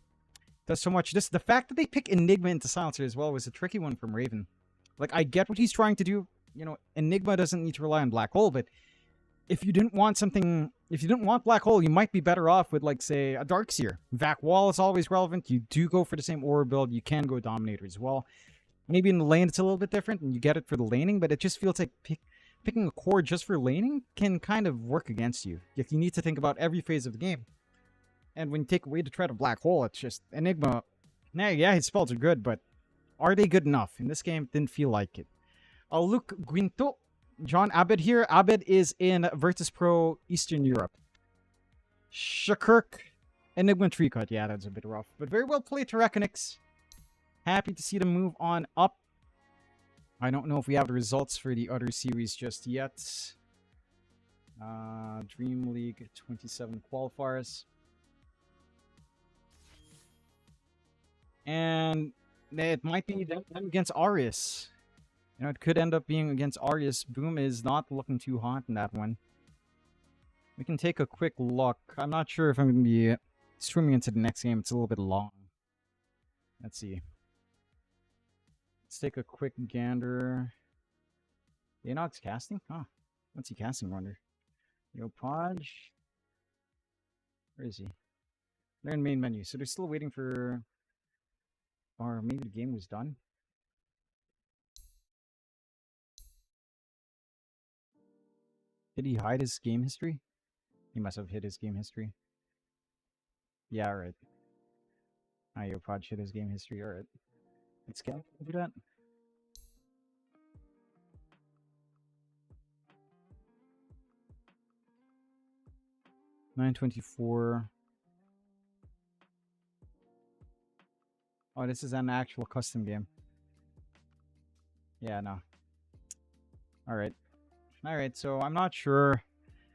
Speaker 1: does so much. The fact that they pick Enigma into Silencer as well was a tricky one from Raven. Like, I get what he's trying to do. You know, Enigma doesn't need to rely on Black Hole, but if you didn't want something, if you didn't want Black Hole, you might be better off with, like, say, a Darkseer. Vac Wall is always relevant. You do go for the same aura build. You can go Dominator as well. Maybe in the lane it's a little bit different, and you get it for the laning, but it just feels like picking a core just for laning can kind of work against you. If you need to think about every phase of the game. And when you take away the threat of Black Hole, it's just Enigma. Nah, yeah, his spells are good, but are they good enough? In this game, it didn't feel like it. Luke Guinto, John Abed here. Abed is in Virtus Pro Eastern Europe. Shakirk, Enigma Tree Cut. Yeah, that's a bit rough, but very well played to Rekonix. Happy to see them move on up. I don't know if we have the results for the other series just yet. Dreamleague 27 qualifiers. And it might be them against Arius. You know, it could end up being against Arius. Boom is not looking too hot in that one. We can take a quick look. I'm not sure if I'm going to be streaming into the next game. It's a little bit long. Let's see. Let's take a quick gander. Enoch's casting? Huh. What's he casting, I wonder? Yo, Podge. Where is he? They're in main menu. So they're still waiting for... Or maybe the game was done. Did he hide his game history? He must have hid his game history. Yeah, alright. Yo, Podge hid his game history, alright. Let's do that. $9.24. Oh, this is an actual custom game. Yeah, no. Alright. Alright, so I'm not sure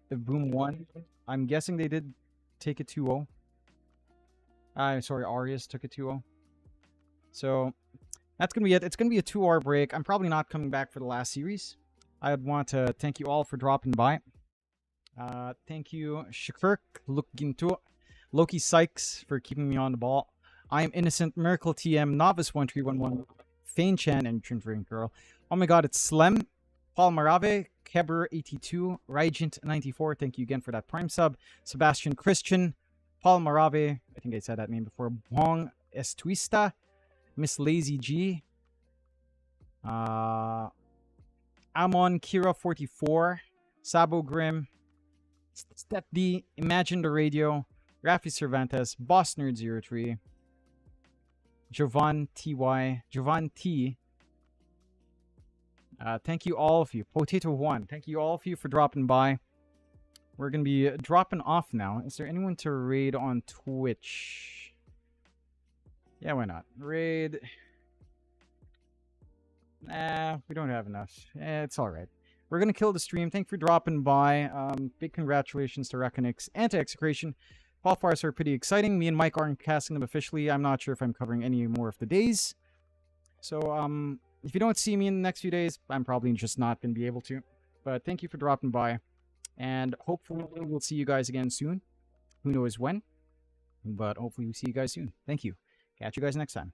Speaker 1: if Boom won. I'm guessing they did take it 2-0. Sorry, Arius took it 2-0. So, that's going to be it. It's going to be a 2-hour break. I'm probably not coming back for the last series. I'd want to thank you all for dropping by. Thank you, Shakirk, Lukinto, Loki Sykes for keeping me on the ball. I am Innocent, Miracle TM, Novice 1311, Fane Chan, and Trinfering Girl. Oh my god, it's Slem, Paul Marave, Keber 82, Rigent 94. Thank you again for that Prime sub. Sebastian Christian, Paul Marave, I think I said that name before. Bong Estuista, Miss Lazy G, Amon Kira 44, Sabo Grim, Step D, Imagine the Radio, Rafi Cervantes, Boss Nerd 03, Jovan T. Thank you all of you. Potato One, thank you all of you for dropping by. We're going to be dropping off now. Is there anyone to raid on Twitch? Yeah, why not? Raid. Nah, we don't have enough. It's alright. We're going to kill the stream. Thank you for dropping by. Big congratulations to Rekonix and to Execration. Qualifiers are pretty exciting. Me and Mike aren't casting them officially. I'm not sure if I'm covering any more of the days. So, if you don't see me in the next few days, I'm probably just not going to be able to. But thank you for dropping by. And hopefully we'll see you guys again soon. Who knows when? But hopefully we'll see you guys soon. Thank you. Catch you guys next time.